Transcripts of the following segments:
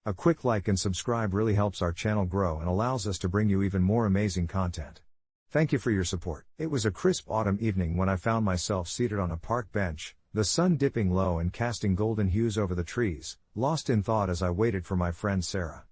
A quick like and subscribe really helps our channel grow and allows us to bring you even more amazing content. Thank you for your support. It was a crisp autumn evening when I found myself seated on a park bench, the sun dipping low and casting golden hues over the trees, lost in thought as I waited for my friend Sarah.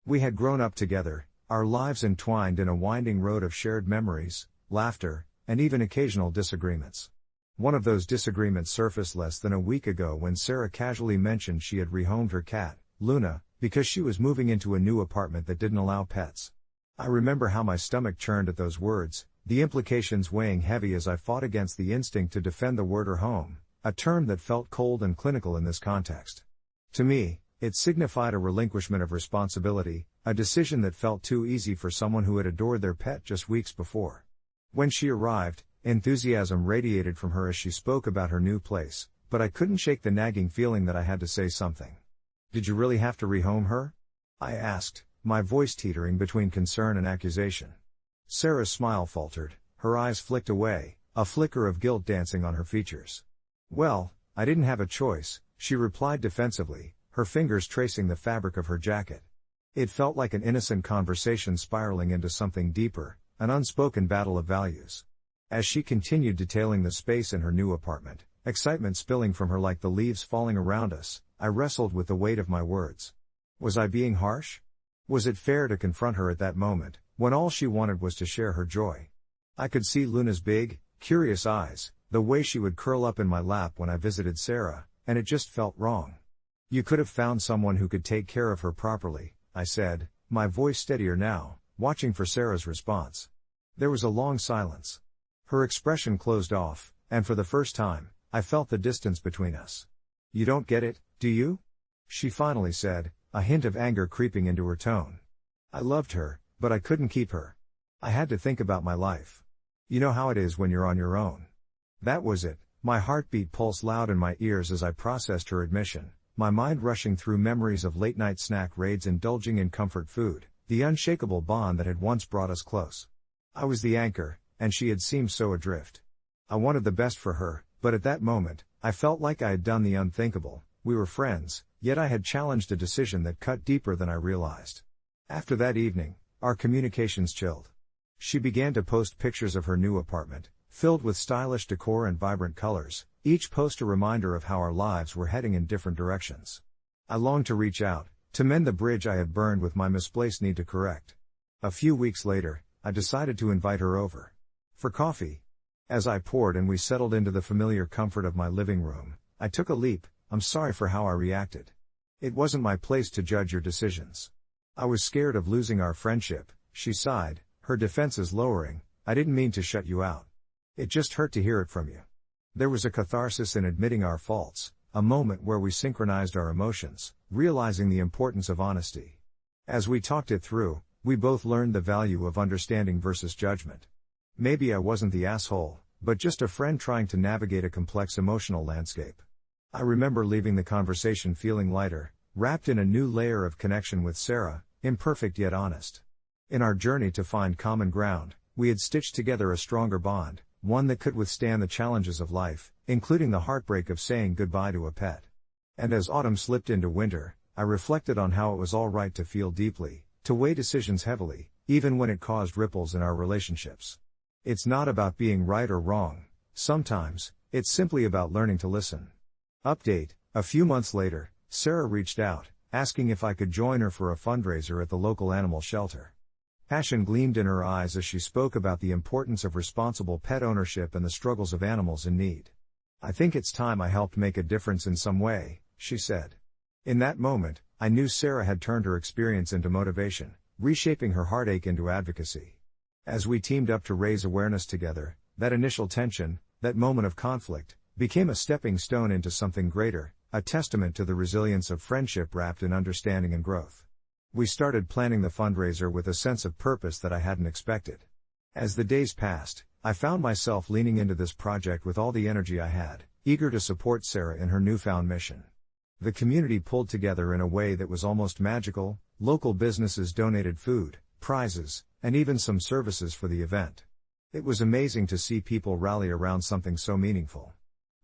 We had grown up together, our lives entwined in a winding road of shared memories, laughter, and even occasional disagreements. One of those disagreements surfaced less than a week ago when Sarah casually mentioned she had rehomed her cat, Luna, because she was moving into a new apartment that didn't allow pets. I remember how my stomach churned at those words, the implications weighing heavy as I fought against the instinct to defend the word or home, a term that felt cold and clinical in this context. To me, it signified a relinquishment of responsibility, a decision that felt too easy for someone who had adored their pet just weeks before. When she arrived, enthusiasm radiated from her as she spoke about her new place, but I couldn't shake the nagging feeling that I had to say something. "Did you really have to rehome her?" I asked, my voice teetering between concern and accusation. Sarah's smile faltered, her eyes flicked away, a flicker of guilt dancing on her features. "Well, I didn't have a choice," she replied defensively, her fingers tracing the fabric of her jacket. It felt like an innocent conversation spiraling into something deeper, an unspoken battle of values. As she continued detailing the space in her new apartment, excitement spilling from her like the leaves falling around us, I wrestled with the weight of my words. Was I being harsh? Was it fair to confront her at that moment, when all she wanted was to share her joy? I could see Luna's big, curious eyes, the way she would curl up in my lap when I visited Sarah, and it just felt wrong. "You could have found someone who could take care of her properly," I said, my voice steadier now, watching for Sarah's response. There was a long silence. Her expression closed off, and for the first time, I felt the distance between us. "You don't get it, do you?" she finally said, a hint of anger creeping into her tone. "I loved her, but I couldn't keep her. I had to think about my life. You know how it is when you're on your own." That was it, my heartbeat pulsed loud in my ears as I processed her admission, my mind rushing through memories of late-night snack raids indulging in comfort food, the unshakable bond that had once brought us close. I was the anchor, and she had seemed so adrift. I wanted the best for her, but at that moment, I felt like I had done the unthinkable. We were friends, yet I had challenged a decision that cut deeper than I realized. After that evening, our communications chilled. She began to post pictures of her new apartment, filled with stylish decor and vibrant colors, each post a reminder of how our lives were heading in different directions. I longed to reach out, to mend the bridge I had burned with my misplaced need to correct. A few weeks later, I decided to invite her over. For coffee. As I poured and we settled into the familiar comfort of my living room, I took a leap. "I'm sorry for how I reacted. It wasn't my place to judge your decisions. I was scared of losing our friendship," she sighed, her defenses lowering. "I didn't mean to shut you out. It just hurt to hear it from you." There was a catharsis in admitting our faults, a moment where we synchronized our emotions, realizing the importance of honesty. As we talked it through, we both learned the value of understanding versus judgment. Maybe I wasn't the asshole, but just a friend trying to navigate a complex emotional landscape. I remember leaving the conversation feeling lighter, wrapped in a new layer of connection with Sarah, imperfect yet honest. In our journey to find common ground, we had stitched together a stronger bond, one that could withstand the challenges of life, including the heartbreak of saying goodbye to a pet. And as autumn slipped into winter, I reflected on how it was all right to feel deeply, to weigh decisions heavily, even when it caused ripples in our relationships. It's not about being right or wrong. Sometimes, it's simply about learning to listen. Update: a few months later, Sarah reached out, asking if I could join her for a fundraiser at the local animal shelter. Passion gleamed in her eyes as she spoke about the importance of responsible pet ownership and the struggles of animals in need. "I think it's time I helped make a difference in some way," she said. In that moment, I knew Sarah had turned her experience into motivation, reshaping her heartache into advocacy. As we teamed up to raise awareness together, that initial tension, that moment of conflict, became a stepping stone into something greater, a testament to the resilience of friendship wrapped in understanding and growth. We started planning the fundraiser with a sense of purpose that I hadn't expected. As the days passed, I found myself leaning into this project with all the energy I had, eager to support Sarah in her newfound mission. The community pulled together in a way that was almost magical. Local businesses donated food, prizes, and even some services for the event. It was amazing to see people rally around something so meaningful.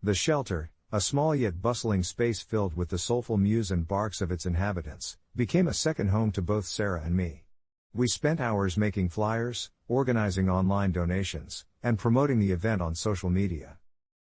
The shelter, a small yet bustling space filled with the soulful mews and barks of its inhabitants, became a second home to both Sarah and me. We spent hours making flyers, organizing online donations, and promoting the event on social media.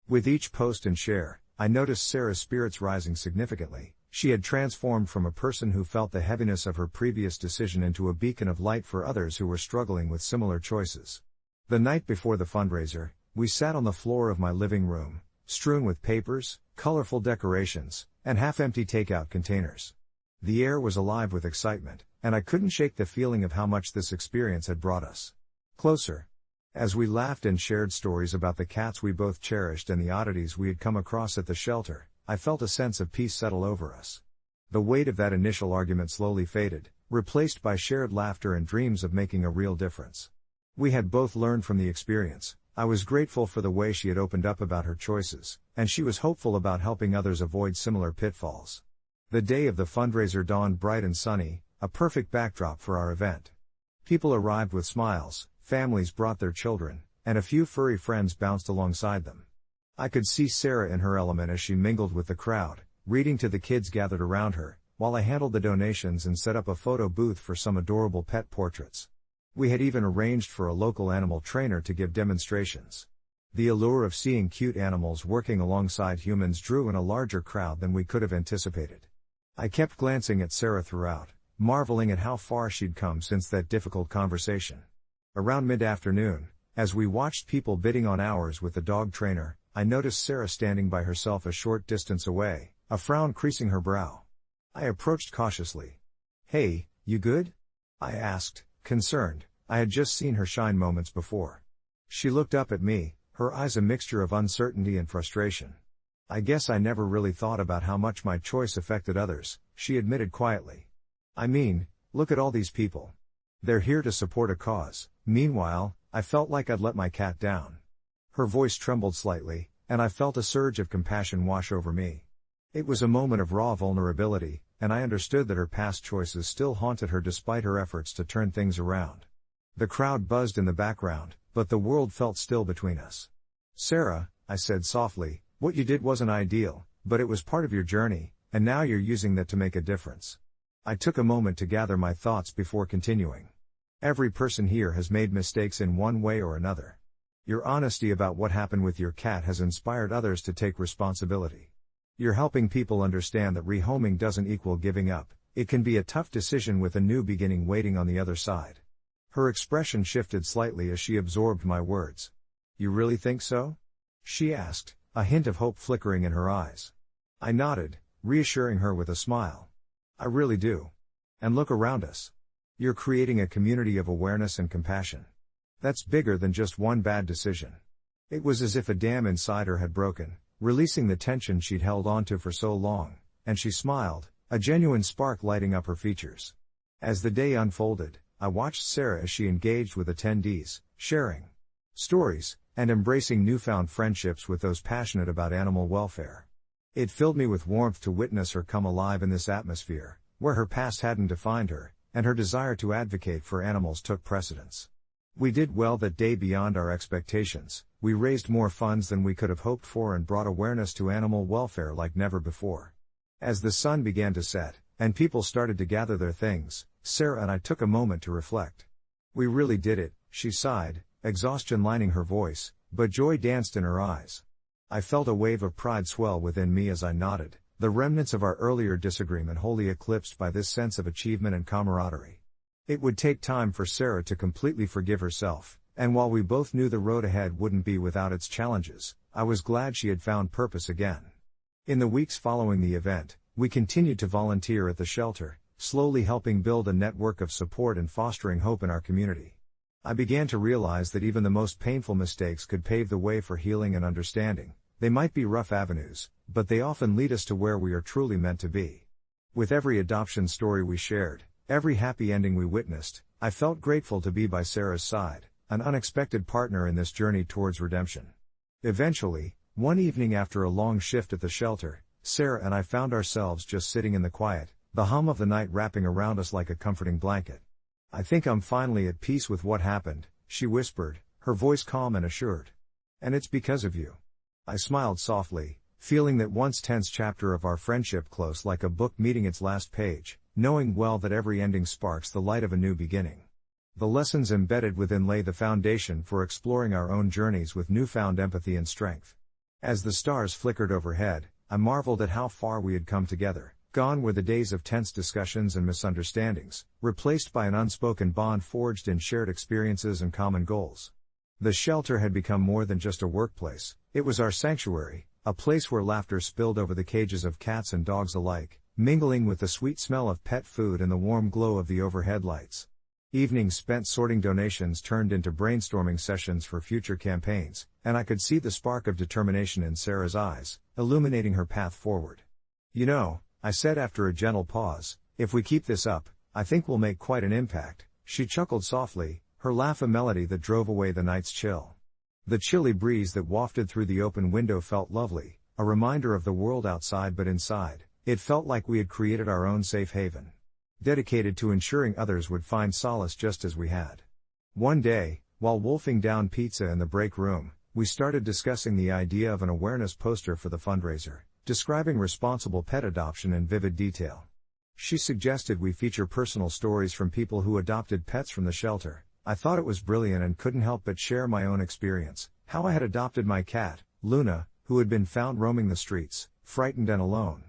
With each post and share, I noticed Sarah's spirits rising significantly. She had transformed from a person who felt the heaviness of her previous decision into a beacon of light for others who were struggling with similar choices. The night before the fundraiser, we sat on the floor of my living room, strewn with papers, colorful decorations, and half-empty takeout containers. The air was alive with excitement, and I couldn't shake the feeling of how much this experience had brought us closer. As we laughed and shared stories about the cats we both cherished and the oddities we had come across at the shelter, I felt a sense of peace settle over us. The weight of that initial argument slowly faded, replaced by shared laughter and dreams of making a real difference. We had both learned from the experience. I was grateful for the way she had opened up about her choices, and she was hopeful about helping others avoid similar pitfalls. The day of the fundraiser dawned bright and sunny, a perfect backdrop for our event. People arrived with smiles, families brought their children, and a few furry friends bounced alongside them. I could see Sarah in her element as she mingled with the crowd, reading to the kids gathered around her, while I handled the donations and set up a photo booth for some adorable pet portraits. We had even arranged for a local animal trainer to give demonstrations. The allure of seeing cute animals working alongside humans drew in a larger crowd than we could have anticipated. I kept glancing at Sarah throughout, marveling at how far she'd come since that difficult conversation. Around mid-afternoon, as we watched people bidding on hours with the dog trainer, I noticed Sarah standing by herself a short distance away, a frown creasing her brow. I approached cautiously. "Hey, you good?" I asked, concerned. I had just seen her shine moments before. She looked up at me, her eyes a mixture of uncertainty and frustration. "I guess I never really thought about how much my choice affected others," she admitted quietly. "I mean, look at all these people. They're here to support a cause. Meanwhile, I felt like I'd let my cat down." Her voice trembled slightly, and I felt a surge of compassion wash over me. It was a moment of raw vulnerability, and I understood that her past choices still haunted her despite her efforts to turn things around. The crowd buzzed in the background, but the world felt still between us. "Sarah," I said softly, "what you did wasn't ideal, but it was part of your journey, and now you're using that to make a difference." I took a moment to gather my thoughts before continuing. "Every person here has made mistakes in one way or another. Your honesty about what happened with your cat has inspired others to take responsibility. You're helping people understand that rehoming doesn't equal giving up. It can be a tough decision with a new beginning waiting on the other side." Her expression shifted slightly as she absorbed my words. "You really think so?" she asked, a hint of hope flickering in her eyes. I nodded, reassuring her with a smile. "I really do. And look around us. You're creating a community of awareness and compassion. That's bigger than just one bad decision." It was as if a dam inside her had broken, releasing the tension she'd held onto for so long, and she smiled, a genuine spark lighting up her features. As the day unfolded, I watched Sarah as she engaged with attendees, sharing stories, and embracing newfound friendships with those passionate about animal welfare. It filled me with warmth to witness her come alive in this atmosphere, where her past hadn't defined her, and her desire to advocate for animals took precedence. We did well that day beyond our expectations. We raised more funds than we could have hoped for and brought awareness to animal welfare like never before. As the sun began to set, and people started to gather their things, Sarah and I took a moment to reflect. "We really did it," she sighed, exhaustion lining her voice, but joy danced in her eyes. I felt a wave of pride swell within me as I nodded, the remnants of our earlier disagreement wholly eclipsed by this sense of achievement and camaraderie. It would take time for Sarah to completely forgive herself, and while we both knew the road ahead wouldn't be without its challenges, I was glad she had found purpose again. In the weeks following the event, we continued to volunteer at the shelter, slowly helping build a network of support and fostering hope in our community. I began to realize that even the most painful mistakes could pave the way for healing and understanding. They might be rough avenues, but they often lead us to where we are truly meant to be. With every adoption story we shared, every happy ending we witnessed, I felt grateful to be by Sarah's side, an unexpected partner in this journey towards redemption. Eventually, one evening after a long shift at the shelter, Sarah and I found ourselves just sitting in the quiet, the hum of the night wrapping around us like a comforting blanket. "I think I'm finally at peace with what happened," she whispered, her voice calm and assured. "And it's because of you." I smiled softly, feeling that once tense chapter of our friendship close like a book meeting its last page, knowing well that every ending sparks the light of a new beginning. The lessons embedded within lay the foundation for exploring our own journeys with newfound empathy and strength. As the stars flickered overhead, I marveled at how far we had come together. Gone were the days of tense discussions and misunderstandings, replaced by an unspoken bond forged in shared experiences and common goals. The shelter had become more than just a workplace, it was our sanctuary, a place where laughter spilled over the cages of cats and dogs alike, mingling with the sweet smell of pet food and the warm glow of the overhead lights. Evenings spent sorting donations turned into brainstorming sessions for future campaigns, and I could see the spark of determination in Sarah's eyes, illuminating her path forward. "You know," I said after a gentle pause, "if we keep this up, I think we'll make quite an impact." She chuckled softly, her laugh a melody that drove away the night's chill. The chilly breeze that wafted through the open window felt lovely, a reminder of the world outside but inside. It felt like we had created our own safe haven, dedicated to ensuring others would find solace just as we had. One day, while wolfing down pizza in the break room, we started discussing the idea of an awareness poster for the fundraiser, describing responsible pet adoption in vivid detail. She suggested we feature personal stories from people who adopted pets from the shelter. I thought it was brilliant and couldn't help but share my own experience, how I had adopted my cat, Luna, who had been found roaming the streets, frightened and alone.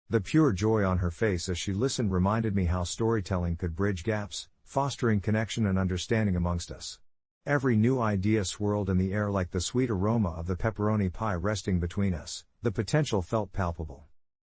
The pure joy on her face as she listened reminded me how storytelling could bridge gaps, fostering connection and understanding amongst us. Every new idea swirled in the air like the sweet aroma of the pepperoni pie resting between us. The potential felt palpable.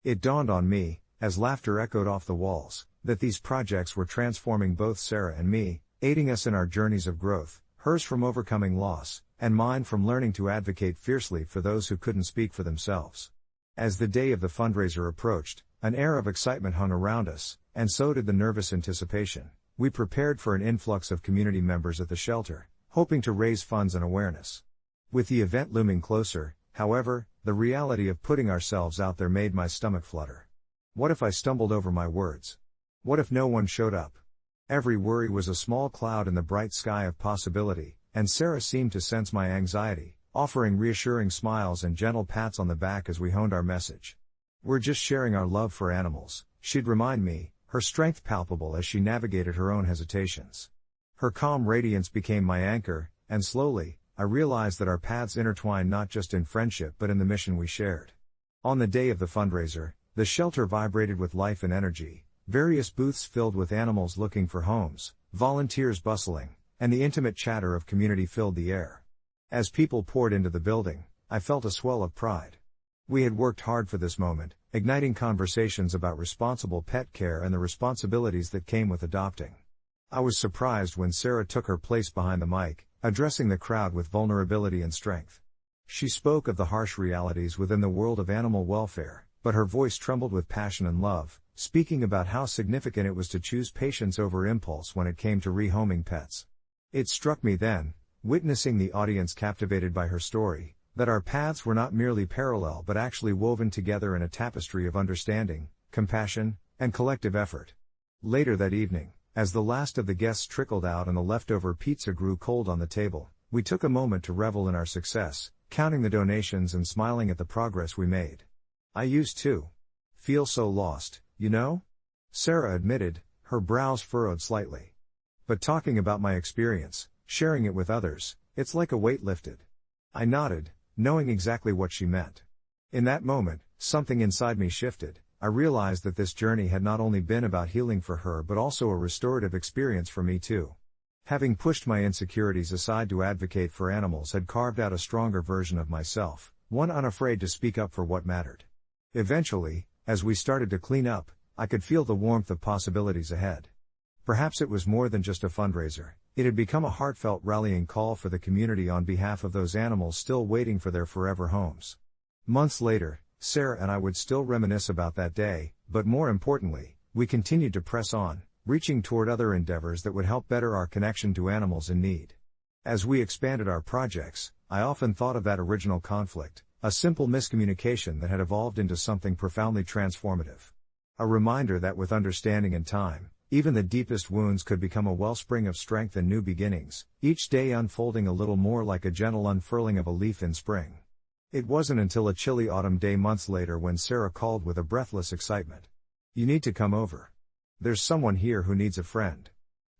It dawned on me, as laughter echoed off the walls, that these projects were transforming both Sarah and me, aiding us in our journeys of growth, hers from overcoming loss, and mine from learning to advocate fiercely for those who couldn't speak for themselves. As the day of the fundraiser approached, an air of excitement hung around us, and so did the nervous anticipation. We prepared for an influx of community members at the shelter, hoping to raise funds and awareness. With the event looming closer, however, the reality of putting ourselves out there made my stomach flutter. What if I stumbled over my words? What if no one showed up? Every worry was a small cloud in the bright sky of possibility, and Sarah seemed to sense my anxiety, offering reassuring smiles and gentle pats on the back as we honed our message. "We're just sharing our love for animals," she'd remind me, her strength palpable as she navigated her own hesitations. Her calm radiance became my anchor, and slowly, I realized that our paths intertwined not just in friendship but in the mission we shared. On the day of the fundraiser, the shelter vibrated with life and energy, various booths filled with animals looking for homes, volunteers bustling, and the intimate chatter of community filled the air. As people poured into the building, I felt a swell of pride. We had worked hard for this moment, igniting conversations about responsible pet care and the responsibilities that came with adopting. I was surprised when Sarah took her place behind the mic, addressing the crowd with vulnerability and strength. She spoke of the harsh realities within the world of animal welfare, but her voice trembled with passion and love, speaking about how significant it was to choose patience over impulse when it came to rehoming pets. It struck me then, witnessing the audience captivated by her story, that our paths were not merely parallel but actually woven together in a tapestry of understanding, compassion, and collective effort. Later that evening, as the last of the guests trickled out and the leftover pizza grew cold on the table, we took a moment to revel in our success, counting the donations and smiling at the progress we made. "I used to feel so lost, you know?" Sarah admitted, her brows furrowed slightly. "But talking about my experience, sharing it with others, it's like a weight lifted." I nodded, knowing exactly what she meant. In that moment, something inside me shifted. I realized that this journey had not only been about healing for her but also a restorative experience for me too. Having pushed my insecurities aside to advocate for animals had carved out a stronger version of myself, one unafraid to speak up for what mattered. Eventually, as we started to clean up, I could feel the warmth of possibilities ahead. Perhaps it was more than just a fundraiser, it had become a heartfelt rallying call for the community on behalf of those animals still waiting for their forever homes. Months later, Sarah and I would still reminisce about that day, but more importantly, we continued to press on, reaching toward other endeavors that would help better our connection to animals in need. As we expanded our projects, I often thought of that original conflict, a simple miscommunication that had evolved into something profoundly transformative. A reminder that with understanding and time, even the deepest wounds could become a wellspring of strength and new beginnings, each day unfolding a little more like a gentle unfurling of a leaf in spring. It wasn't until a chilly autumn day months later when Sarah called with a breathless excitement. "You need to come over. There's someone here who needs a friend."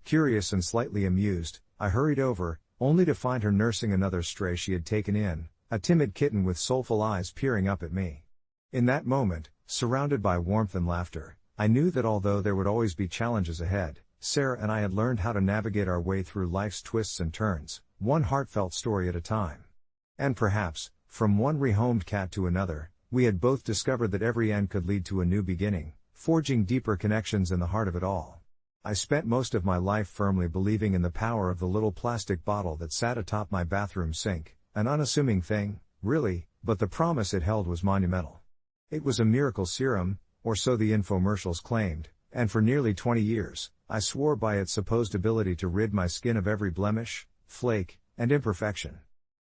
Curious and slightly amused, I hurried over, only to find her nursing another stray she had taken in, a timid kitten with soulful eyes peering up at me. In that moment, surrounded by warmth and laughter, I knew that although there would always be challenges ahead, Sarah and I had learned how to navigate our way through life's twists and turns, one heartfelt story at a time. And perhaps, from one rehomed cat to another, we had both discovered that every end could lead to a new beginning, forging deeper connections in the heart of it all. I spent most of my life firmly believing in the power of the little plastic bottle that sat atop my bathroom sink, an unassuming thing, really, but the promise it held was monumental. It was a miracle serum, or so the infomercials claimed, and for nearly 20 years, I swore by its supposed ability to rid my skin of every blemish, flake, and imperfection.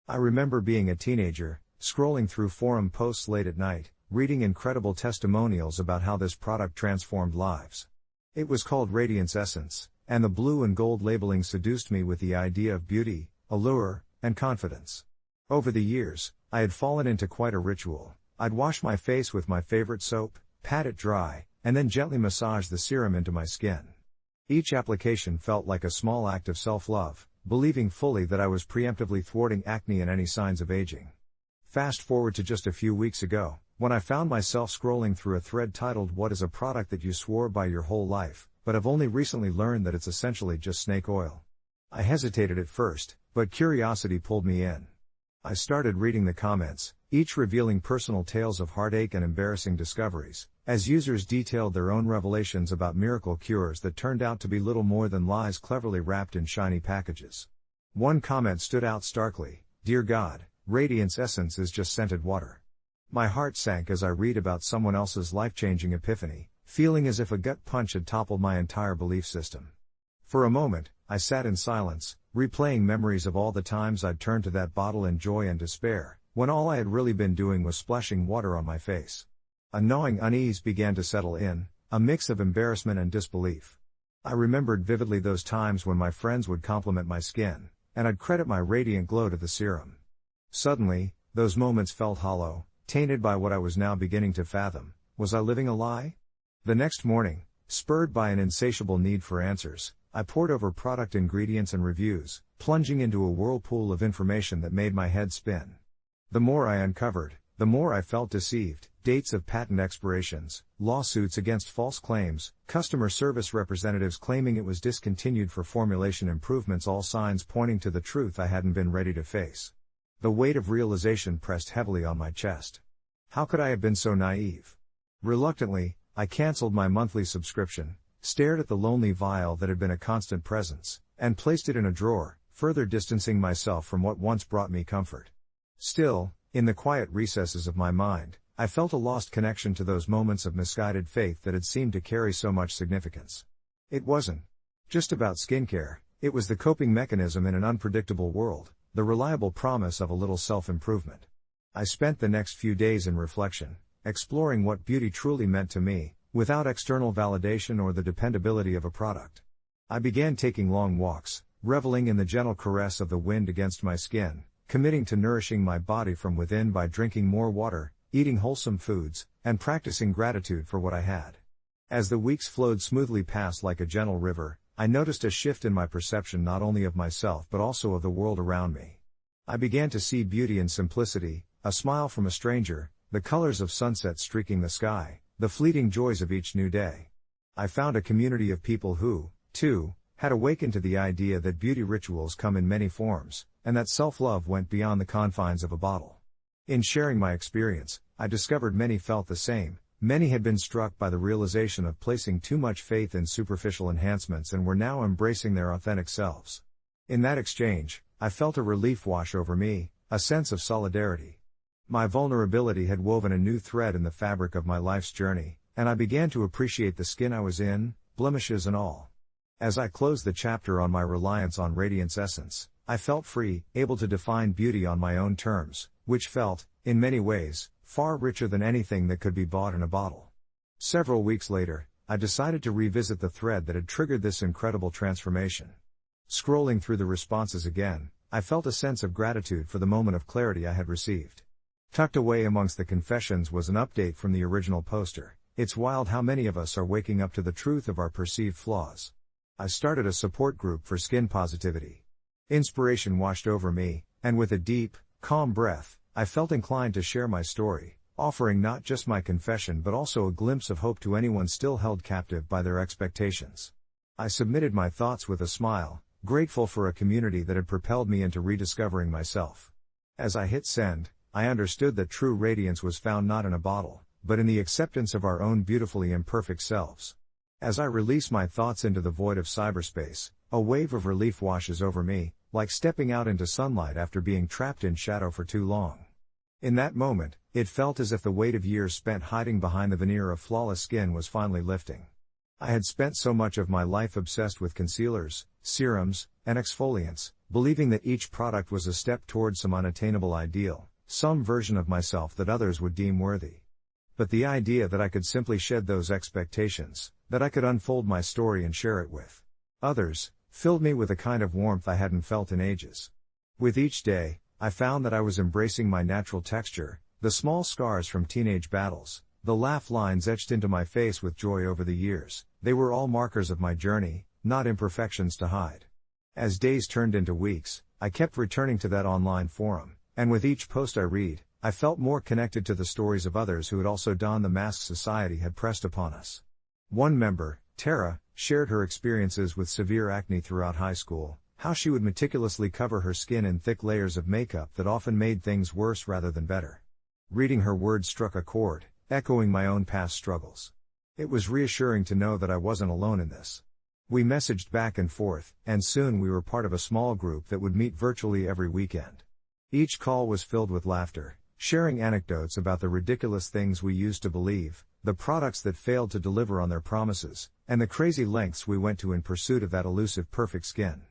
I remember being a teenager, scrolling through forum posts late at night, reading incredible testimonials about how this product transformed lives. It was called Radiance Essence, and the blue and gold labeling seduced me with the idea of beauty, allure, and confidence. Over the years, I had fallen into quite a ritual. I'd wash my face with my favorite soap, pat it dry, and then gently massage the serum into my skin. Each application felt like a small act of self-love, believing fully that I was preemptively thwarting acne and any signs of aging. Fast forward to just a few weeks ago, when I found myself scrolling through a thread titled "What is a product that you swore by your whole life, but have only recently learned that it's essentially just snake oil?" I hesitated at first, but curiosity pulled me in. I started reading the comments, each revealing personal tales of heartache and embarrassing discoveries, as users detailed their own revelations about miracle cures that turned out to be little more than lies cleverly wrapped in shiny packages. One comment stood out starkly: "Dear God, Radiance Essence is just scented water." My heart sank as I read about someone else's life-changing epiphany, feeling as if a gut punch had toppled my entire belief system. For a moment, I sat in silence, replaying memories of all the times I'd turned to that bottle in joy and despair, when all I had really been doing was splashing water on my face. A gnawing unease began to settle in, a mix of embarrassment and disbelief. I remembered vividly those times when my friends would compliment my skin, and I'd credit my radiant glow to the serum. Suddenly, those moments felt hollow, tainted by what I was now beginning to fathom. Was I living a lie? The next morning, spurred by an insatiable need for answers, I pored over product ingredients and reviews, plunging into a whirlpool of information that made my head spin. The more I uncovered, the more I felt deceived. Dates of patent expirations, lawsuits against false claims, customer service representatives claiming it was discontinued for formulation improvements, all signs pointing to the truth I hadn't been ready to face. The weight of realization pressed heavily on my chest. How could I have been so naive? Reluctantly, I canceled my monthly subscription, stared at the lonely vial that had been a constant presence, and placed it in a drawer, further distancing myself from what once brought me comfort. Still, in the quiet recesses of my mind, I felt a lost connection to those moments of misguided faith that had seemed to carry so much significance. It wasn't just about skincare, it was the coping mechanism in an unpredictable world, the reliable promise of a little self-improvement. I spent the next few days in reflection, exploring what beauty truly meant to me, without external validation or the dependability of a product. I began taking long walks, reveling in the gentle caress of the wind against my skin, committing to nourishing my body from within by drinking more water, eating wholesome foods, and practicing gratitude for what I had. As the weeks flowed smoothly past like a gentle river, I noticed a shift in my perception not only of myself but also of the world around me. I began to see beauty in simplicity, a smile from a stranger, the colors of sunset streaking the sky, the fleeting joys of each new day. I found a community of people who, too, had awakened to the idea that beauty rituals come in many forms, and that self-love went beyond the confines of a bottle. In sharing my experience, I discovered many felt the same. Many had been struck by the realization of placing too much faith in superficial enhancements and were now embracing their authentic selves. In that exchange, I felt a relief wash over me, a sense of solidarity. My vulnerability had woven a new thread in the fabric of my life's journey, and I began to appreciate the skin I was in, blemishes and all. As I closed the chapter on my reliance on Radiance Essence, I felt free, able to define beauty on my own terms, which felt, in many ways, far richer than anything that could be bought in a bottle. Several weeks later, I decided to revisit the thread that had triggered this incredible transformation. Scrolling through the responses again, I felt a sense of gratitude for the moment of clarity I had received. Tucked away amongst the confessions was an update from the original poster. It's wild how many of us are waking up to the truth of our perceived flaws. I started a support group for skin positivity. Inspiration washed over me, and with a deep, calm breath, I felt inclined to share my story, offering not just my confession but also a glimpse of hope to anyone still held captive by their expectations. I submitted my thoughts with a smile, grateful for a community that had propelled me into rediscovering myself. As I hit send, I understood that true radiance was found not in a bottle, but in the acceptance of our own beautifully imperfect selves. As I release my thoughts into the void of cyberspace, a wave of relief washes over me, like stepping out into sunlight after being trapped in shadow for too long. In that moment, it felt as if the weight of years spent hiding behind the veneer of flawless skin was finally lifting. I had spent so much of my life obsessed with concealers, serums, and exfoliants, believing that each product was a step towards some unattainable ideal, some version of myself that others would deem worthy. But the idea that I could simply shed those expectations, that I could unfold my story and share it with others, filled me with a kind of warmth I hadn't felt in ages. With each day, I found that I was embracing my natural texture, the small scars from teenage battles, the laugh lines etched into my face with joy over the years. They were all markers of my journey, not imperfections to hide. As days turned into weeks, I kept returning to that online forum, and with each post I read, I felt more connected to the stories of others who had also donned the mask society had pressed upon us. One member, Tara, shared her experiences with severe acne throughout high school, how she would meticulously cover her skin in thick layers of makeup that often made things worse rather than better. Reading her words struck a chord, echoing my own past struggles. It was reassuring to know that I wasn't alone in this. We messaged back and forth, and soon we were part of a small group that would meet virtually every weekend. Each call was filled with laughter, sharing anecdotes about the ridiculous things we used to believe, the products that failed to deliver on their promises, and the crazy lengths we went to in pursuit of that elusive perfect skin.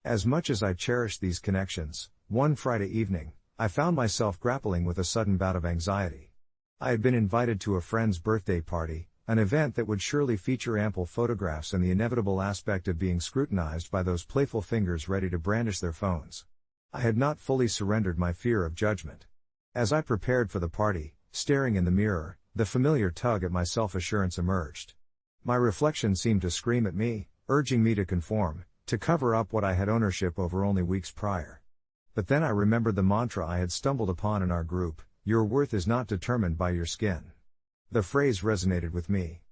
As much as I cherished these connections, one Friday evening, I found myself grappling with a sudden bout of anxiety. I had been invited to a friend's birthday party, an event that would surely feature ample photographs and the inevitable aspect of being scrutinized by those playful fingers ready to brandish their phones. I had not fully surrendered my fear of judgment. As I prepared for the party, staring in the mirror, the familiar tug at my self-assurance emerged. My reflection seemed to scream at me, urging me to conform, to cover up what I had ownership over only weeks prior. But then I remembered the mantra I had stumbled upon in our group: your worth is not determined by your skin. The phrase resonated with me.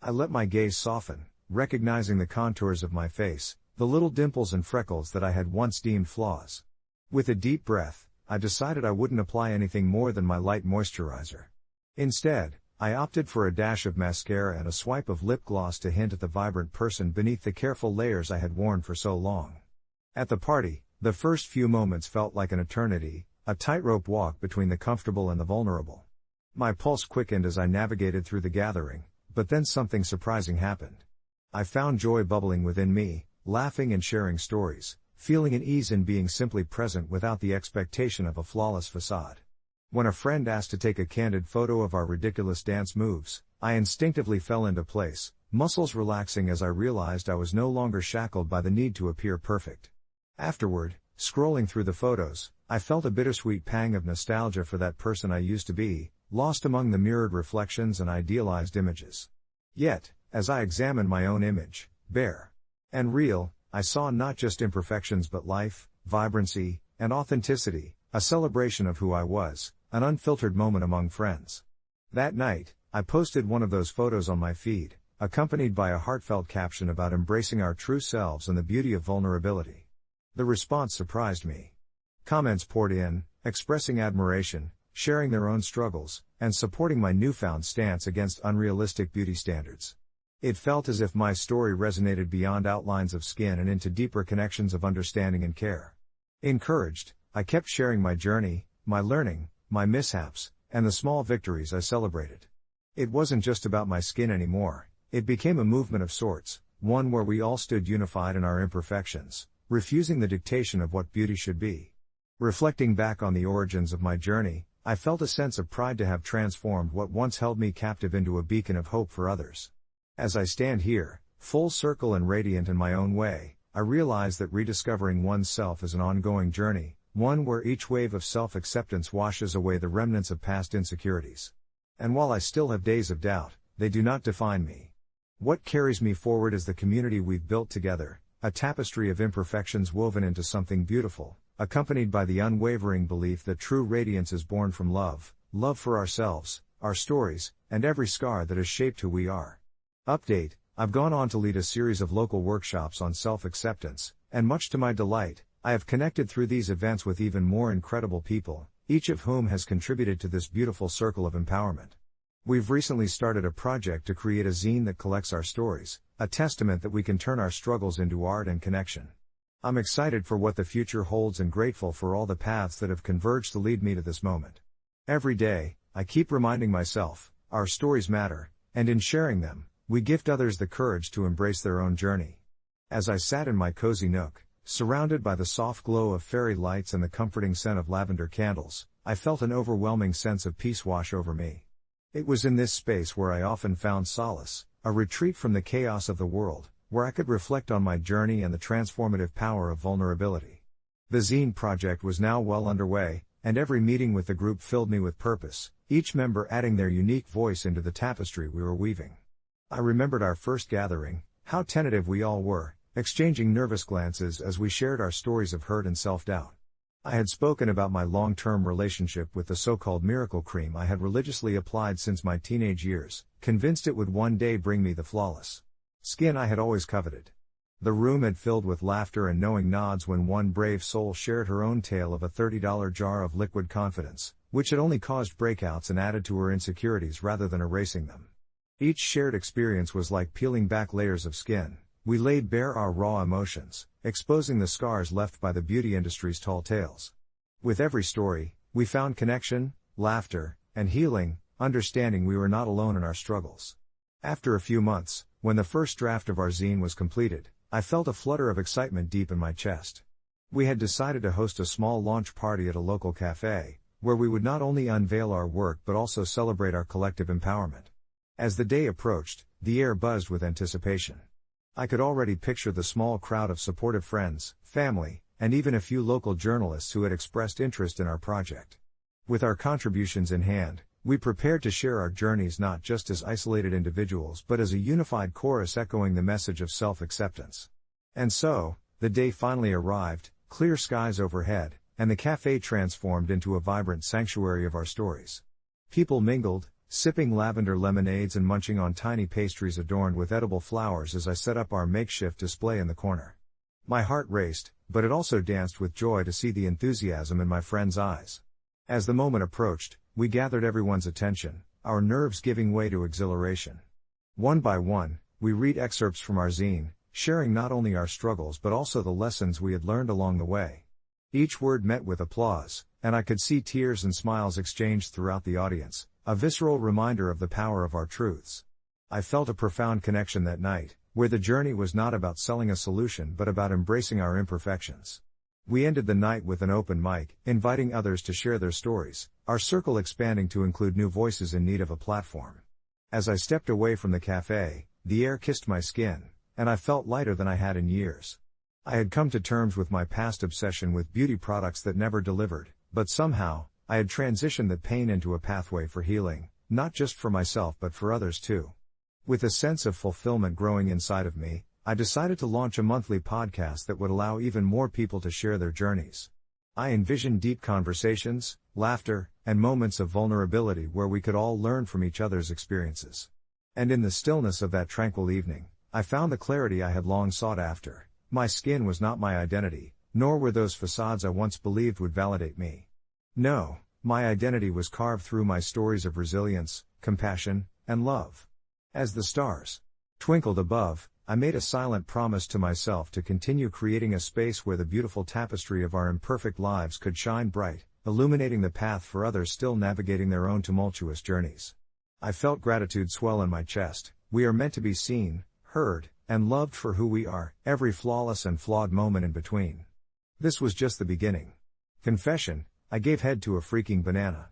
I let my gaze soften, recognizing the contours of my face, the little dimples and freckles that I had once deemed flaws. With a deep breath, I decided I wouldn't apply anything more than my light moisturizer. Instead, I opted for a dash of mascara and a swipe of lip gloss to hint at the vibrant person beneath the careful layers I had worn for so long. At the party, the first few moments felt like an eternity, a tightrope walk between the comfortable and the vulnerable. My pulse quickened as I navigated through the gathering, but then something surprising happened. I found joy bubbling within me, laughing and sharing stories, feeling an ease in being simply present without the expectation of a flawless facade. When a friend asked to take a candid photo of our ridiculous dance moves, I instinctively fell into place, muscles relaxing as I realized I was no longer shackled by the need to appear perfect. Afterward, scrolling through the photos, I felt a bittersweet pang of nostalgia for that person I used to be, lost among the mirrored reflections and idealized images. Yet, as I examined my own image, bare and real, I saw not just imperfections but life, vibrancy, and authenticity, a celebration of who I was, an unfiltered moment among friends. That night, I posted one of those photos on my feed, accompanied by a heartfelt caption about embracing our true selves and the beauty of vulnerability. The response surprised me. Comments poured in, expressing admiration, sharing their own struggles, and supporting my newfound stance against unrealistic beauty standards. It felt as if my story resonated beyond outlines of skin and into deeper connections of understanding and care. Encouraged, I kept sharing my journey, my learning, my mishaps, and the small victories I celebrated. It wasn't just about my skin anymore, it became a movement of sorts, one where we all stood unified in our imperfections, refusing the dictation of what beauty should be. Reflecting back on the origins of my journey, I felt a sense of pride to have transformed what once held me captive into a beacon of hope for others. As I stand here, full circle and radiant in my own way, I realize that rediscovering oneself is an ongoing journey, one where each wave of self-acceptance washes away the remnants of past insecurities. And while I still have days of doubt, they do not define me. What carries me forward is the community we've built together, a tapestry of imperfections woven into something beautiful, accompanied by the unwavering belief that true radiance is born from love, love for ourselves, our stories, and every scar that has shaped who we are. Update: I've gone on to lead a series of local workshops on self-acceptance, and much to my delight, I have connected through these events with even more incredible people, each of whom has contributed to this beautiful circle of empowerment. We've recently started a project to create a zine that collects our stories, a testament that we can turn our struggles into art and connection. I'm excited for what the future holds and grateful for all the paths that have converged to lead me to this moment. Every day, I keep reminding myself, our stories matter, and in sharing them, we gift others the courage to embrace their own journey. As I sat in my cozy nook, surrounded by the soft glow of fairy lights and the comforting scent of lavender candles, I felt an overwhelming sense of peace wash over me. It was in this space where I often found solace, a retreat from the chaos of the world, where I could reflect on my journey and the transformative power of vulnerability. The zine project was now well underway, and every meeting with the group filled me with purpose, each member adding their unique voice into the tapestry we were weaving. I remembered our first gathering, how tentative we all were, exchanging nervous glances as we shared our stories of hurt and self-doubt. I had spoken about my long-term relationship with the so-called miracle cream I had religiously applied since my teenage years, convinced it would one day bring me the flawless skin I had always coveted. The room had filled with laughter and knowing nods when one brave soul shared her own tale of a $30 jar of liquid confidence, which had only caused breakouts and added to her insecurities rather than erasing them. Each shared experience was like peeling back layers of skin. We laid bare our raw emotions, exposing the scars left by the beauty industry's tall tales. With every story, we found connection, laughter, and healing, understanding we were not alone in our struggles. After a few months, when the first draft of our zine was completed, I felt a flutter of excitement deep in my chest. We had decided to host a small launch party at a local cafe, where we would not only unveil our work but also celebrate our collective empowerment. As the day approached, the air buzzed with anticipation. I could already picture the small crowd of supportive friends, family, and even a few local journalists who had expressed interest in our project. With our contributions in hand, we prepared to share our journeys not just as isolated individuals but as a unified chorus echoing the message of self-acceptance. And so, the day finally arrived, clear skies overhead, and the cafe transformed into a vibrant sanctuary of our stories. People mingled, sipping lavender lemonades and munching on tiny pastries adorned with edible flowers as I set up our makeshift display in the corner. My heart raced, but it also danced with joy to see the enthusiasm in my friends' eyes. As the moment approached, we gathered everyone's attention, our nerves giving way to exhilaration. One by one, we read excerpts from our zine, sharing not only our struggles but also the lessons we had learned along the way. Each word met with applause, and I could see tears and smiles exchanged throughout the audience, a visceral reminder of the power of our truths. I felt a profound connection that night, where the journey was not about selling a solution but about embracing our imperfections. We ended the night with an open mic, inviting others to share their stories, our circle expanding to include new voices in need of a platform. As I stepped away from the cafe, the air kissed my skin, and I felt lighter than I had in years. I had come to terms with my past obsession with beauty products that never delivered, but somehow, I had transitioned the pain into a pathway for healing, not just for myself but for others too. With a sense of fulfillment growing inside of me, I decided to launch a monthly podcast that would allow even more people to share their journeys. I envisioned deep conversations, laughter, and moments of vulnerability where we could all learn from each other's experiences. And in the stillness of that tranquil evening, I found the clarity I had long sought after. My skin was not my identity, nor were those facades I once believed would validate me. No, my identity was carved through my stories of resilience, compassion, and love. As the stars twinkled above, I made a silent promise to myself to continue creating a space where the beautiful tapestry of our imperfect lives could shine bright, illuminating the path for others still navigating their own tumultuous journeys. I felt gratitude swell in my chest. We are meant to be seen, heard, and loved for who we are, every flawless and flawed moment in between. This was just the beginning. Confession: I gave head to a freaking banana.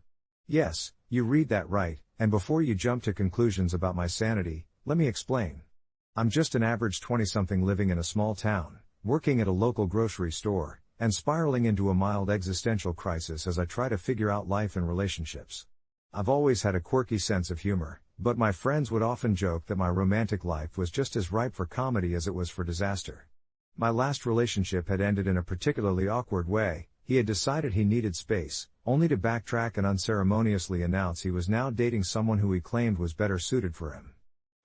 Yes, you read that right, and before you jump to conclusions about my sanity, let me explain. I'm just an average 20-something living in a small town, working at a local grocery store, and spiraling into a mild existential crisis as I try to figure out life and relationships. I've always had a quirky sense of humor, but my friends would often joke that my romantic life was just as ripe for comedy as it was for disaster. My last relationship had ended in a particularly awkward way. He had decided he needed space, only to backtrack and unceremoniously announce he was now dating someone who he claimed was better suited for him.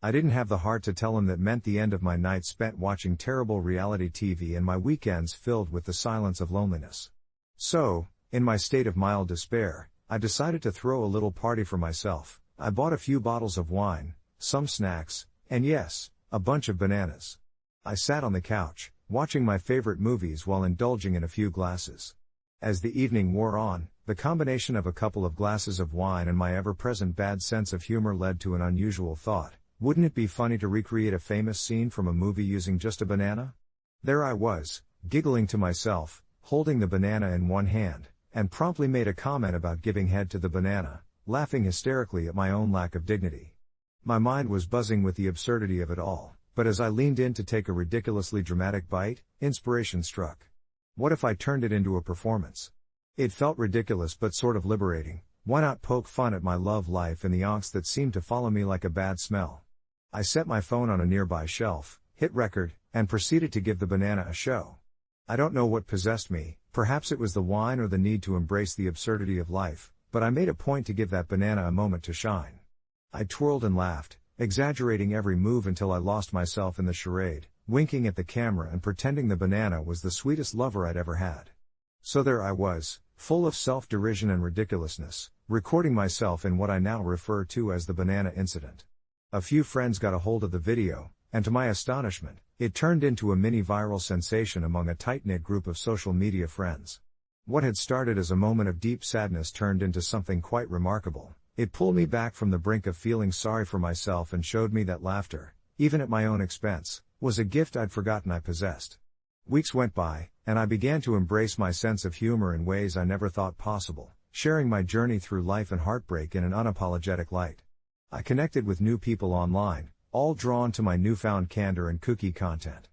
I didn't have the heart to tell him that meant the end of my nights spent watching terrible reality TV and my weekends filled with the silence of loneliness. So, in my state of mild despair, I decided to throw a little party for myself. I bought a few bottles of wine, some snacks, and yes, a bunch of bananas. I sat on the couch, watching my favorite movies while indulging in a few glasses. As the evening wore on, the combination of a couple of glasses of wine and my ever-present bad sense of humor led to an unusual thought. Wouldn't it be funny to recreate a famous scene from a movie using just a banana? There I was, giggling to myself, holding the banana in one hand, and promptly made a comment about giving head to the banana, laughing hysterically at my own lack of dignity. My mind was buzzing with the absurdity of it all, but as I leaned in to take a ridiculously dramatic bite, inspiration struck. What if I turned it into a performance? It felt ridiculous but sort of liberating. Why not poke fun at my love life and the angst that seemed to follow me like a bad smell? I set my phone on a nearby shelf, hit record, and proceeded to give the banana a show. I don't know what possessed me, perhaps it was the wine or the need to embrace the absurdity of life, but I made a point to give that banana a moment to shine. I twirled and laughed, exaggerating every move until I lost myself in the charade, winking at the camera and pretending the banana was the sweetest lover I'd ever had. So there I was, full of self-derision and ridiculousness, recording myself in what I now refer to as the banana incident. A few friends got a hold of the video, and to my astonishment, it turned into a mini-viral sensation among a tight-knit group of social media friends. What had started as a moment of deep sadness turned into something quite remarkable. It pulled me back from the brink of feeling sorry for myself and showed me that laughter, even at my own expense, was a gift I'd forgotten I possessed. Weeks went by, and I began to embrace my sense of humor in ways I never thought possible, sharing my journey through life and heartbreak in an unapologetic light. I connected with new people online, all drawn to my newfound candor and kooky content.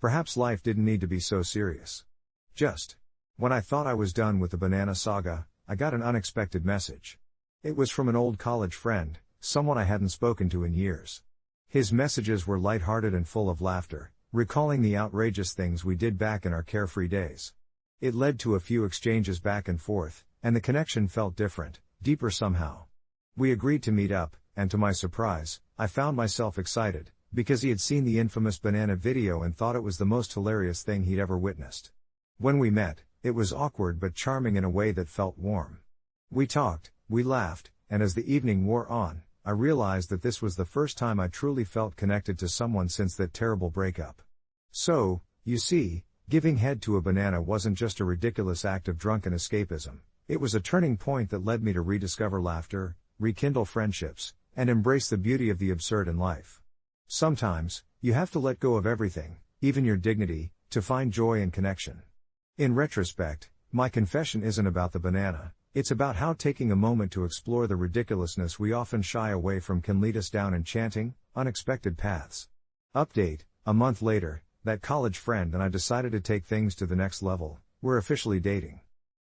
Perhaps life didn't need to be so serious. Just when I thought I was done with the banana saga, I got an unexpected message. It was from an old college friend, someone I hadn't spoken to in years. His messages were lighthearted and full of laughter, recalling the outrageous things we did back in our carefree days. It led to a few exchanges back and forth, and the connection felt different, deeper somehow. We agreed to meet up, and to my surprise, I found myself excited, because he had seen the infamous banana video and thought it was the most hilarious thing he'd ever witnessed. When we met, it was awkward but charming in a way that felt warm. We talked, we laughed, and as the evening wore on, I realized that this was the first time I truly felt connected to someone since that terrible breakup. So, you see, giving head to a banana wasn't just a ridiculous act of drunken escapism, it was a turning point that led me to rediscover laughter, rekindle friendships, and embrace the beauty of the absurd in life. Sometimes, you have to let go of everything, even your dignity, to find joy and connection. In retrospect, my confession isn't about the banana, it's about how taking a moment to explore the ridiculousness we often shy away from can lead us down enchanting, unexpected paths. Update: a month later, that college friend and I decided to take things to the next level. We're officially dating.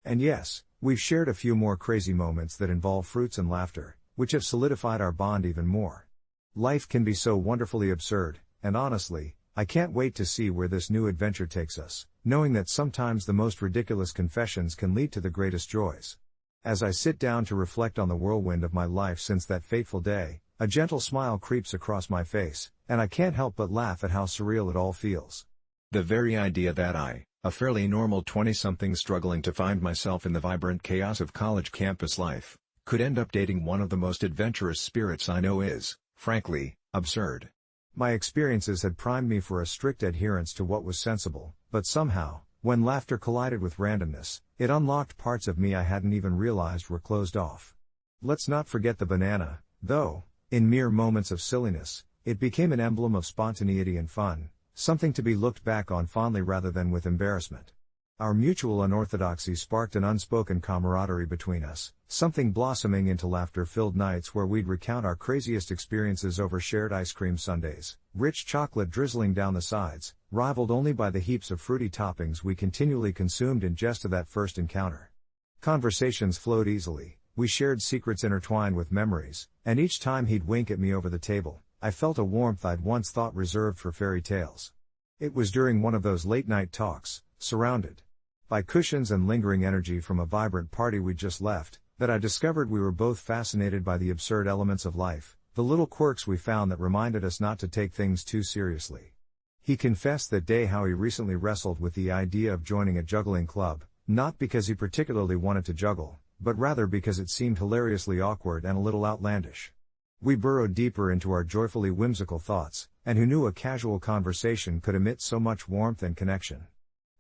And yes, we've shared a few more crazy moments that involve fruits and laughter, which have solidified our bond even more. Life can be so wonderfully absurd, and honestly, I can't wait to see where this new adventure takes us, knowing that sometimes the most ridiculous confessions can lead to the greatest joys. As I sit down to reflect on the whirlwind of my life since that fateful day, a gentle smile creeps across my face, and I can't help but laugh at how surreal it all feels. The very idea that I, a fairly normal 20-something struggling to find myself in the vibrant chaos of college campus life, could end up dating one of the most adventurous spirits I know is, frankly, absurd. My experiences had primed me for a strict adherence to what was sensible, but somehow, when laughter collided with randomness, it unlocked parts of me I hadn't even realized were closed off. Let's not forget the banana, though. In mere moments of silliness, it became an emblem of spontaneity and fun, something to be looked back on fondly rather than with embarrassment. Our mutual unorthodoxy sparked an unspoken camaraderie between us, something blossoming into laughter-filled nights where we'd recount our craziest experiences over shared ice cream sundaes, rich chocolate drizzling down the sides, rivaled only by the heaps of fruity toppings we continually consumed in jest of that first encounter. Conversations flowed easily, we shared secrets intertwined with memories, and each time he'd wink at me over the table, I felt a warmth I'd once thought reserved for fairy tales. It was during one of those late-night talks, surrounded by cushions and lingering energy from a vibrant party we'd just left, that I discovered we were both fascinated by the absurd elements of life, the little quirks we found that reminded us not to take things too seriously. He confessed that day how he recently wrestled with the idea of joining a juggling club, not because he particularly wanted to juggle, but rather because it seemed hilariously awkward and a little outlandish. We burrowed deeper into our joyfully whimsical thoughts, and who knew a casual conversation could emit so much warmth and connection.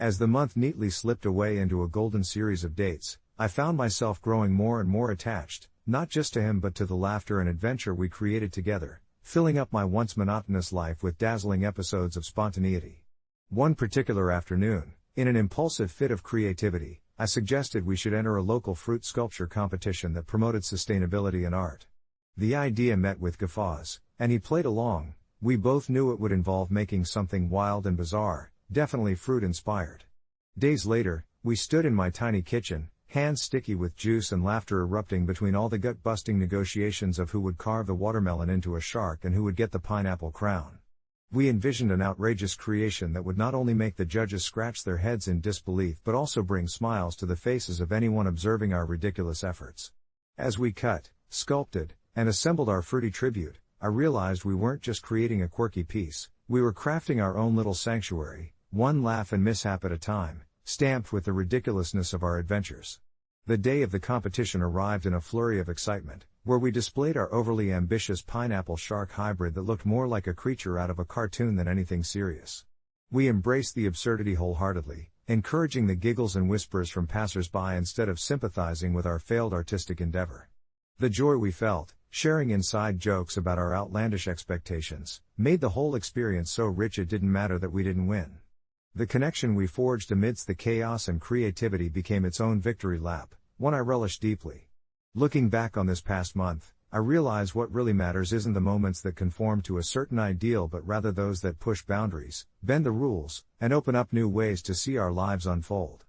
As the month neatly slipped away into a golden series of dates, I found myself growing more and more attached, not just to him but to the laughter and adventure we created together, filling up my once monotonous life with dazzling episodes of spontaneity. One particular afternoon, in an impulsive fit of creativity, I suggested we should enter a local fruit sculpture competition that promoted sustainability and art. The idea met with guffaws, and he played along. We both knew it would involve making something wild and bizarre, definitely fruit-inspired. Days later, we stood in my tiny kitchen, hands sticky with juice and laughter erupting between all the gut-busting negotiations of who would carve the watermelon into a shark and who would get the pineapple crown. We envisioned an outrageous creation that would not only make the judges scratch their heads in disbelief but also bring smiles to the faces of anyone observing our ridiculous efforts. As we cut, sculpted, and assembled our fruity tribute, I realized we weren't just creating a quirky piece, we were crafting our own little sanctuary, one laugh and mishap at a time, stamped with the ridiculousness of our adventures. The day of the competition arrived in a flurry of excitement, where we displayed our overly ambitious pineapple shark hybrid that looked more like a creature out of a cartoon than anything serious. We embraced the absurdity wholeheartedly, encouraging the giggles and whispers from passers-by instead of sympathizing with our failed artistic endeavor. The joy we felt, sharing inside jokes about our outlandish expectations, made the whole experience so rich it didn't matter that we didn't win. The connection we forged amidst the chaos and creativity became its own victory lap, one I relished deeply. Looking back on this past month, I realize what really matters isn't the moments that conform to a certain ideal but rather those that push boundaries, bend the rules, and open up new ways to see our lives unfold.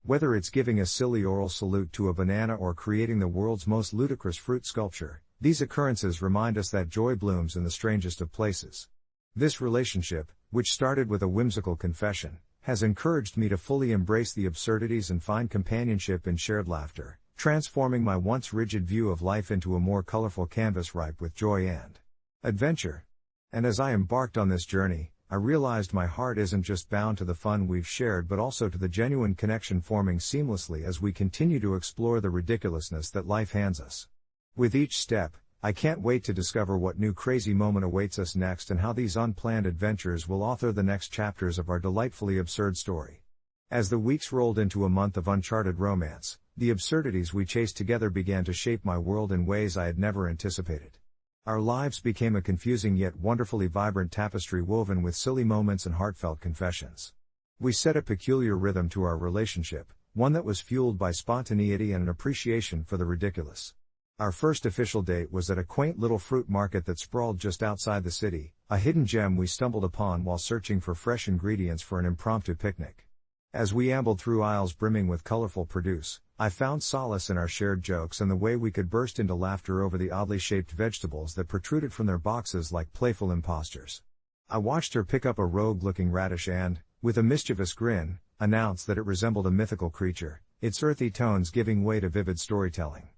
Whether it's giving a silly oral salute to a banana or creating the world's most ludicrous fruit sculpture, these occurrences remind us that joy blooms in the strangest of places. This relationship, which started with a whimsical confession, has encouraged me to fully embrace the absurdities and find companionship in shared laughter, transforming my once rigid view of life into a more colorful canvas ripe with joy and adventure. And as I embarked on this journey, I realized my heart isn't just bound to the fun we've shared but also to the genuine connection forming seamlessly as we continue to explore the ridiculousness that life hands us. With each step, I can't wait to discover what new crazy moment awaits us next and how these unplanned adventures will author the next chapters of our delightfully absurd story. As the weeks rolled into a month of uncharted romance, the absurdities we chased together began to shape my world in ways I had never anticipated. Our lives became a confusing yet wonderfully vibrant tapestry woven with silly moments and heartfelt confessions. We set a peculiar rhythm to our relationship, one that was fueled by spontaneity and an appreciation for the ridiculous. Our first official date was at a quaint little fruit market that sprawled just outside the city, a hidden gem we stumbled upon while searching for fresh ingredients for an impromptu picnic. As we ambled through aisles brimming with colorful produce, I found solace in our shared jokes and the way we could burst into laughter over the oddly shaped vegetables that protruded from their boxes like playful imposters. I watched her pick up a rogue-looking radish and, with a mischievous grin, announce that it resembled a mythical creature, its earthy tones giving way to vivid storytelling.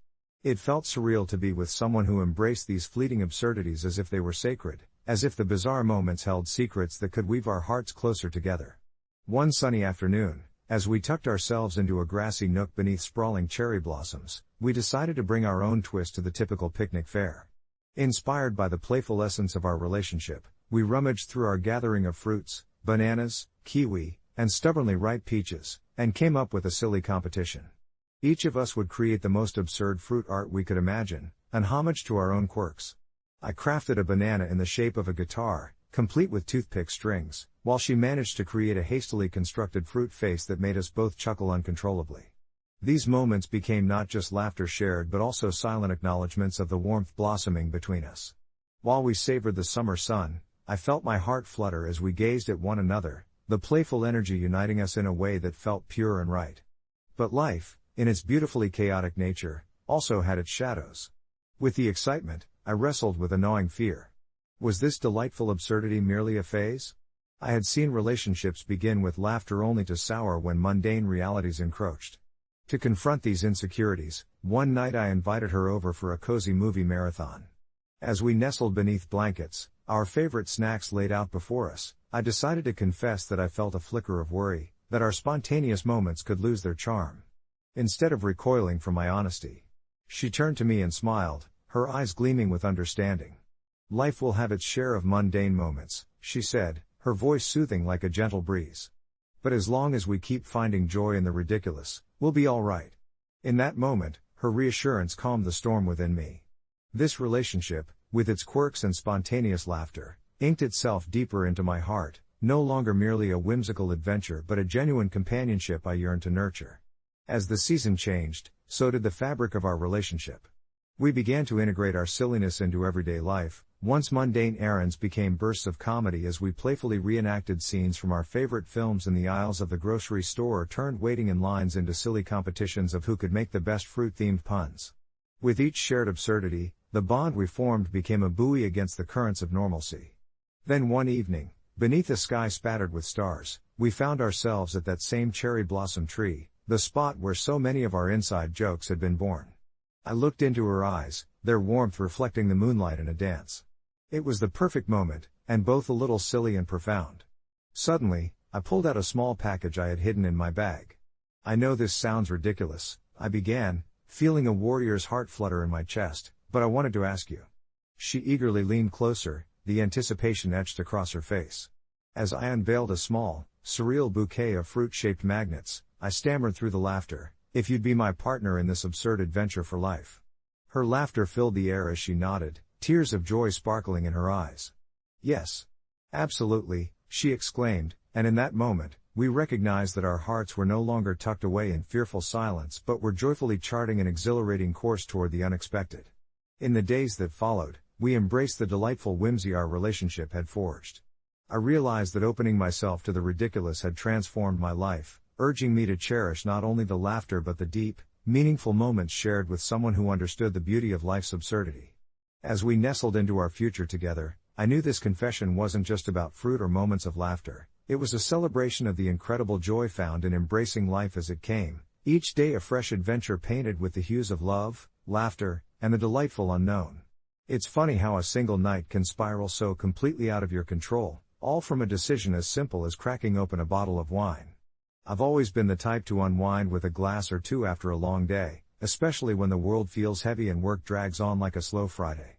It felt surreal to be with someone who embraced these fleeting absurdities as if they were sacred, as if the bizarre moments held secrets that could weave our hearts closer together. One sunny afternoon, as we tucked ourselves into a grassy nook beneath sprawling cherry blossoms, we decided to bring our own twist to the typical picnic fare. Inspired by the playful essence of our relationship, we rummaged through our gathering of fruits, bananas, kiwi, and stubbornly ripe peaches, and came up with a silly competition. Each of us would create the most absurd fruit art we could imagine, an homage to our own quirks. I crafted a banana in the shape of a guitar, complete with toothpick strings, while she managed to create a hastily constructed fruit face that made us both chuckle uncontrollably. These moments became not just laughter shared but also silent acknowledgments of the warmth blossoming between us. While we savored the summer sun, I felt my heart flutter as we gazed at one another, the playful energy uniting us in a way that felt pure and right. But life, in its beautifully chaotic nature, also had its shadows. With the excitement, I wrestled with a gnawing fear. Was this delightful absurdity merely a phase? I had seen relationships begin with laughter only to sour when mundane realities encroached. To confront these insecurities, one night I invited her over for a cozy movie marathon. As we nestled beneath blankets, our favorite snacks laid out before us, I decided to confess that I felt a flicker of worry, that our spontaneous moments could lose their charm. Instead of recoiling from my honesty, she turned to me and smiled, her eyes gleaming with understanding. "Life will have its share of mundane moments," she said, her voice soothing like a gentle breeze. "But as long as we keep finding joy in the ridiculous, we'll be all right." In that moment, her reassurance calmed the storm within me. This relationship, with its quirks and spontaneous laughter, inked itself deeper into my heart, no longer merely a whimsical adventure but a genuine companionship I yearned to nurture. As the season changed, so did the fabric of our relationship. We began to integrate our silliness into everyday life. Once mundane errands became bursts of comedy as we playfully reenacted scenes from our favorite films in the aisles of the grocery store or turned waiting in lines into silly competitions of who could make the best fruit-themed puns. With each shared absurdity, the bond we formed became a buoy against the currents of normalcy. Then one evening, beneath a sky spattered with stars, we found ourselves at that same cherry blossom tree, the spot where so many of our inside jokes had been born. I looked into her eyes, their warmth reflecting the moonlight in a dance. It was the perfect moment, and both a little silly and profound. Suddenly, I pulled out a small package I had hidden in my bag. "I know this sounds ridiculous," I began, feeling a warrior's heart flutter in my chest, "but I wanted to ask you." She eagerly leaned closer, the anticipation etched across her face. As I unveiled a small, surreal bouquet of fruit-shaped magnets, I stammered through the laughter, "If you'd be my partner in this absurd adventure for life." Her laughter filled the air as she nodded, tears of joy sparkling in her eyes. "Yes. Absolutely," she exclaimed, and in that moment, we recognized that our hearts were no longer tucked away in fearful silence but were joyfully charting an exhilarating course toward the unexpected. In the days that followed, we embraced the delightful whimsy our relationship had forged. I realized that opening myself to the ridiculous had transformed my life, urging me to cherish not only the laughter but the deep, meaningful moments shared with someone who understood the beauty of life's absurdity. As we nestled into our future together, I knew this confession wasn't just about fruit or moments of laughter, it was a celebration of the incredible joy found in embracing life as it came, each day a fresh adventure painted with the hues of love, laughter, and the delightful unknown. It's funny how a single night can spiral so completely out of your control, all from a decision as simple as cracking open a bottle of wine. I've always been the type to unwind with a glass or two after a long day, especially when the world feels heavy and work drags on like a slow Friday.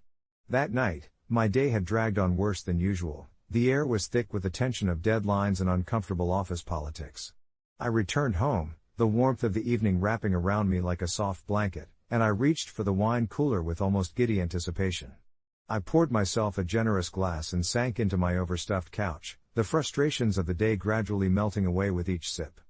That night, my day had dragged on worse than usual. The air was thick with the tension of deadlines and uncomfortable office politics. I returned home, the warmth of the evening wrapping around me like a soft blanket, and I reached for the wine cooler with almost giddy anticipation. I poured myself a generous glass and sank into my overstuffed couch, the frustrations of the day gradually melting away with each sip.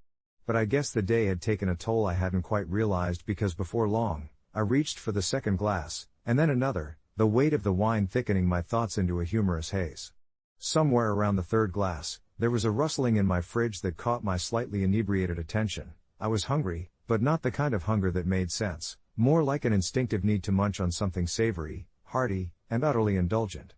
But I guess the day had taken a toll I hadn't quite realized because before long, I reached for the second glass, and then another, the weight of the wine thickening my thoughts into a humorous haze. Somewhere around the third glass, there was a rustling in my fridge that caught my slightly inebriated attention. I was hungry, but not the kind of hunger that made sense, more like an instinctive need to munch on something savory, hearty, and utterly indulgent.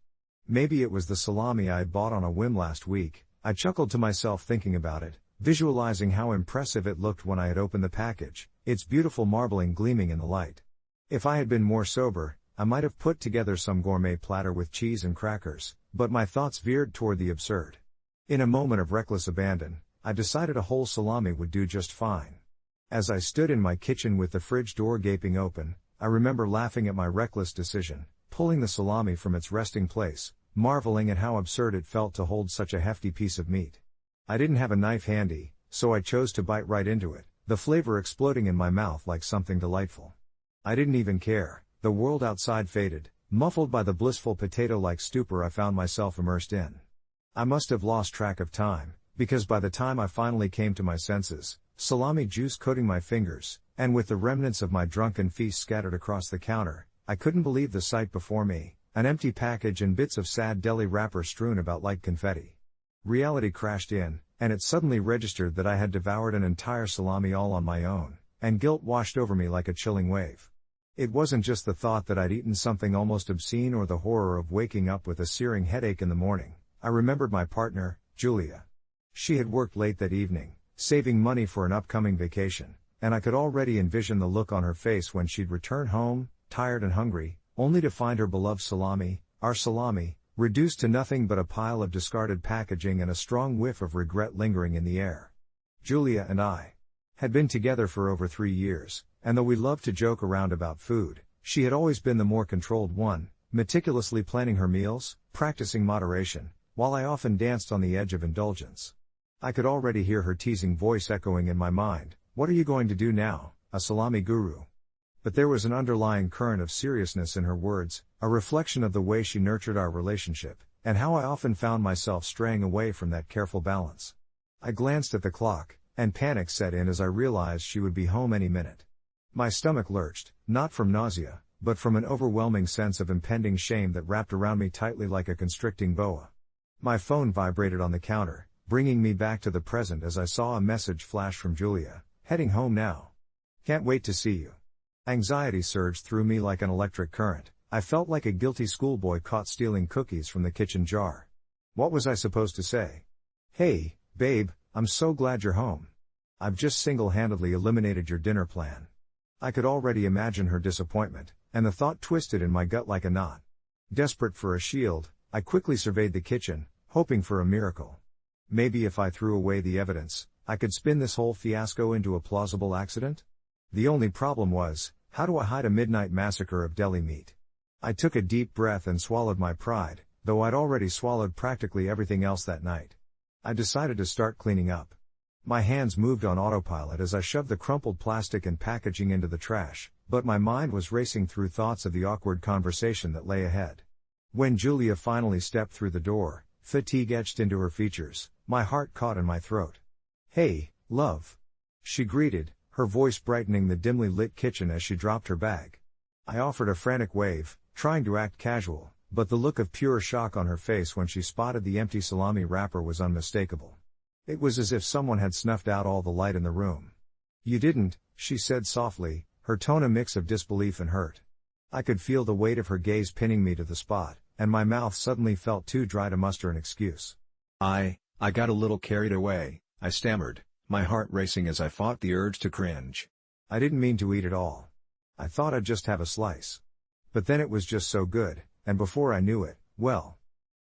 Maybe it was the salami I had bought on a whim last week. I chuckled to myself thinking about it, visualizing how impressive it looked when I had opened the package, its beautiful marbling gleaming in the light. If I had been more sober, I might have put together some gourmet platter with cheese and crackers, but my thoughts veered toward the absurd. In a moment of reckless abandon, I decided a whole salami would do just fine. As I stood in my kitchen with the fridge door gaping open, I remember laughing at my reckless decision, pulling the salami from its resting place, marveling at how absurd it felt to hold such a hefty piece of meat. I didn't have a knife handy, so I chose to bite right into it, the flavor exploding in my mouth like something delightful. I didn't even care. The world outside faded, muffled by the blissful potato-like stupor I found myself immersed in. I must have lost track of time, because by the time I finally came to my senses, salami juice coating my fingers, and with the remnants of my drunken feast scattered across the counter, I couldn't believe the sight before me, an empty package and bits of sad deli wrapper strewn about like confetti. Reality crashed in, and it suddenly registered that I had devoured an entire salami all on my own, and guilt washed over me like a chilling wave. It wasn't just the thought that I'd eaten something almost obscene or the horror of waking up with a searing headache in the morning. I remembered my partner, Julia. She had worked late that evening, saving money for an upcoming vacation, and I could already envision the look on her face when she'd return home, tired and hungry, only to find her beloved salami, our salami, reduced to nothing but a pile of discarded packaging and a strong whiff of regret lingering in the air. Julia and I had been together for over 3 years, and though we loved to joke around about food, she had always been the more controlled one, meticulously planning her meals, practicing moderation, while I often danced on the edge of indulgence. I could already hear her teasing voice echoing in my mind, "What are you going to do now, a salami guru?" But there was an underlying current of seriousness in her words, a reflection of the way she nurtured our relationship, and how I often found myself straying away from that careful balance. I glanced at the clock, and panic set in as I realized she would be home any minute. My stomach lurched, not from nausea, but from an overwhelming sense of impending shame that wrapped around me tightly like a constricting boa. My phone vibrated on the counter, bringing me back to the present as I saw a message flash from Julia, "Heading home now. Can't wait to see you." Anxiety surged through me like an electric current. I felt like a guilty schoolboy caught stealing cookies from the kitchen jar. What was I supposed to say? "Hey, babe, I'm so glad you're home. I've just single-handedly eliminated your dinner plan." I could already imagine her disappointment, and the thought twisted in my gut like a knot. Desperate for a shield, I quickly surveyed the kitchen, hoping for a miracle. Maybe if I threw away the evidence, I could spin this whole fiasco into a plausible accident? The only problem was, how do I hide a midnight massacre of deli meat? I took a deep breath and swallowed my pride, though I'd already swallowed practically everything else that night. I decided to start cleaning up. My hands moved on autopilot as I shoved the crumpled plastic and packaging into the trash, but my mind was racing through thoughts of the awkward conversation that lay ahead. When Julia finally stepped through the door, fatigue etched into her features, my heart caught in my throat. "Hey, love," she greeted, her voice brightening the dimly lit kitchen as she dropped her bag. I offered a frantic wave, trying to act casual, but the look of pure shock on her face when she spotted the empty salami wrapper was unmistakable. It was as if someone had snuffed out all the light in the room. "You didn't," she said softly, her tone a mix of disbelief and hurt. I could feel the weight of her gaze pinning me to the spot, and my mouth suddenly felt too dry to muster an excuse. I got a little carried away," I stammered, my heart racing as I fought the urge to cringe. "I didn't mean to eat it all. I thought I'd just have a slice. But then it was just so good, and before I knew it, well..."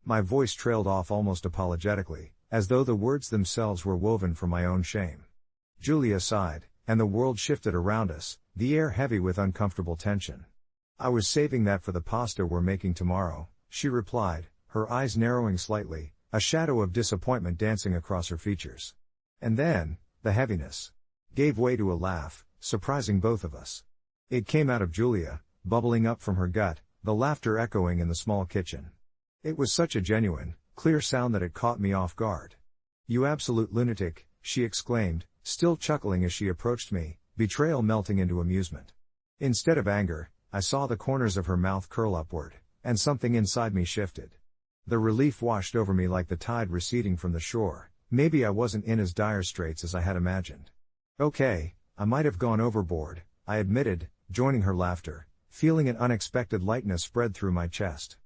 My voice trailed off almost apologetically, as though the words themselves were woven from my own shame. Julia sighed, and the world shifted around us, the air heavy with uncomfortable tension. "I was saving that for the pasta we're making tomorrow," she replied, her eyes narrowing slightly, a shadow of disappointment dancing across her features. And then, the heaviness gave way to a laugh, surprising both of us. It came out of Julia, bubbling up from her gut, the laughter echoing in the small kitchen. It was such a genuine, clear sound that it caught me off guard. "You absolute lunatic," she exclaimed, still chuckling as she approached me, betrayal melting into amusement. Instead of anger, I saw the corners of her mouth curl upward, and something inside me shifted. The relief washed over me like the tide receding from the shore. Maybe I wasn't in as dire straits as I had imagined. "Okay, I might have gone overboard," I admitted, joining her laughter, feeling an unexpected lightness spread through my chest.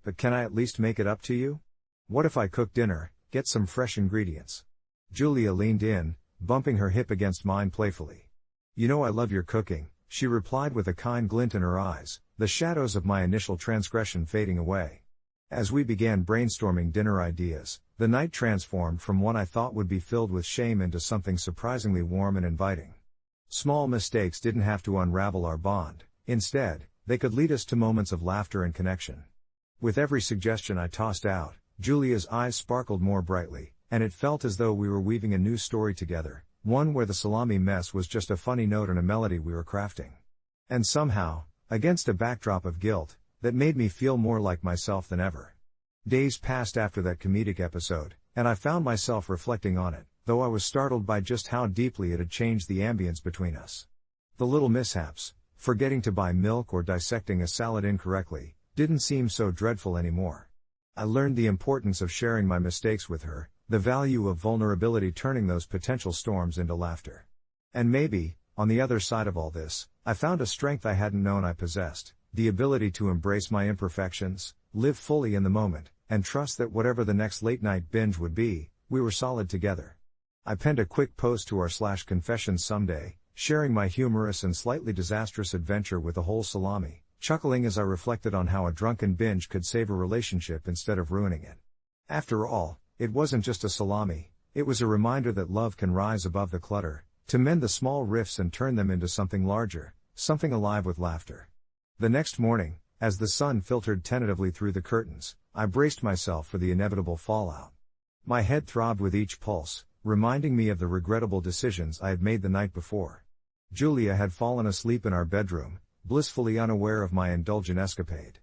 "But can I at least make it up to you? What if I cook dinner, get some fresh ingredients?" Julia leaned in, bumping her hip against mine playfully. "You know I love your cooking," she replied with a kind glint in her eyes, the shadows of my initial transgression fading away. As we began brainstorming dinner ideas, the night transformed from one I thought would be filled with shame into something surprisingly warm and inviting. Small mistakes didn't have to unravel our bond. Instead, they could lead us to moments of laughter and connection. With every suggestion I tossed out, Julia's eyes sparkled more brightly, and it felt as though we were weaving a new story together, one where the salami mess was just a funny note in a melody we were crafting. And somehow, against a backdrop of guilt, that made me feel more like myself than ever. Days passed after that comedic episode, and I found myself reflecting on it, though I was startled by just how deeply it had changed the ambience between us. The little mishaps, forgetting to buy milk or dissecting a salad incorrectly, didn't seem so dreadful anymore. I learned the importance of sharing my mistakes with her, the value of vulnerability turning those potential storms into laughter. And maybe, on the other side of all this, I found a strength I hadn't known I possessed, the ability to embrace my imperfections, live fully in the moment, and trust that whatever the next late-night binge would be, we were solid together. I penned a quick post to our /confessions someday, sharing my humorous and slightly disastrous adventure with a whole salami, chuckling as I reflected on how a drunken binge could save a relationship instead of ruining it. After all, it wasn't just a salami, it was a reminder that love can rise above the clutter, to mend the small rifts and turn them into something larger, something alive with laughter. The next morning, as the sun filtered tentatively through the curtains, I braced myself for the inevitable fallout. My head throbbed with each pulse, reminding me of the regrettable decisions I had made the night before. Julia had fallen asleep in our bedroom, blissfully unaware of my indulgent escapade.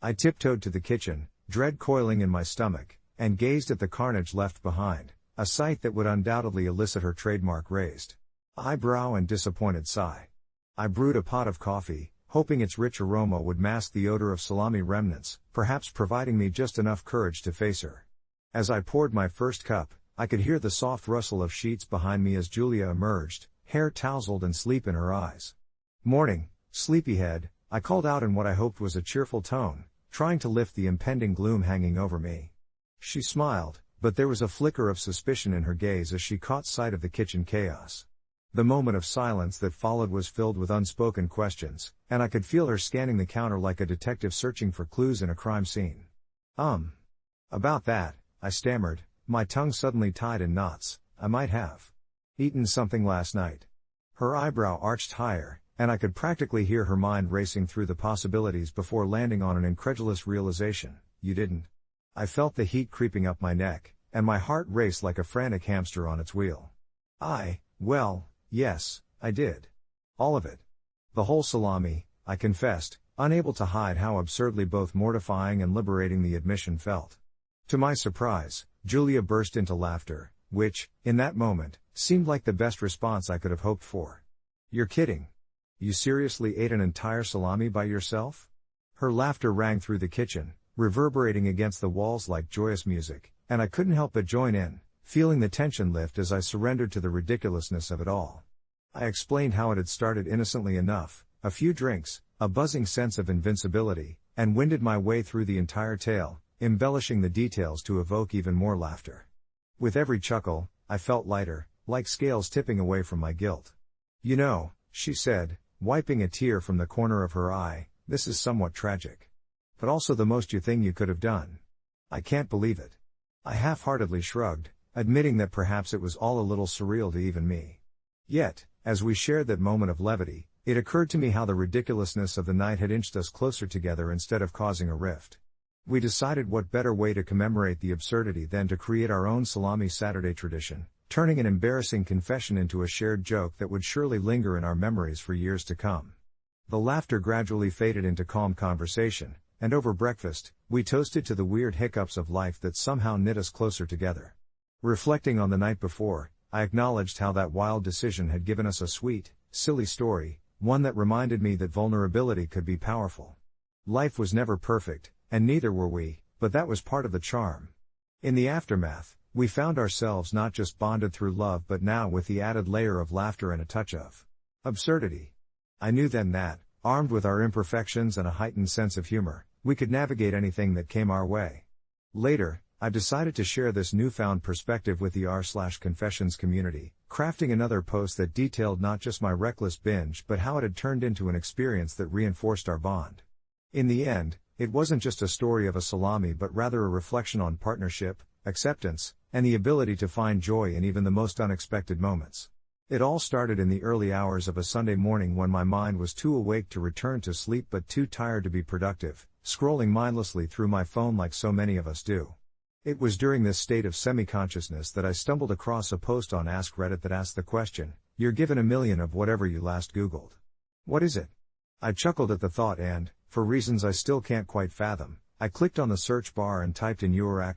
I tiptoed to the kitchen, dread coiling in my stomach, and gazed at the carnage left behind, a sight that would undoubtedly elicit her trademark raised eyebrow and disappointed sigh. I brewed a pot of coffee, hoping its rich aroma would mask the odor of salami remnants, perhaps providing me just enough courage to face her. As I poured my first cup, I could hear the soft rustle of sheets behind me as Julia emerged, hair tousled and sleep in her eyes. "Morning, sleepyhead," I called out in what I hoped was a cheerful tone, trying to lift the impending gloom hanging over me. She smiled, but there was a flicker of suspicion in her gaze as she caught sight of the kitchen chaos. The moment of silence that followed was filled with unspoken questions, and I could feel her scanning the counter like a detective searching for clues in a crime scene. About that," I stammered, my tongue suddenly tied in knots. "I might have eaten something last night." Her eyebrow arched higher, and I could practically hear her mind racing through the possibilities before landing on an incredulous realization. "You didn't?" I felt the heat creeping up my neck, and my heart raced like a frantic hamster on its wheel. Well, yes, I did. All of it. The whole salami," I confessed, unable to hide how absurdly both mortifying and liberating the admission felt. To my surprise, Julia burst into laughter, which, in that moment, seemed like the best response I could have hoped for. "You're kidding. You seriously ate an entire salami by yourself?" Her laughter rang through the kitchen, reverberating against the walls like joyous music, and I couldn't help but join in, feeling the tension lift as I surrendered to the ridiculousness of it all. I explained how it had started innocently enough, a few drinks, a buzzing sense of invincibility, and winded my way through the entire tale, embellishing the details to evoke even more laughter. With every chuckle, I felt lighter, like scales tipping away from my guilt. "You know," she said, wiping a tear from the corner of her eye, "this is somewhat tragic. But also the most you thing you could have done." "I can't believe it." I half-heartedly shrugged, admitting that perhaps it was all a little surreal to even me. Yet, as we shared that moment of levity, it occurred to me how the ridiculousness of the night had inched us closer together instead of causing a rift. We decided what better way to commemorate the absurdity than to create our own Salami Saturday tradition, turning an embarrassing confession into a shared joke that would surely linger in our memories for years to come. The laughter gradually faded into calm conversation, and over breakfast, we toasted to the weird hiccups of life that somehow knit us closer together. Reflecting on the night before, I acknowledged how that wild decision had given us a sweet, silly story, one that reminded me that vulnerability could be powerful. Life was never perfect, and neither were we, but that was part of the charm. In the aftermath, we found ourselves not just bonded through love but now with the added layer of laughter and a touch of absurdity. I knew then that, armed with our imperfections and a heightened sense of humor, we could navigate anything that came our way. Later, I decided to share this newfound perspective with the r/confessions community, crafting another post that detailed not just my reckless binge but how it had turned into an experience that reinforced our bond. In the end, it wasn't just a story of a salami but rather a reflection on partnership, acceptance, and the ability to find joy in even the most unexpected moments. It all started in the early hours of a Sunday morning when my mind was too awake to return to sleep but too tired to be productive, scrolling mindlessly through my phone like so many of us do. It was during this state of semi-consciousness that I stumbled across a post on Ask Reddit that asked the question, "You're given 1,000,000 of whatever you last Googled. What is it?" I chuckled at the thought and, for reasons I still can't quite fathom, I clicked on the search bar and typed in Youre,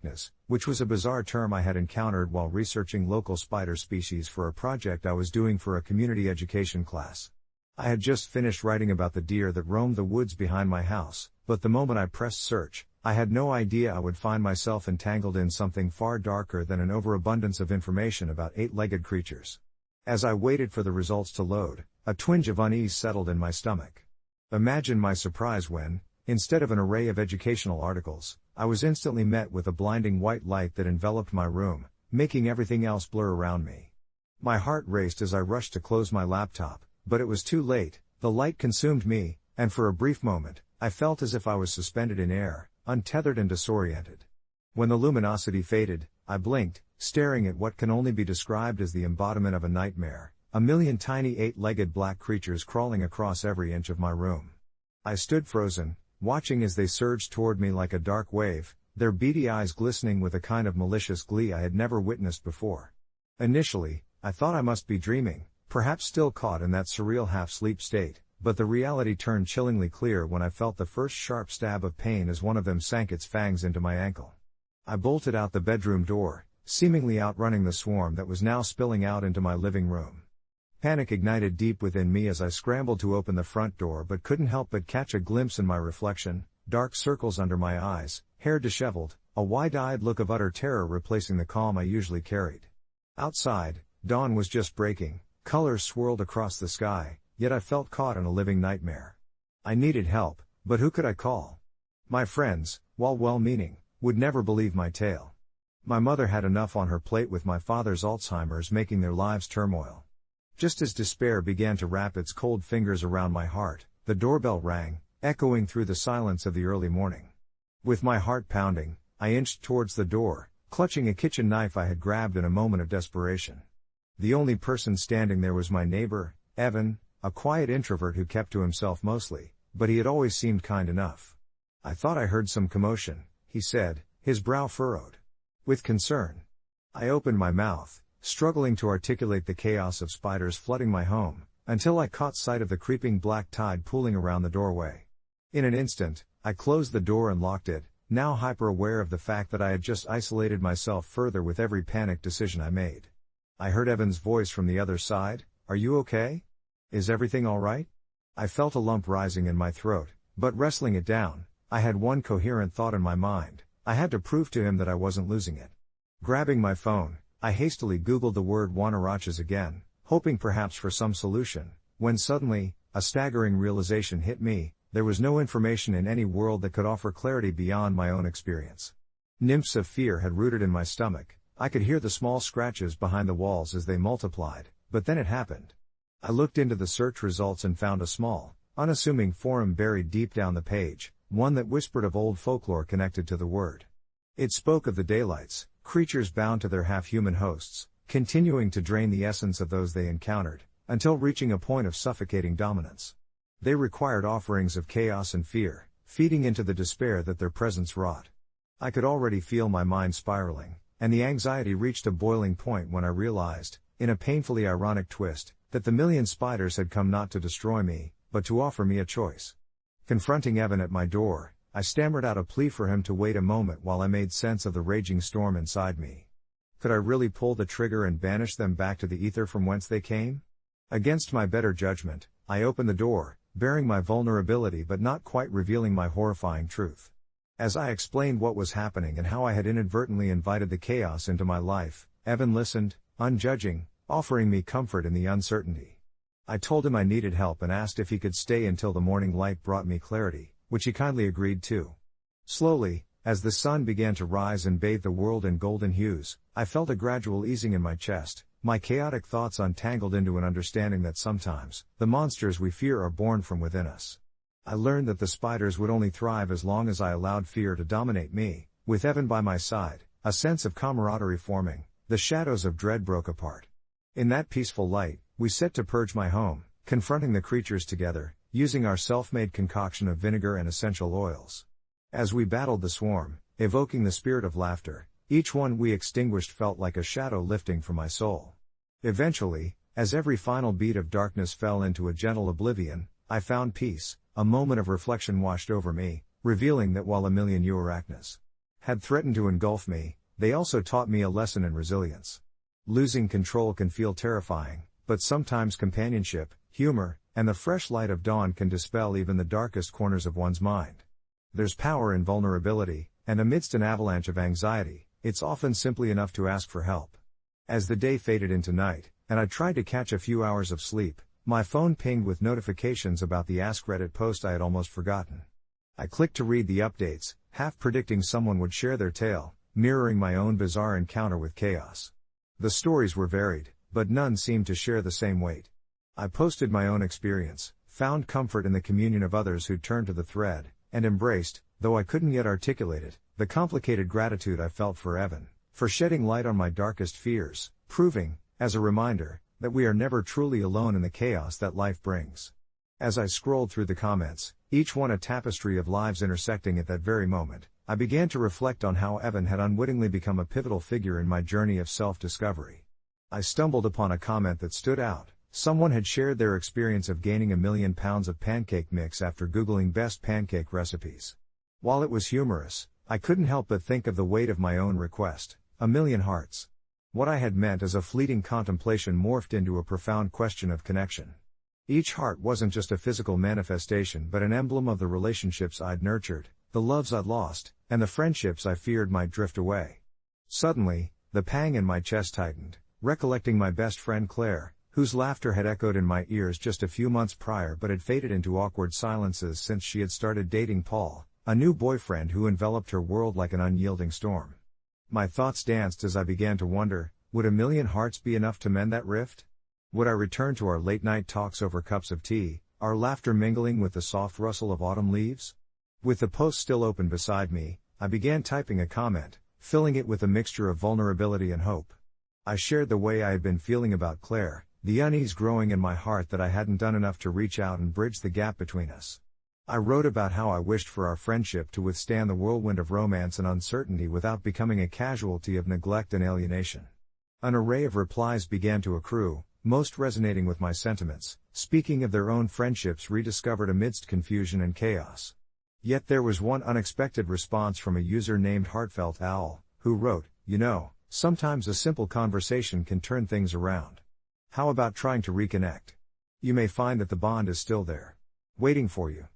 which was a bizarre term I had encountered while researching local spider species for a project I was doing for a community education class. I had just finished writing about the deer that roamed the woods behind my house, but the moment I pressed search, I had no idea I would find myself entangled in something far darker than an overabundance of information about eight-legged creatures. As I waited for the results to load, a twinge of unease settled in my stomach. Imagine my surprise when, instead of an array of educational articles, I was instantly met with a blinding white light that enveloped my room, making everything else blur around me. My heart raced as I rushed to close my laptop, but it was too late. The light consumed me, and for a brief moment, I felt as if I was suspended in air, untethered and disoriented. When the luminosity faded, I blinked, staring at what can only be described as the embodiment of a nightmare, a million tiny eight-legged black creatures crawling across every inch of my room. I stood frozen, watching as they surged toward me like a dark wave, their beady eyes glistening with a kind of malicious glee I had never witnessed before. Initially, I thought I must be dreaming, perhaps still caught in that surreal half-sleep state, but the reality turned chillingly clear when I felt the first sharp stab of pain as one of them sank its fangs into my ankle. I bolted out the bedroom door, seemingly outrunning the swarm that was now spilling out into my living room. Panic ignited deep within me as I scrambled to open the front door but couldn't help but catch a glimpse in my reflection, dark circles under my eyes, hair disheveled, a wide-eyed look of utter terror replacing the calm I usually carried. Outside, dawn was just breaking, colors swirled across the sky, yet I felt caught in a living nightmare. I needed help, but who could I call? My friends, while well-meaning, would never believe my tale. My mother had enough on her plate with my father's Alzheimer's making their lives turmoil. Just as despair began to wrap its cold fingers around my heart, the doorbell rang, echoing through the silence of the early morning. With my heart pounding, I inched towards the door, clutching a kitchen knife I had grabbed in a moment of desperation. The only person standing there was my neighbor, Evan, a quiet introvert who kept to himself mostly, but he had always seemed kind enough. "I thought I heard some commotion," he said, his brow furrowed with concern. I opened my mouth, struggling to articulate the chaos of spiders flooding my home, until I caught sight of the creeping black tide pooling around the doorway. In an instant, I closed the door and locked it, now hyper-aware of the fact that I had just isolated myself further with every panicked decision I made. I heard Evan's voice from the other side. "Are you okay? Is everything all right?" I felt a lump rising in my throat, but wrestling it down, I had one coherent thought in my mind: I had to prove to him that I wasn't losing it. Grabbing my phone, I hastily Googled the word Wanarachas again, hoping perhaps for some solution, when suddenly, a staggering realization hit me: there was no information in any world that could offer clarity beyond my own experience. Nymphs of fear had rooted in my stomach. I could hear the small scratches behind the walls as they multiplied, but then it happened. I looked into the search results and found a small, unassuming forum buried deep down the page, one that whispered of old folklore connected to the word. It spoke of the daylights, creatures bound to their half-human hosts, continuing to drain the essence of those they encountered, until reaching a point of suffocating dominance. They required offerings of chaos and fear, feeding into the despair that their presence wrought. I could already feel my mind spiraling, and the anxiety reached a boiling point when I realized, in a painfully ironic twist, that the million spiders had come not to destroy me, but to offer me a choice. Confronting Evan at my door, I stammered out a plea for him to wait a moment while I made sense of the raging storm inside me. Could I really pull the trigger and banish them back to the ether from whence they came? Against my better judgment, I opened the door, bearing my vulnerability but not quite revealing my horrifying truth. As I explained what was happening and how I had inadvertently invited the chaos into my life, Evan listened, unjudging, offering me comfort in the uncertainty. I told him I needed help and asked if he could stay until the morning light brought me clarity, which he kindly agreed to. Slowly, as the sun began to rise and bathe the world in golden hues, I felt a gradual easing in my chest, my chaotic thoughts untangled into an understanding that sometimes, the monsters we fear are born from within us. I learned that the spiders would only thrive as long as I allowed fear to dominate me. With Evan by my side, a sense of camaraderie forming, the shadows of dread broke apart. In that peaceful light, we set to purge my home, confronting the creatures together, using our self-made concoction of vinegar and essential oils. As we battled the swarm, evoking the spirit of laughter, each one we extinguished felt like a shadow lifting from my soul. Eventually, as every final beat of darkness fell into a gentle oblivion, I found peace. A moment of reflection washed over me, revealing that while a million Youre had threatened to engulf me, they also taught me a lesson in resilience. Losing control can feel terrifying, but sometimes companionship, humor, and the fresh light of dawn can dispel even the darkest corners of one's mind. There's power in vulnerability, and amidst an avalanche of anxiety, it's often simply enough to ask for help. As the day faded into night, and I tried to catch a few hours of sleep, my phone pinged with notifications about the Ask Reddit post I had almost forgotten. I clicked to read the updates, half predicting someone would share their tale, mirroring my own bizarre encounter with chaos. The stories were varied, but none seemed to share the same weight. I posted my own experience, found comfort in the communion of others who'd turned to the thread, and embraced, though I couldn't yet articulate it, the complicated gratitude I felt for Evan, for shedding light on my darkest fears, proving, as a reminder, that we are never truly alone in the chaos that life brings. As I scrolled through the comments, each one a tapestry of lives intersecting at that very moment, I began to reflect on how Evan had unwittingly become a pivotal figure in my journey of self-discovery. I stumbled upon a comment that stood out. Someone had shared their experience of gaining 1,000,000 pounds of pancake mix after Googling best pancake recipes. While it was humorous, I couldn't help but think of the weight of my own request, 1,000,000 hearts. What I had meant as a fleeting contemplation morphed into a profound question of connection. Each heart wasn't just a physical manifestation but an emblem of the relationships I'd nurtured, the loves I'd lost, and the friendships I feared might drift away. Suddenly, the pang in my chest tightened, recollecting my best friend Claire, whose laughter had echoed in my ears just a few months prior but had faded into awkward silences since she had started dating Paul, a new boyfriend who enveloped her world like an unyielding storm. My thoughts danced as I began to wonder, would 1,000,000 hearts be enough to mend that rift? Would I return to our late-night talks over cups of tea, our laughter mingling with the soft rustle of autumn leaves? With the post still open beside me, I began typing a comment, filling it with a mixture of vulnerability and hope. I shared the way I had been feeling about Claire, the unease growing in my heart that I hadn't done enough to reach out and bridge the gap between us. I wrote about how I wished for our friendship to withstand the whirlwind of romance and uncertainty without becoming a casualty of neglect and alienation. An array of replies began to accrue, most resonating with my sentiments, speaking of their own friendships rediscovered amidst confusion and chaos. Yet there was one unexpected response from a user named Heartfelt Owl, who wrote, sometimes a simple conversation can turn things around. How about trying to reconnect? You may find that the bond is still there, waiting for you.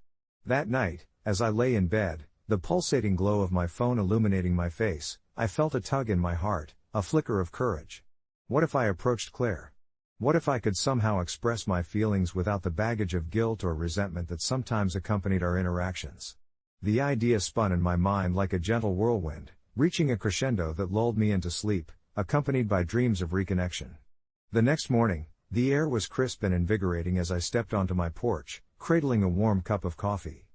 That night, as I lay in bed, the pulsating glow of my phone illuminating my face, I felt a tug in my heart, a flicker of courage. What if I approached Claire? What if I could somehow express my feelings without the baggage of guilt or resentment that sometimes accompanied our interactions? The idea spun in my mind like a gentle whirlwind, reaching a crescendo that lulled me into sleep, accompanied by dreams of reconnection. The next morning, the air was crisp and invigorating as I stepped onto my porch, cradling a warm cup of coffee.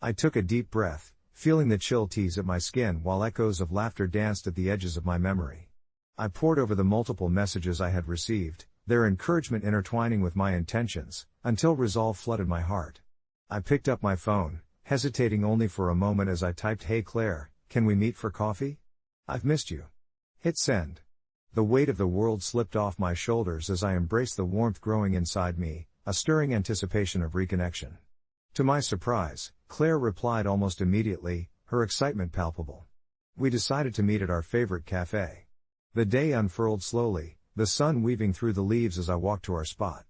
I took a deep breath, feeling the chill tease at my skin while echoes of laughter danced at the edges of my memory. I pored over the multiple messages I had received, their encouragement intertwining with my intentions, until resolve flooded my heart. I picked up my phone, hesitating only for a moment as I typed, "Hey Claire, can we meet for coffee? I've missed you." Hit send. The weight of the world slipped off my shoulders as I embraced the warmth growing inside me, a stirring anticipation of reconnection. To my surprise, Claire replied almost immediately, her excitement palpable. We decided to meet at our favorite cafe. The day unfurled slowly, the sun weaving through the leaves as I walked to our spot.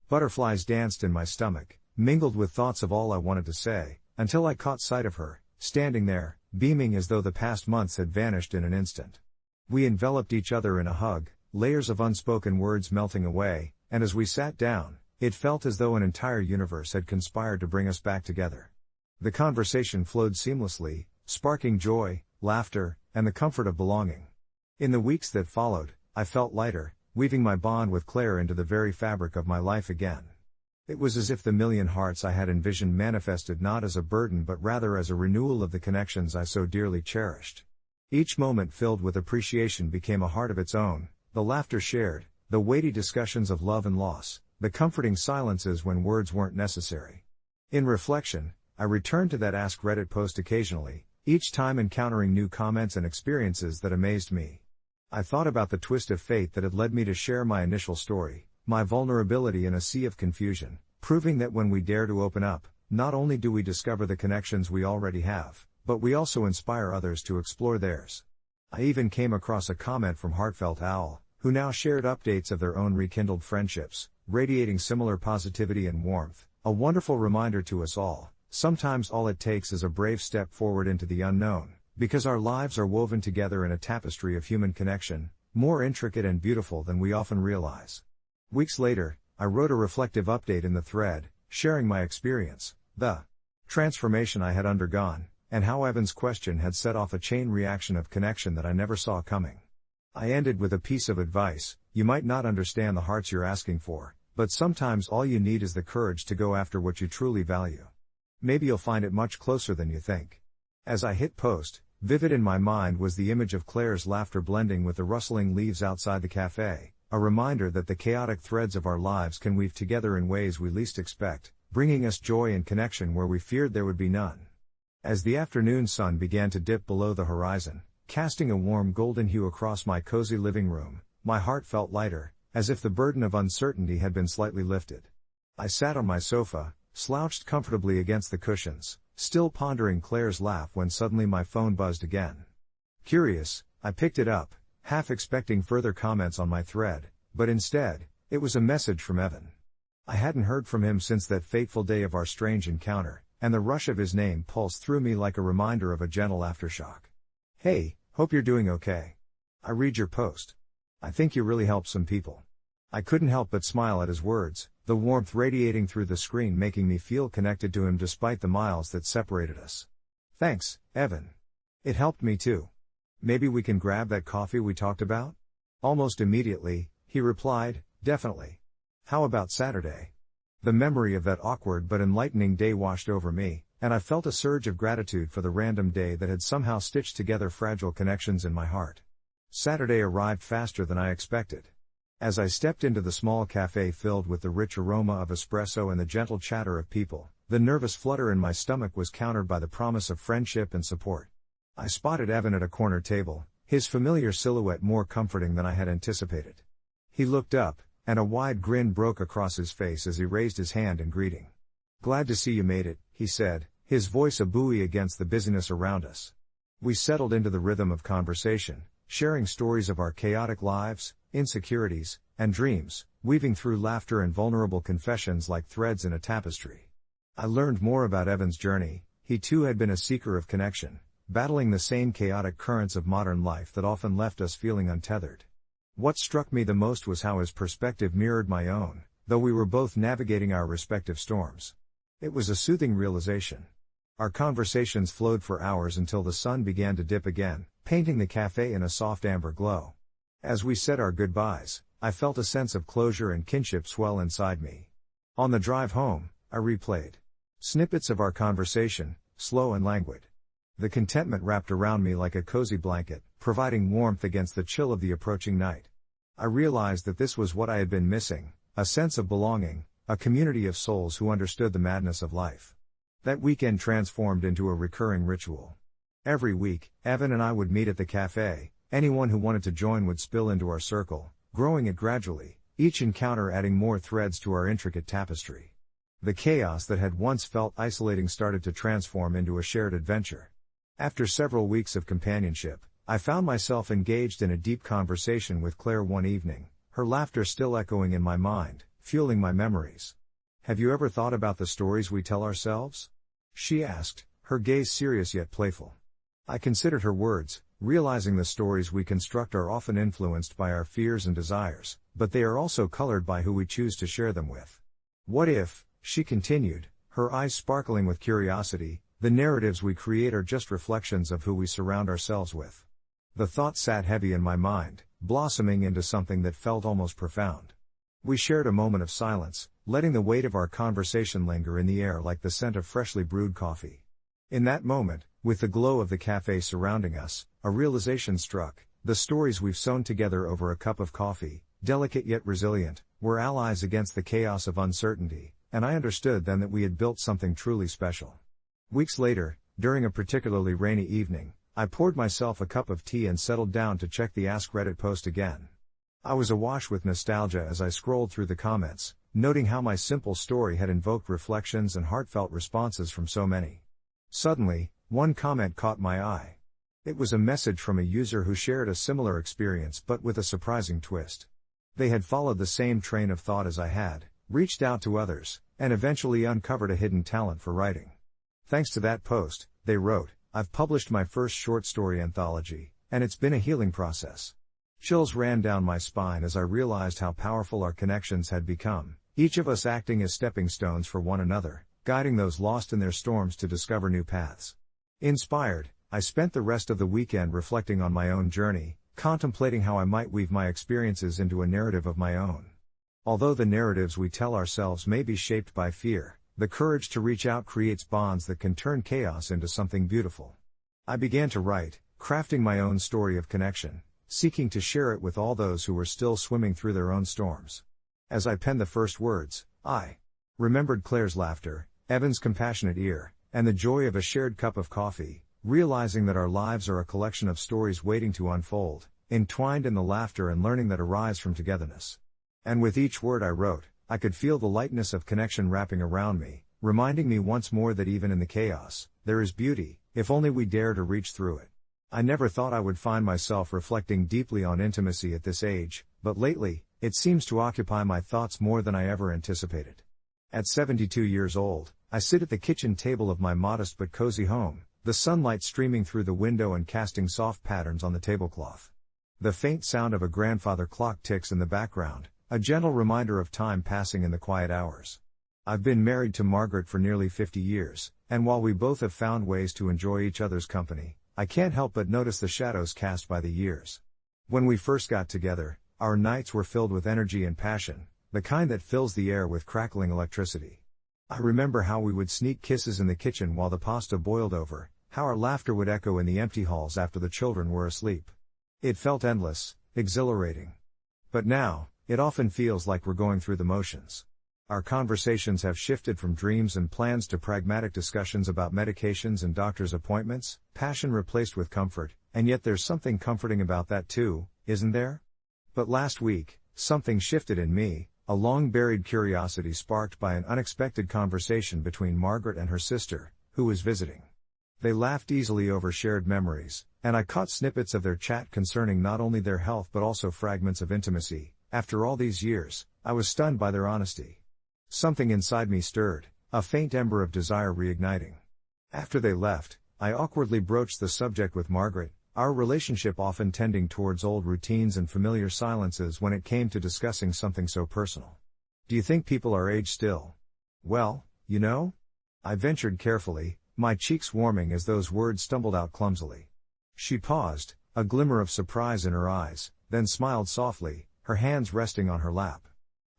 Butterflies danced in my stomach, mingled with thoughts of all I wanted to say, until I caught sight of her, standing there, beaming as though the past months had vanished in an instant. We enveloped each other in a hug, layers of unspoken words melting away, and as we sat down, it felt as though an entire universe had conspired to bring us back together. The conversation flowed seamlessly, sparking joy, laughter, and the comfort of belonging. In the weeks that followed, I felt lighter, weaving my bond with Claire into the very fabric of my life again. It was as if the 1,000,000 hearts I had envisioned manifested not as a burden but rather as a renewal of the connections I so dearly cherished. Each moment filled with appreciation became a heart of its own, the laughter shared, the weighty discussions of love and loss, the comforting silences when words weren't necessary. In reflection, I returned to that Ask Reddit post occasionally, each time encountering new comments and experiences that amazed me. I thought about the twist of fate that had led me to share my initial story, my vulnerability in a sea of confusion, proving that when we dare to open up, not only do we discover the connections we already have, but we also inspire others to explore theirs. I even came across a comment from Heartfelt Owl, who now shared updates of their own rekindled friendships, radiating similar positivity and warmth, a wonderful reminder to us all. Sometimes all it takes is a brave step forward into the unknown, because our lives are woven together in a tapestry of human connection, more intricate and beautiful than we often realize. Weeks later, I wrote a reflective update in the thread, sharing my experience, the transformation I had undergone, and how Evan's question had set off a chain reaction of connection that I never saw coming. I ended with a piece of advice: you might not understand the hearts you're asking for, but sometimes all you need is the courage to go after what you truly value. Maybe you'll find it much closer than you think. As I hit post, vivid in my mind was the image of Claire's laughter blending with the rustling leaves outside the cafe, a reminder that the chaotic threads of our lives can weave together in ways we least expect, bringing us joy and connection where we feared there would be none. As the afternoon sun began to dip below the horizon, casting a warm golden hue across my cozy living room, my heart felt lighter, as if the burden of uncertainty had been slightly lifted. I sat on my sofa, slouched comfortably against the cushions, still pondering Claire's laugh when suddenly my phone buzzed again. Curious, I picked it up, half expecting further comments on my thread, but instead, it was a message from Evan. I hadn't heard from him since that fateful day of our strange encounter, and the rush of his name pulsed through me like a reminder of a gentle aftershock. "Hey, hope you're doing okay. I read your post. I think you really helped some people." I couldn't help but smile at his words, the warmth radiating through the screen making me feel connected to him despite the miles that separated us. "Thanks, Evan. It helped me too. Maybe we can grab that coffee we talked about?" Almost immediately, he replied, "Definitely. How about Saturday?" The memory of that awkward but enlightening day washed over me, and I felt a surge of gratitude for the random day that had somehow stitched together fragile connections in my heart. Saturday arrived faster than I expected. As I stepped into the small cafe filled with the rich aroma of espresso and the gentle chatter of people, the nervous flutter in my stomach was countered by the promise of friendship and support. I spotted Evan at a corner table, his familiar silhouette more comforting than I had anticipated. He looked up, and a wide grin broke across his face as he raised his hand in greeting. "Glad to see you made it," he said, his voice a buoy against the busyness around us. We settled into the rhythm of conversation, sharing stories of our chaotic lives, insecurities, and dreams, weaving through laughter and vulnerable confessions like threads in a tapestry. I learned more about Evan's journey. He too had been a seeker of connection, battling the same chaotic currents of modern life that often left us feeling untethered. What struck me the most was how his perspective mirrored my own, though we were both navigating our respective storms. It was a soothing realization. Our conversations flowed for hours until the sun began to dip again, painting the cafe in a soft amber glow. As we said our goodbyes, I felt a sense of closure and kinship swell inside me. On the drive home, I replayed snippets of our conversation, slow and languid. The contentment wrapped around me like a cozy blanket, providing warmth against the chill of the approaching night. I realized that this was what I had been missing, a sense of belonging, a community of souls who understood the madness of life. That weekend transformed into a recurring ritual. Every week, Evan and I would meet at the cafe. Anyone who wanted to join would spill into our circle, growing it gradually, each encounter adding more threads to our intricate tapestry. The chaos that had once felt isolating started to transform into a shared adventure. After several weeks of companionship, I found myself engaged in a deep conversation with Claire one evening, her laughter still echoing in my mind, fueling my memories. "Have you ever thought about the stories we tell ourselves?" she asked, her gaze serious yet playful. I considered her words, realizing the stories we construct are often influenced by our fears and desires, but they are also colored by who we choose to share them with. "What if," she continued, her eyes sparkling with curiosity, "the narratives we create are just reflections of who we surround ourselves with?" The thought sat heavy in my mind, blossoming into something that felt almost profound. We shared a moment of silence, letting the weight of our conversation linger in the air like the scent of freshly brewed coffee. In that moment, with the glow of the cafe surrounding us, a realization struck: the stories we've sewn together over a cup of coffee, delicate yet resilient, were allies against the chaos of uncertainty, and I understood then that we had built something truly special. Weeks later, during a particularly rainy evening, I poured myself a cup of tea and settled down to check the Ask Reddit post again. I was awash with nostalgia as I scrolled through the comments, noting how my simple story had invoked reflections and heartfelt responses from so many. Suddenly, one comment caught my eye. It was a message from a user who shared a similar experience but with a surprising twist. They had followed the same train of thought as I had, reached out to others, and eventually uncovered a hidden talent for writing. Thanks to that post, they wrote, "I've published my first short story anthology, and it's been a healing process." Chills ran down my spine as I realized how powerful our connections had become, each of us acting as stepping stones for one another, guiding those lost in their storms to discover new paths. Inspired, I spent the rest of the weekend reflecting on my own journey, contemplating how I might weave my experiences into a narrative of my own. Although the narratives we tell ourselves may be shaped by fear, the courage to reach out creates bonds that can turn chaos into something beautiful. I began to write, crafting my own story of connection, seeking to share it with all those who were still swimming through their own storms. As I penned the first words, I remembered Claire's laughter, Evan's compassionate ear, and the joy of a shared cup of coffee, realizing that our lives are a collection of stories waiting to unfold, entwined in the laughter and learning that arise from togetherness. And with each word I wrote, I could feel the lightness of connection wrapping around me, reminding me once more that even in the chaos, there is beauty, if only we dare to reach through it. I never thought I would find myself reflecting deeply on intimacy at this age, but lately, it seems to occupy my thoughts more than I ever anticipated. At 72 years old, I sit at the kitchen table of my modest but cozy home, the sunlight streaming through the window and casting soft patterns on the tablecloth. The faint sound of a grandfather clock ticks in the background, a gentle reminder of time passing in the quiet hours. I've been married to Margaret for nearly 50 years, and while we both have found ways to enjoy each other's company, I can't help but notice the shadows cast by the years. When we first got together, our nights were filled with energy and passion, the kind that fills the air with crackling electricity. I remember how we would sneak kisses in the kitchen while the pasta boiled over, how our laughter would echo in the empty halls after the children were asleep. It felt endless, exhilarating. But now, it often feels like we're going through the motions. Our conversations have shifted from dreams and plans to pragmatic discussions about medications and doctor's appointments, passion replaced with comfort, and yet there's something comforting about that too, isn't there? But last week, something shifted in me, a long-buried curiosity sparked by an unexpected conversation between Margaret and her sister, who was visiting. They laughed easily over shared memories, and I caught snippets of their chat concerning not only their health but also fragments of intimacy. After all these years, I was stunned by their honesty. Something inside me stirred, a faint ember of desire reigniting. After they left, I awkwardly broached the subject with Margaret, our relationship often tending towards old routines and familiar silences when it came to discussing something so personal. "Do you think people our age still? Well, you know?" I ventured carefully, my cheeks warming as those words stumbled out clumsily. She paused, a glimmer of surprise in her eyes, then smiled softly, her hands resting on her lap.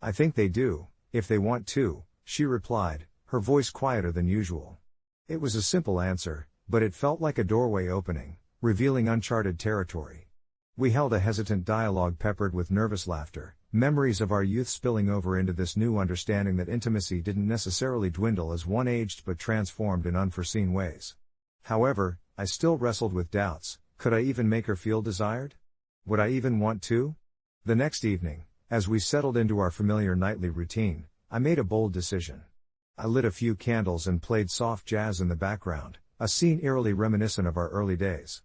"I think they do, if they want to," she replied, her voice quieter than usual. It was a simple answer, but it felt like a doorway opening, revealing uncharted territory. We held a hesitant dialogue peppered with nervous laughter, memories of our youth spilling over into this new understanding that intimacy didn't necessarily dwindle as one aged but transformed in unforeseen ways. However, I still wrestled with doubts. Could I even make her feel desired? Would I even want to? The next evening, as we settled into our familiar nightly routine, I made a bold decision. I lit a few candles and played soft jazz in the background, a scene eerily reminiscent of our early days.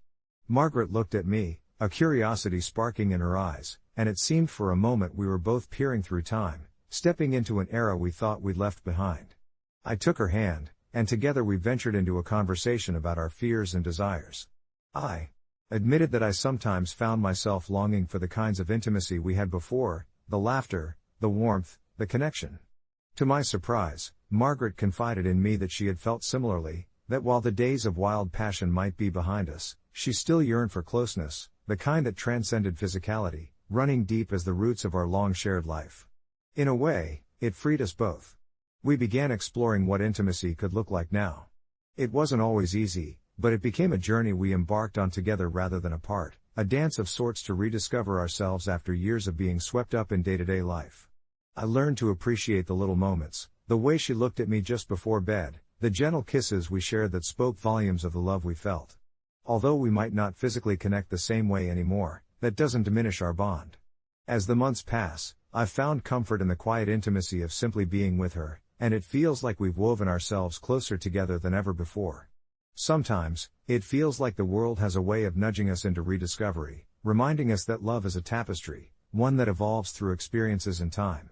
Margaret looked at me, a curiosity sparking in her eyes, and it seemed for a moment we were both peering through time, stepping into an era we thought we'd left behind. I took her hand, and together we ventured into a conversation about our fears and desires. I admitted that I sometimes found myself longing for the kinds of intimacy we had before, the laughter, the warmth, the connection. To my surprise, Margaret confided in me that she had felt similarly, that while the days of wild passion might be behind us, she still yearned for closeness, the kind that transcended physicality, running deep as the roots of our long-shared life. In a way, it freed us both. We began exploring what intimacy could look like now. It wasn't always easy, but it became a journey we embarked on together rather than apart, a dance of sorts to rediscover ourselves after years of being swept up in day-to-day life. I learned to appreciate the little moments, the way she looked at me just before bed, the gentle kisses we shared that spoke volumes of the love we felt. Although we might not physically connect the same way anymore, that doesn't diminish our bond. As the months pass, I've found comfort in the quiet intimacy of simply being with her, and it feels like we've woven ourselves closer together than ever before. Sometimes, it feels like the world has a way of nudging us into rediscovery, reminding us that love is a tapestry, one that evolves through experiences and time.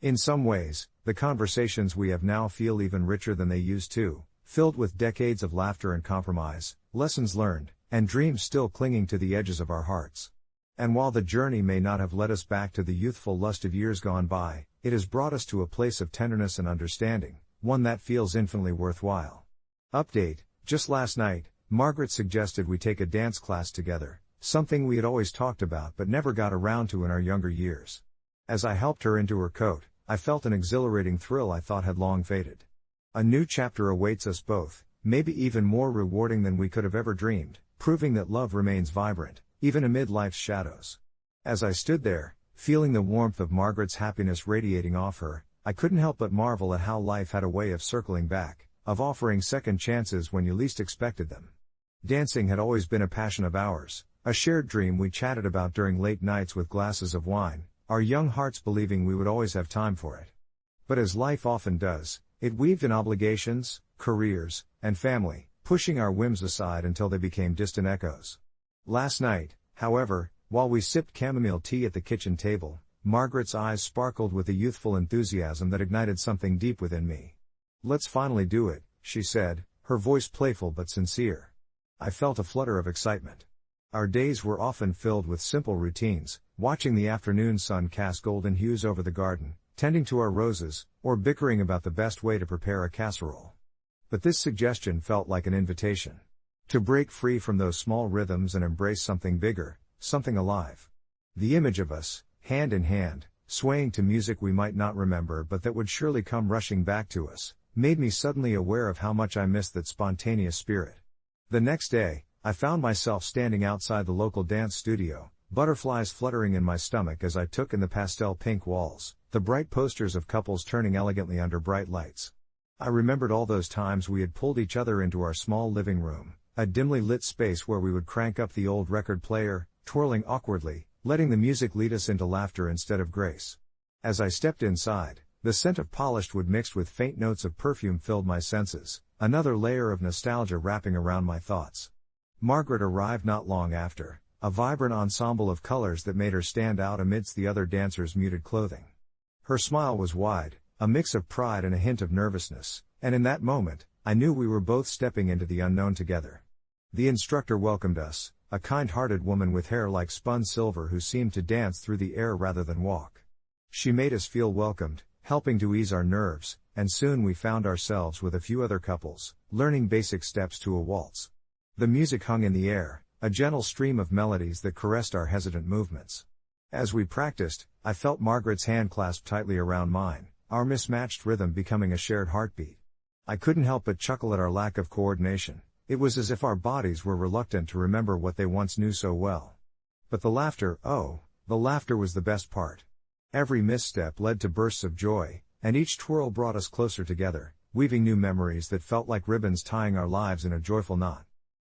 In some ways, the conversations we have now feel even richer than they used to, filled with decades of laughter and compromise, lessons learned, and dreams still clinging to the edges of our hearts. And while the journey may not have led us back to the youthful lust of years gone by, it has brought us to a place of tenderness and understanding, one that feels infinitely worthwhile. Update: just last night, Margaret suggested we take a dance class together, something we had always talked about but never got around to in our younger years. As I helped her into her coat, I felt an exhilarating thrill I thought had long faded. A new chapter awaits us both, maybe even more rewarding than we could have ever dreamed, proving that love remains vibrant, even amid life's shadows. As I stood there, feeling the warmth of Margaret's happiness radiating off her, I couldn't help but marvel at how life had a way of circling back, of offering second chances when you least expected them. Dancing had always been a passion of ours, a shared dream we chatted about during late nights with glasses of wine, our young hearts believing we would always have time for it. But as life often does, it weaved in obligations, careers, and family, pushing our whims aside until they became distant echoes. Last night, however, while we sipped chamomile tea at the kitchen table, Margaret's eyes sparkled with a youthful enthusiasm that ignited something deep within me. "Let's finally do it," she said, her voice playful but sincere. I felt a flutter of excitement. Our days were often filled with simple routines, watching the afternoon sun cast golden hues over the garden, tending to our roses, or bickering about the best way to prepare a casserole. But this suggestion felt like an invitation to break free from those small rhythms and embrace something bigger, something alive. The image of us, hand in hand, swaying to music we might not remember but that would surely come rushing back to us, made me suddenly aware of how much I missed that spontaneous spirit. The next day, I found myself standing outside the local dance studio, butterflies fluttering in my stomach as I took in the pastel pink walls, the bright posters of couples turning elegantly under bright lights. I remembered all those times we had pulled each other into our small living room, a dimly lit space where we would crank up the old record player, twirling awkwardly, letting the music lead us into laughter instead of grace. As I stepped inside, the scent of polished wood mixed with faint notes of perfume filled my senses, another layer of nostalgia wrapping around my thoughts. Margaret arrived not long after, a vibrant ensemble of colors that made her stand out amidst the other dancers' muted clothing. Her smile was wide, a mix of pride and a hint of nervousness, and in that moment, I knew we were both stepping into the unknown together. The instructor welcomed us, a kind-hearted woman with hair like spun silver who seemed to dance through the air rather than walk. She made us feel welcomed, helping to ease our nerves, and soon we found ourselves with a few other couples, learning basic steps to a waltz. The music hung in the air, a gentle stream of melodies that caressed our hesitant movements. As we practiced, I felt Margaret's hand clasped tightly around mine, our mismatched rhythm becoming a shared heartbeat. I couldn't help but chuckle at our lack of coordination. It was as if our bodies were reluctant to remember what they once knew so well. But the laughter was the best part. Every misstep led to bursts of joy, and each twirl brought us closer together, weaving new memories that felt like ribbons tying our lives in a joyful knot.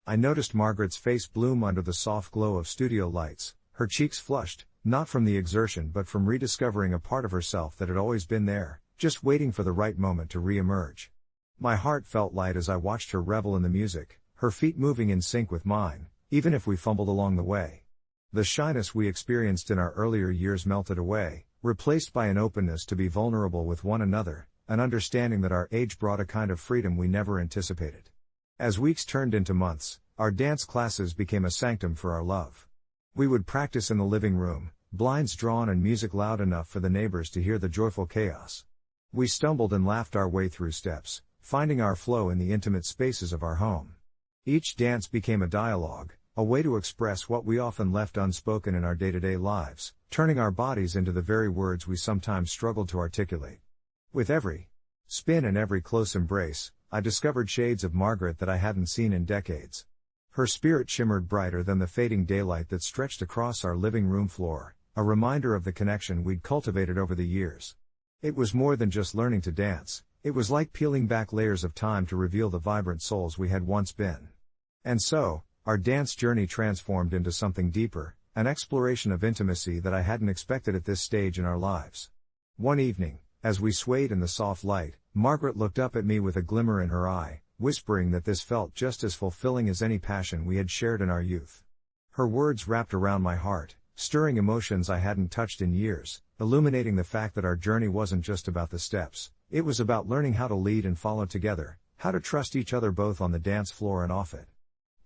I noticed Margaret's face bloom under the soft glow of studio lights, her cheeks flushed, not from the exertion but from rediscovering a part of herself that had always been there, just waiting for the right moment to re-emerge. My heart felt light as I watched her revel in the music, her feet moving in sync with mine, even if we fumbled along the way. The shyness we experienced in our earlier years melted away, replaced by an openness to be vulnerable with one another, an understanding that our age brought a kind of freedom we never anticipated. As weeks turned into months, our dance classes became a sanctum for our love. We would practice in the living room, blinds drawn and music loud enough for the neighbors to hear the joyful chaos. We stumbled and laughed our way through steps, finding our flow in the intimate spaces of our home. Each dance became a dialogue, a way to express what we often left unspoken in our day-to-day lives, turning our bodies into the very words we sometimes struggled to articulate. With every spin and every close embrace, I discovered shades of Margaret that I hadn't seen in decades. Her spirit shimmered brighter than the fading daylight that stretched across our living room floor, a reminder of the connection we'd cultivated over the years. It was more than just learning to dance, it was like peeling back layers of time to reveal the vibrant souls we had once been. And so, our dance journey transformed into something deeper, an exploration of intimacy that I hadn't expected at this stage in our lives. One evening, as we swayed in the soft light, Margaret looked up at me with a glimmer in her eye, whispering that this felt just as fulfilling as any passion we had shared in our youth. Her words wrapped around my heart, stirring emotions I hadn't touched in years, illuminating the fact that our journey wasn't just about the steps, it was about learning how to lead and follow together, how to trust each other both on the dance floor and off it.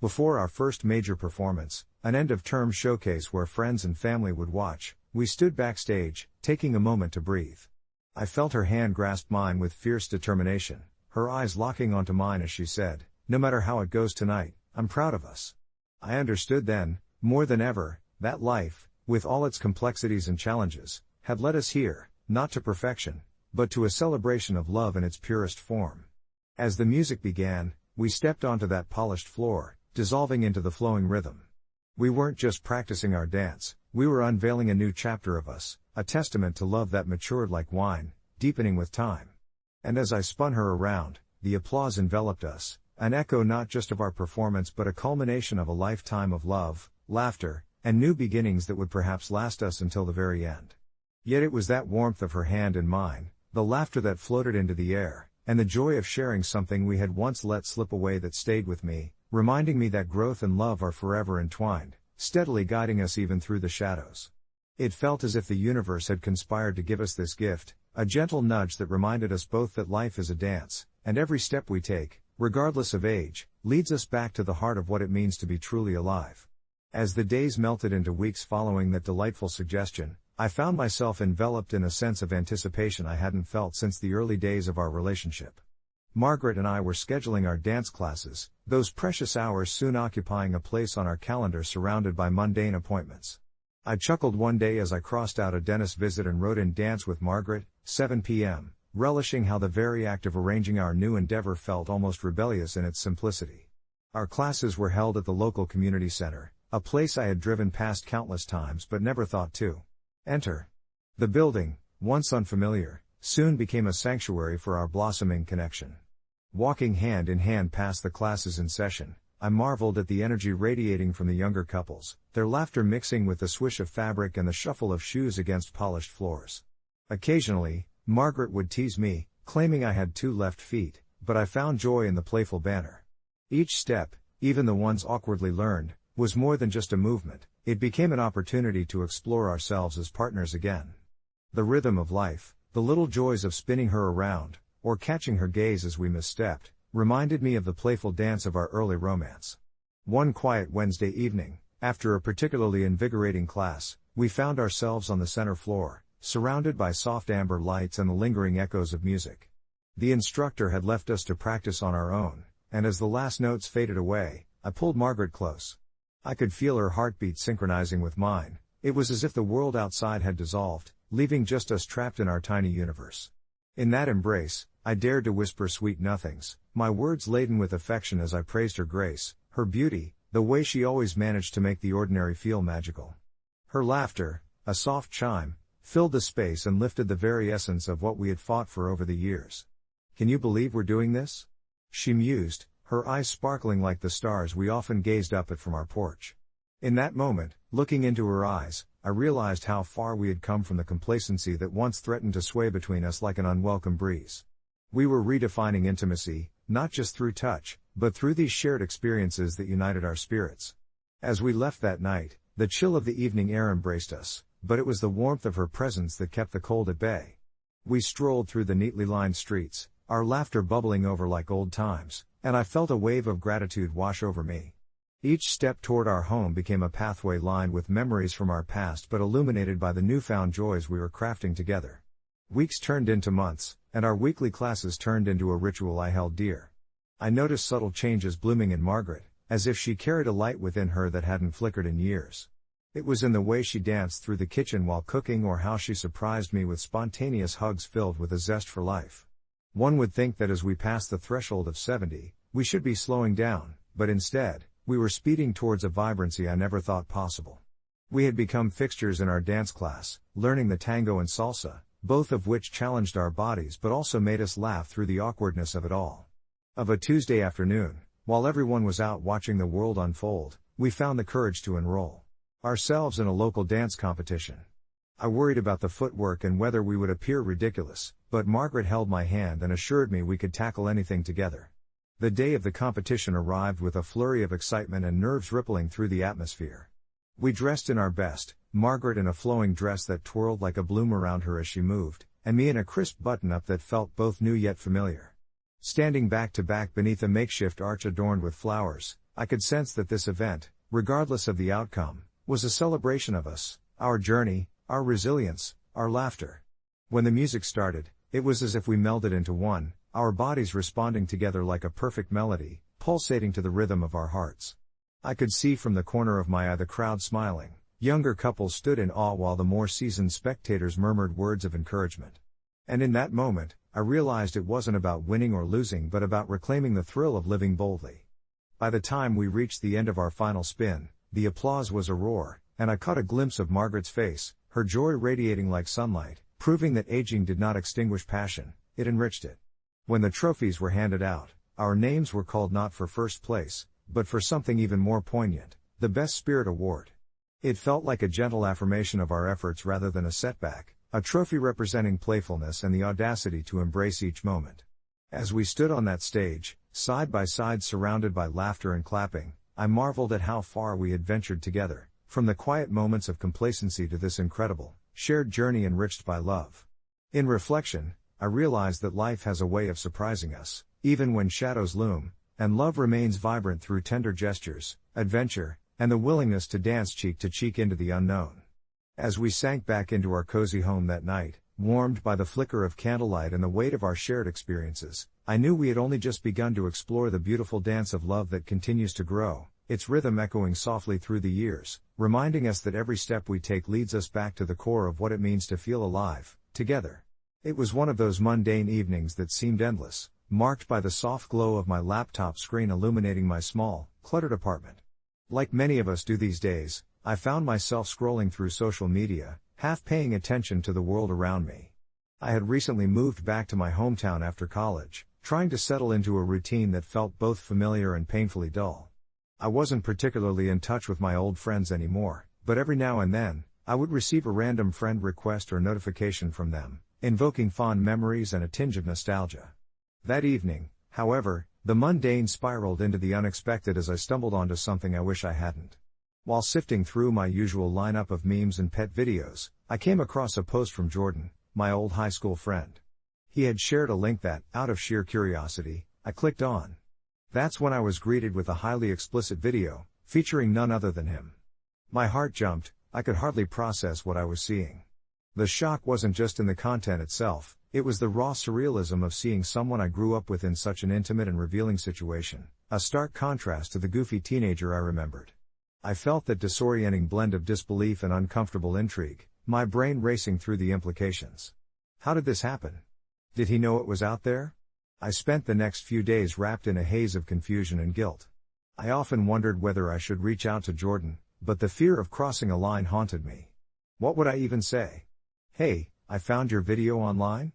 Before our first major performance, an end-of-term showcase where friends and family would watch, we stood backstage, taking a moment to breathe. I felt her hand grasp mine with fierce determination, her eyes locking onto mine as she said, "No matter how it goes tonight, I'm proud of us." I understood then, more than ever, that life, with all its complexities and challenges, had led us here, not to perfection, but to a celebration of love in its purest form. As the music began, we stepped onto that polished floor, dissolving into the flowing rhythm. We weren't just practicing our dance, we were unveiling a new chapter of us, a testament to love that matured like wine, deepening with time. And as I spun her around, the applause enveloped us, an echo not just of our performance but a culmination of a lifetime of love, laughter, and new beginnings that would perhaps last us until the very end. Yet it was that warmth of her hand in mine, the laughter that floated into the air, and the joy of sharing something we had once let slip away that stayed with me, reminding me that growth and love are forever entwined, steadily guiding us even through the shadows. It felt as if the universe had conspired to give us this gift, a gentle nudge that reminded us both that life is a dance, and every step we take, regardless of age, leads us back to the heart of what it means to be truly alive. As the days melted into weeks following that delightful suggestion, I found myself enveloped in a sense of anticipation I hadn't felt since the early days of our relationship. Margaret and I were scheduling our dance classes, those precious hours soon occupying a place on our calendar surrounded by mundane appointments. I chuckled one day as I crossed out a dentist visit and wrote in Dance with Margaret, 7 p.m., relishing how the very act of arranging our new endeavor felt almost rebellious in its simplicity. Our classes were held at the local community center, a place I had driven past countless times but never thought to enter. The building, once unfamiliar, soon became a sanctuary for our blossoming connection. Walking hand in hand past the classes in session, I marveled at the energy radiating from the younger couples, their laughter mixing with the swish of fabric and the shuffle of shoes against polished floors. Occasionally, Margaret would tease me, claiming I had 2 left feet, but I found joy in the playful banter. Each step, even the ones awkwardly learned, was more than just a movement, it became an opportunity to explore ourselves as partners again. The rhythm of life, the little joys of spinning her around, or catching her gaze as we misstepped, reminded me of the playful dance of our early romance. One quiet Wednesday evening, after a particularly invigorating class, we found ourselves on the center floor, surrounded by soft amber lights and the lingering echoes of music. The instructor had left us to practice on our own, and as the last notes faded away, I pulled Margaret close. I could feel her heartbeat synchronizing with mine. It was as if the world outside had dissolved, leaving just us trapped in our tiny universe. In that embrace, I dared to whisper sweet nothings, my words laden with affection as I praised her grace, her beauty, the way she always managed to make the ordinary feel magical. Her laughter, a soft chime, filled the space and lifted the very essence of what we had fought for over the years. "Can you believe we're doing this?" she mused, her eyes sparkling like the stars we often gazed up at from our porch. In that moment, looking into her eyes, I realized how far we had come from the complacency that once threatened to sway between us like an unwelcome breeze. We were redefining intimacy, not just through touch, but through these shared experiences that united our spirits. As we left that night, the chill of the evening air embraced us, but it was the warmth of her presence that kept the cold at bay. We strolled through the neatly lined streets, our laughter bubbling over like old times, and I felt a wave of gratitude wash over me. Each step toward our home became a pathway lined with memories from our past but illuminated by the newfound joys we were crafting together. Weeks turned into months, and our weekly classes turned into a ritual I held dear. I noticed subtle changes blooming in Margaret, as if she carried a light within her that hadn't flickered in years. It was in the way she danced through the kitchen while cooking or how she surprised me with spontaneous hugs filled with a zest for life. One would think that as we passed the threshold of 70, we should be slowing down, but instead, we were speeding towards a vibrancy I never thought possible. We had become fixtures in our dance class, learning the tango and salsa, both of which challenged our bodies but also made us laugh through the awkwardness of it all. Of a Tuesday afternoon, while everyone was out watching the world unfold, we found the courage to enroll. ourselves in a local dance competition. I worried about the footwork and whether we would appear ridiculous, but Margaret held my hand and assured me we could tackle anything together. The day of the competition arrived with a flurry of excitement and nerves rippling through the atmosphere. We dressed in our best, Margaret in a flowing dress that twirled like a bloom around her as she moved, and me in a crisp button-up that felt both new yet familiar. Standing back to back beneath a makeshift arch adorned with flowers, I could sense that this event, regardless of the outcome, was a celebration of us, our journey, our resilience, our laughter. When the music started, it was as if we melded into one, our bodies responding together like a perfect melody, pulsating to the rhythm of our hearts. I could see from the corner of my eye the crowd smiling. Younger couples stood in awe while the more seasoned spectators murmured words of encouragement. And in that moment, I realized it wasn't about winning or losing but about reclaiming the thrill of living boldly. By the time we reached the end of our final spin, the applause was a roar, and I caught a glimpse of Margaret's face, her joy radiating like sunlight, proving that aging did not extinguish passion, it enriched it. When the trophies were handed out, our names were called not for first place, but for something even more poignant, the Best Spirit Award. It felt like a gentle affirmation of our efforts rather than a setback, a trophy representing playfulness and the audacity to embrace each moment. As we stood on that stage, side by side surrounded by laughter and clapping, I marveled at how far we had ventured together, from the quiet moments of complacency to this incredible, shared journey enriched by love. In reflection, I realized that life has a way of surprising us, even when shadows loom, and love remains vibrant through tender gestures, adventure, and the willingness to dance cheek to cheek into the unknown. As we sank back into our cozy home that night, warmed by the flicker of candlelight and the weight of our shared experiences, I knew we had only just begun to explore the beautiful dance of love that continues to grow, its rhythm echoing softly through the years, reminding us that every step we take leads us back to the core of what it means to feel alive, together. It was one of those mundane evenings that seemed endless, marked by the soft glow of my laptop screen illuminating my small, cluttered apartment. Like many of us do these days, I found myself scrolling through social media, half paying attention to the world around me. I had recently moved back to my hometown after college, trying to settle into a routine that felt both familiar and painfully dull. I wasn't particularly in touch with my old friends anymore, but every now and then, I would receive a random friend request or notification from them, invoking fond memories and a tinge of nostalgia. That evening, however, the mundane spiraled into the unexpected as I stumbled onto something I wish I hadn't. While sifting through my usual lineup of memes and pet videos, I came across a post from Jordan, my old high school friend. He had shared a link that, out of sheer curiosity, I clicked on. That's when I was greeted with a highly explicit video, featuring none other than him. My heart jumped, I could hardly process what I was seeing. The shock wasn't just in the content itself, it was the raw surrealism of seeing someone I grew up with in such an intimate and revealing situation, a stark contrast to the goofy teenager I remembered. I felt that disorienting blend of disbelief and uncomfortable intrigue, my brain racing through the implications. How did this happen? Did he know it was out there? I spent the next few days wrapped in a haze of confusion and guilt. I often wondered whether I should reach out to Jordan, but the fear of crossing a line haunted me. What would I even say? "Hey, I found your video online?"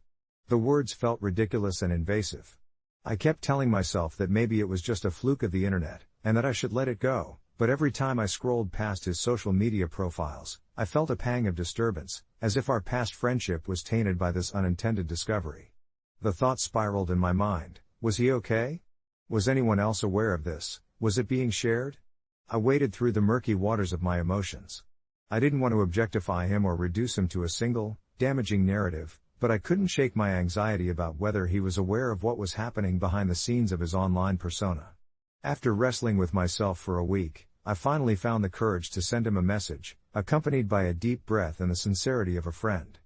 The words felt ridiculous and invasive. I kept telling myself that maybe it was just a fluke of the internet, and that I should let it go, but every time I scrolled past his social media profiles, I felt a pang of disturbance, as if our past friendship was tainted by this unintended discovery. The thought spiraled in my mind, was he okay? Was anyone else aware of this? Was it being shared? I waded through the murky waters of my emotions. I didn't want to objectify him or reduce him to a single, damaging narrative, but I couldn't shake my anxiety about whether he was aware of what was happening behind the scenes of his online persona. After wrestling with myself for a week, I finally found the courage to send him a message, accompanied by a deep breath and the sincerity of a friend.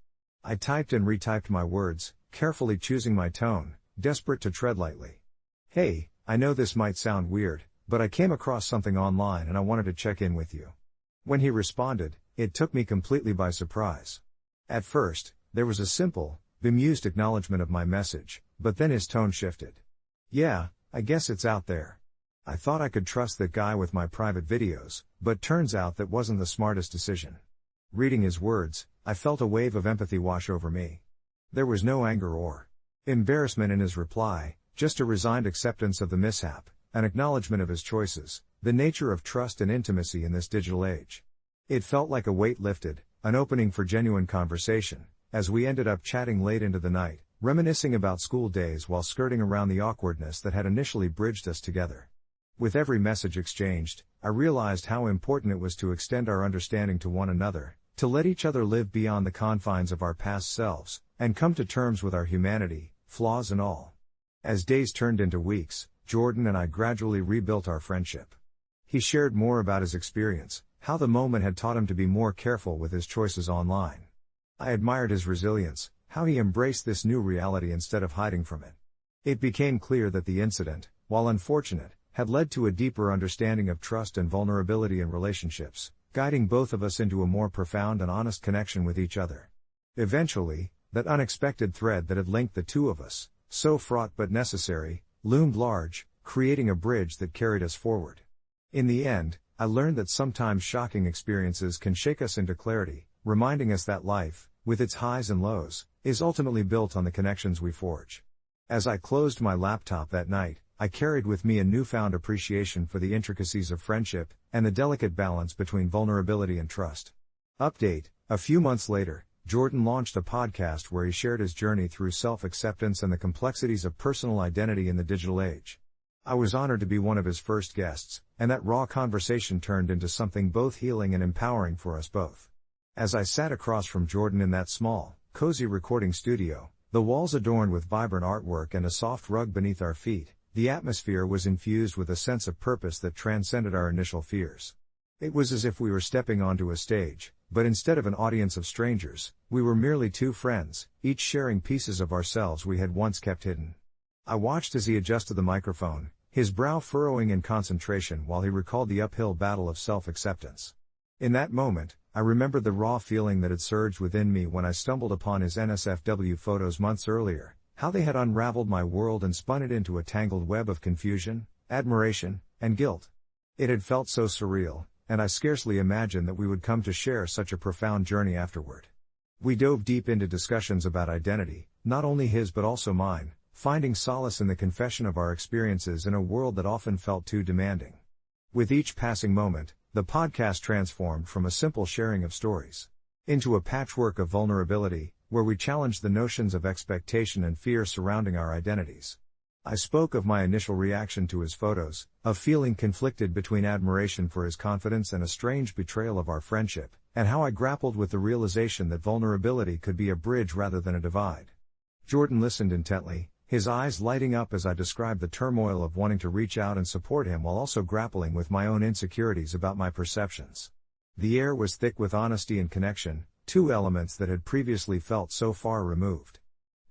I typed and retyped my words, carefully choosing my tone, desperate to tread lightly. "Hey, I know this might sound weird, but I came across something online and I wanted to check in with you." When he responded, it took me completely by surprise. At first, there was a simple, bemused acknowledgement of my message, but then his tone shifted. "Yeah, I guess it's out there. I thought I could trust that guy with my private videos, but turns out that wasn't the smartest decision." Reading his words, I felt a wave of empathy wash over me. There was no anger or embarrassment in his reply, just a resigned acceptance of the mishap, an acknowledgement of his choices, the nature of trust and intimacy in this digital age. It felt like a weight lifted, an opening for genuine conversation, as we ended up chatting late into the night, reminiscing about school days while skirting around the awkwardness that had initially bridged us together. With every message exchanged, I realized how important it was to extend our understanding to one another, to let each other live beyond the confines of our past selves, and come to terms with our humanity, flaws and all. As days turned into weeks, Jordan and I gradually rebuilt our friendship. He shared more about his experience, how the moment had taught him to be more careful with his choices online. I admired his resilience, how he embraced this new reality instead of hiding from it. It became clear that the incident, while unfortunate, had led to a deeper understanding of trust and vulnerability in relationships, guiding both of us into a more profound and honest connection with each other. Eventually, that unexpected thread that had linked the two of us, so fraught but necessary, loomed large, creating a bridge that carried us forward. In the end, I learned that sometimes shocking experiences can shake us into clarity, reminding us that life, with its highs and lows, is ultimately built on the connections we forge. As I closed my laptop that night, I carried with me a newfound appreciation for the intricacies of friendship, and the delicate balance between vulnerability and trust. Update: a few months later, Jordan launched a podcast where he shared his journey through self-acceptance and the complexities of personal identity in the digital age. I was honored to be one of his first guests, and that raw conversation turned into something both healing and empowering for us both. As I sat across from Jordan in that small, cozy recording studio, the walls adorned with vibrant artwork and a soft rug beneath our feet, the atmosphere was infused with a sense of purpose that transcended our initial fears. It was as if we were stepping onto a stage, but instead of an audience of strangers, we were merely two friends, each sharing pieces of ourselves we had once kept hidden. I watched as he adjusted the microphone, his brow furrowing in concentration while he recalled the uphill battle of self-acceptance. In that moment, I remembered the raw feeling that had surged within me when I stumbled upon his NSFW photos months earlier, how they had unraveled my world and spun it into a tangled web of confusion, admiration, and guilt. It had felt so surreal, and I scarcely imagined that we would come to share such a profound journey afterward. We dove deep into discussions about identity, not only his but also mine, finding solace in the confession of our experiences in a world that often felt too demanding. With each passing moment, the podcast transformed from a simple sharing of stories into a patchwork of vulnerability, where we challenged the notions of expectation and fear surrounding our identities. I spoke of my initial reaction to his photos, of feeling conflicted between admiration for his confidence and a strange betrayal of our friendship, and how I grappled with the realization that vulnerability could be a bridge rather than a divide. Jordan listened intently, his eyes lighting up as I described the turmoil of wanting to reach out and support him while also grappling with my own insecurities about my perceptions. The air was thick with honesty and connection, two elements that had previously felt so far removed.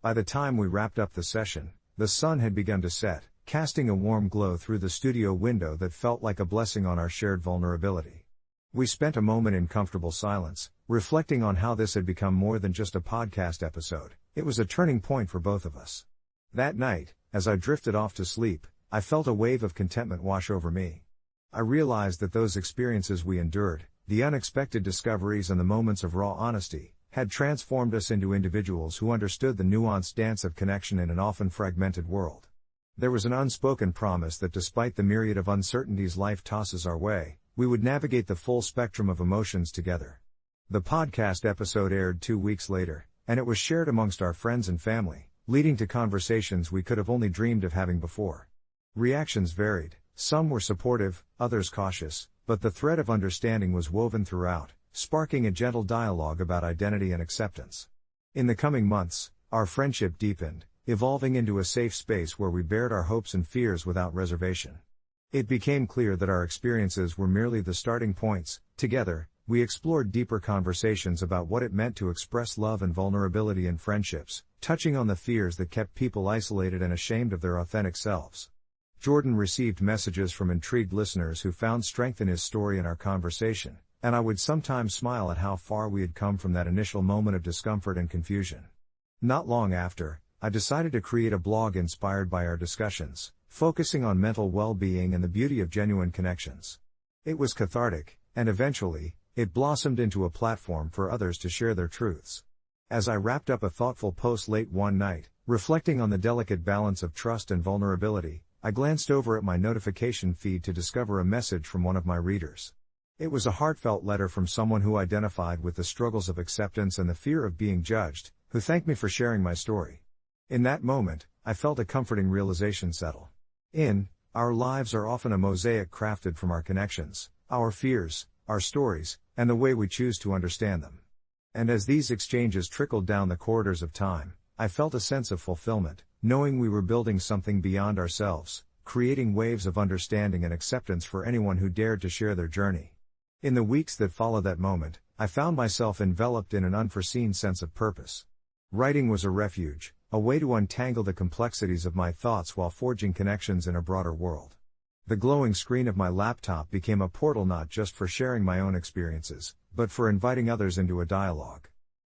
By the time we wrapped up the session, the sun had begun to set, casting a warm glow through the studio window that felt like a blessing on our shared vulnerability. We spent a moment in comfortable silence, reflecting on how this had become more than just a podcast episode. It was a turning point for both of us. That night, as I drifted off to sleep, I felt a wave of contentment wash over me. I realized that those experiences we endured, the unexpected discoveries and the moments of raw honesty, had transformed us into individuals who understood the nuanced dance of connection in an often fragmented world. There was an unspoken promise that despite the myriad of uncertainties life tosses our way, we would navigate the full spectrum of emotions together. The podcast episode aired 2 weeks later, and it was shared amongst our friends and family, leading to conversations we could have only dreamed of having before. Reactions varied, some were supportive, others cautious, but the thread of understanding was woven throughout, sparking a gentle dialogue about identity and acceptance. In the coming months, our friendship deepened, evolving into a safe space where we bared our hopes and fears without reservation. It became clear that our experiences were merely the starting points. Together, we explored deeper conversations about what it meant to express love and vulnerability in friendships, touching on the fears that kept people isolated and ashamed of their authentic selves. Jordan received messages from intrigued listeners who found strength in his story and our conversation, and I would sometimes smile at how far we had come from that initial moment of discomfort and confusion. Not long after, I decided to create a blog inspired by our discussions, focusing on mental well-being and the beauty of genuine connections. It was cathartic, and eventually, it blossomed into a platform for others to share their truths. As I wrapped up a thoughtful post late one night, reflecting on the delicate balance of trust and vulnerability, I glanced over at my notification feed to discover a message from one of my readers. It was a heartfelt letter from someone who identified with the struggles of acceptance and the fear of being judged, who thanked me for sharing my story. In that moment, I felt a comforting realization settle in. Our lives are often a mosaic crafted from our connections, our fears, our stories, and the way we choose to understand them. And as these exchanges trickled down the corridors of time, I felt a sense of fulfillment, knowing we were building something beyond ourselves, creating waves of understanding and acceptance for anyone who dared to share their journey. In the weeks that followed that moment, I found myself enveloped in an unforeseen sense of purpose. Writing was a refuge, a way to untangle the complexities of my thoughts while forging connections in a broader world. The glowing screen of my laptop became a portal not just for sharing my own experiences, but for inviting others into a dialogue.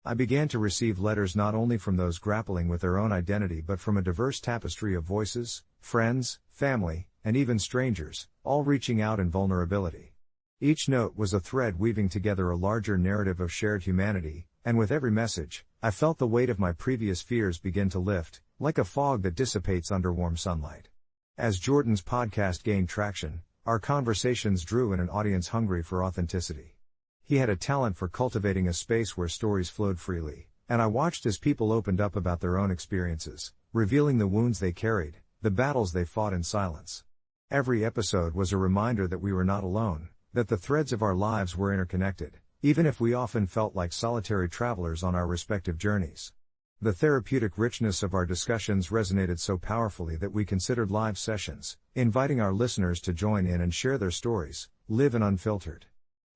I began to receive letters not only from those grappling with their own identity but from a diverse tapestry of voices, friends, family, and even strangers, all reaching out in vulnerability. Each note was a thread weaving together a larger narrative of shared humanity, and with every message, I felt the weight of my previous fears begin to lift, like a fog that dissipates under warm sunlight. As Jordan's podcast gained traction, our conversations drew in an audience hungry for authenticity. He had a talent for cultivating a space where stories flowed freely, and I watched as people opened up about their own experiences, revealing the wounds they carried, the battles they fought in silence. Every episode was a reminder that we were not alone, that the threads of our lives were interconnected, even if we often felt like solitary travelers on our respective journeys. The therapeutic richness of our discussions resonated so powerfully that we considered live sessions, inviting our listeners to join in and share their stories, live and unfiltered.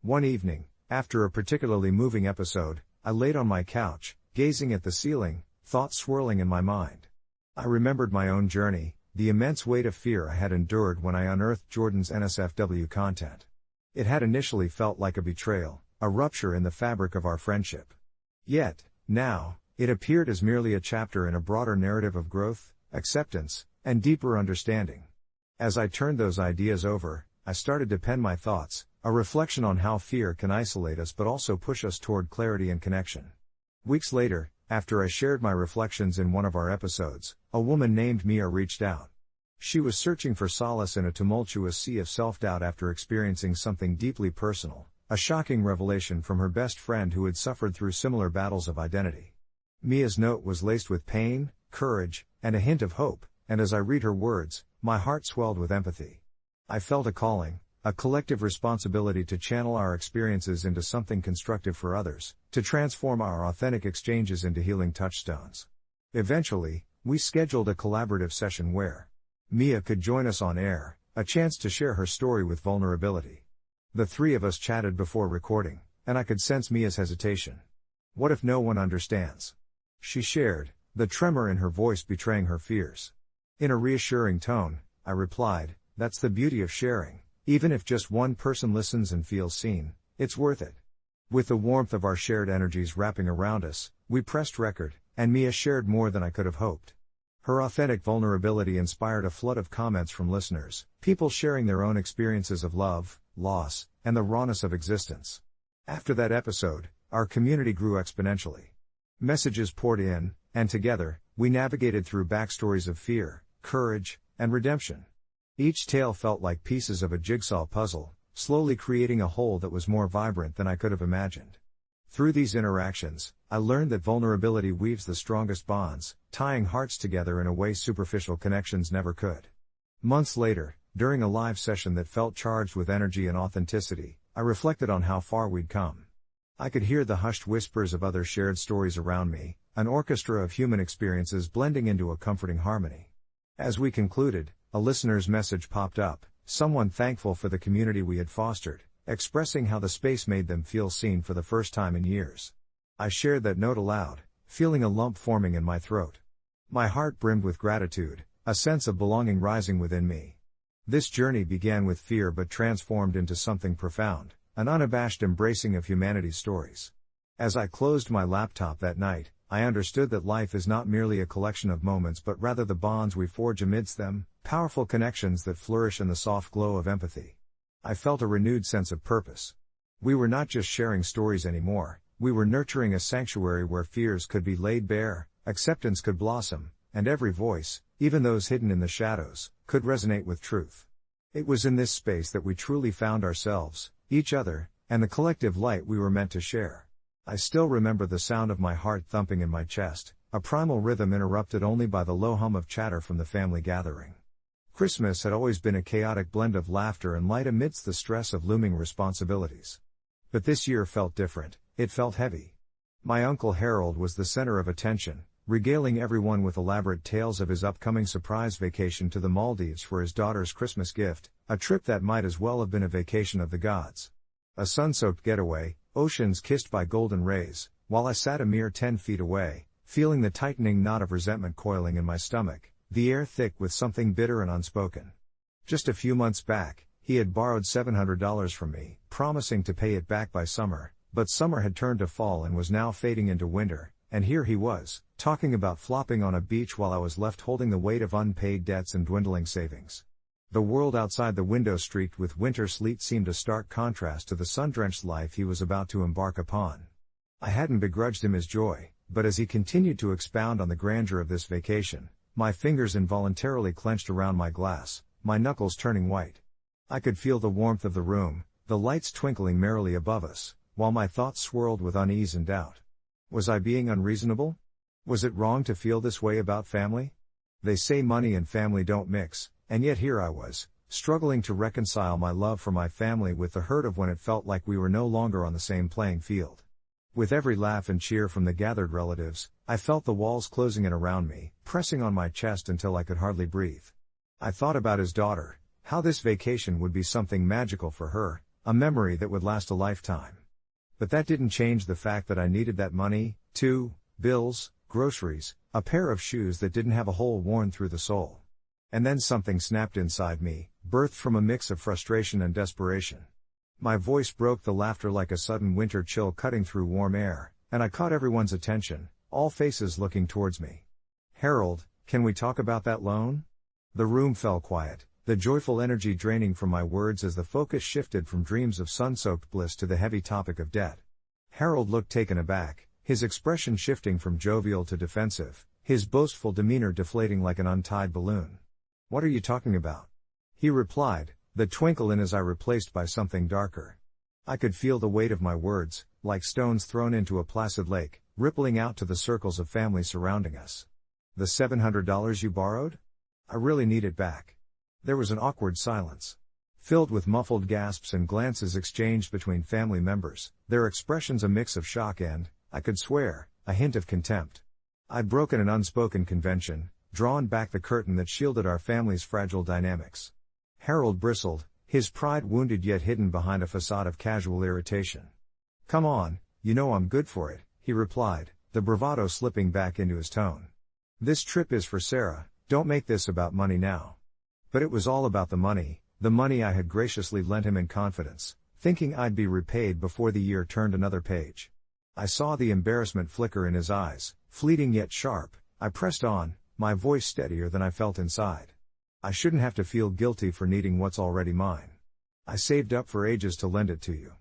One evening, after a particularly moving episode, I laid on my couch, gazing at the ceiling, thoughts swirling in my mind. I remembered my own journey, the immense weight of fear I had endured when I unearthed Jordan's NSFW content. It had initially felt like a betrayal, a rupture in the fabric of our friendship. Yet, now, it appeared as merely a chapter in a broader narrative of growth, acceptance, and deeper understanding. As I turned those ideas over, I started to pen my thoughts, a reflection on how fear can isolate us but also push us toward clarity and connection. Weeks later, after I shared my reflections in one of our episodes, a woman named Mia reached out. She was searching for solace in a tumultuous sea of self-doubt after experiencing something deeply personal, a shocking revelation from her best friend who had suffered through similar battles of identity. Mia's note was laced with pain, courage, and a hint of hope, and as I read her words, my heart swelled with empathy. I felt a calling, a collective responsibility to channel our experiences into something constructive for others, to transform our authentic exchanges into healing touchstones. Eventually, we scheduled a collaborative session where Mia could join us on air, a chance to share her story with vulnerability. The three of us chatted before recording, and I could sense Mia's hesitation. What if no one understands? She shared, the tremor in her voice betraying her fears. In a reassuring tone, I replied, "That's the beauty of sharing. Even if just one person listens and feels seen, it's worth it." With the warmth of our shared energies wrapping around us, we pressed record, and Mia shared more than I could have hoped. Her authentic vulnerability inspired a flood of comments from listeners, people sharing their own experiences of love, loss, and the rawness of existence. After that episode, our community grew exponentially. Messages poured in, and together, we navigated through backstories of fear, courage, and redemption. Each tale felt like pieces of a jigsaw puzzle, slowly creating a whole that was more vibrant than I could have imagined. Through these interactions, I learned that vulnerability weaves the strongest bonds, tying hearts together in a way superficial connections never could. Months later, during a live session that felt charged with energy and authenticity, I reflected on how far we'd come. I could hear the hushed whispers of other shared stories around me, an orchestra of human experiences blending into a comforting harmony. As we concluded, a listener's message popped up, someone thankful for the community we had fostered, expressing how the space made them feel seen for the first time in years. I shared that note aloud, feeling a lump forming in my throat. My heart brimmed with gratitude, a sense of belonging rising within me. This journey began with fear but transformed into something profound, an unabashed embracing of humanity's stories. As I closed my laptop that night, I understood that life is not merely a collection of moments but rather the bonds we forge amidst them, powerful connections that flourish in the soft glow of empathy. I felt a renewed sense of purpose. We were not just sharing stories anymore, we were nurturing a sanctuary where fears could be laid bare, acceptance could blossom, and every voice, even those hidden in the shadows, could resonate with truth. It was in this space that we truly found ourselves, each other, and the collective light we were meant to share. I still remember the sound of my heart thumping in my chest, a primal rhythm interrupted only by the low hum of chatter from the family gathering. Christmas had always been a chaotic blend of laughter and light amidst the stress of looming responsibilities. But this year felt different, it felt heavy. My Uncle Harold was the center of attention, regaling everyone with elaborate tales of his upcoming surprise vacation to the Maldives for his daughter's Christmas gift, a trip that might as well have been a vacation of the gods. A sun-soaked getaway, oceans kissed by golden rays, while I sat a mere 10 feet away, feeling the tightening knot of resentment coiling in my stomach, the air thick with something bitter and unspoken. Just a few months back, he had borrowed $700 from me, promising to pay it back by summer, but summer had turned to fall and was now fading into winter, and here he was, talking about flopping on a beach while I was left holding the weight of unpaid debts and dwindling savings. The world outside the window streaked with winter sleet seemed a stark contrast to the sun-drenched life he was about to embark upon. I hadn't begrudged him his joy, but as he continued to expound on the grandeur of this vacation, my fingers involuntarily clenched around my glass, my knuckles turning white. I could feel the warmth of the room, the lights twinkling merrily above us, while my thoughts swirled with unease and doubt. Was I being unreasonable? Was it wrong to feel this way about family? They say money and family don't mix, and yet here I was, struggling to reconcile my love for my family with the hurt of when it felt like we were no longer on the same playing field. With every laugh and cheer from the gathered relatives, I felt the walls closing in around me, pressing on my chest until I could hardly breathe. I thought about his daughter, how this vacation would be something magical for her, a memory that would last a lifetime. But that didn't change the fact that I needed that money, too: bills, groceries, a pair of shoes that didn't have a hole worn through the sole. And then something snapped inside me, birthed from a mix of frustration and desperation. My voice broke the laughter like a sudden winter chill cutting through warm air, and I caught everyone's attention, all faces looking towards me. "Harold, can we talk about that loan?" The room fell quiet, the joyful energy draining from my words as the focus shifted from dreams of sun-soaked bliss to the heavy topic of debt. Harold looked taken aback, his expression shifting from jovial to defensive, his boastful demeanor deflating like an untied balloon. "What are you talking about?" he replied, the twinkle in his eye replaced by something darker. I could feel the weight of my words, like stones thrown into a placid lake, rippling out to the circles of family surrounding us. "The $700 you borrowed? I really need it back." There was an awkward silence, filled with muffled gasps and glances exchanged between family members, their expressions a mix of shock and, I could swear, a hint of contempt. I'd broken an unspoken convention, drawn back the curtain that shielded our family's fragile dynamics. Harold bristled, his pride wounded yet hidden behind a facade of casual irritation. "Come on, you know I'm good for it," he replied, the bravado slipping back into his tone. "This trip is for Sarah, don't make this about money now." But it was all about the money I had graciously lent him in confidence, thinking I'd be repaid before the year turned another page. I saw the embarrassment flicker in his eyes, fleeting yet sharp. I pressed on, my voice steadier than I felt inside. "I shouldn't have to feel guilty for needing what's already mine. I saved up for ages to lend it to you."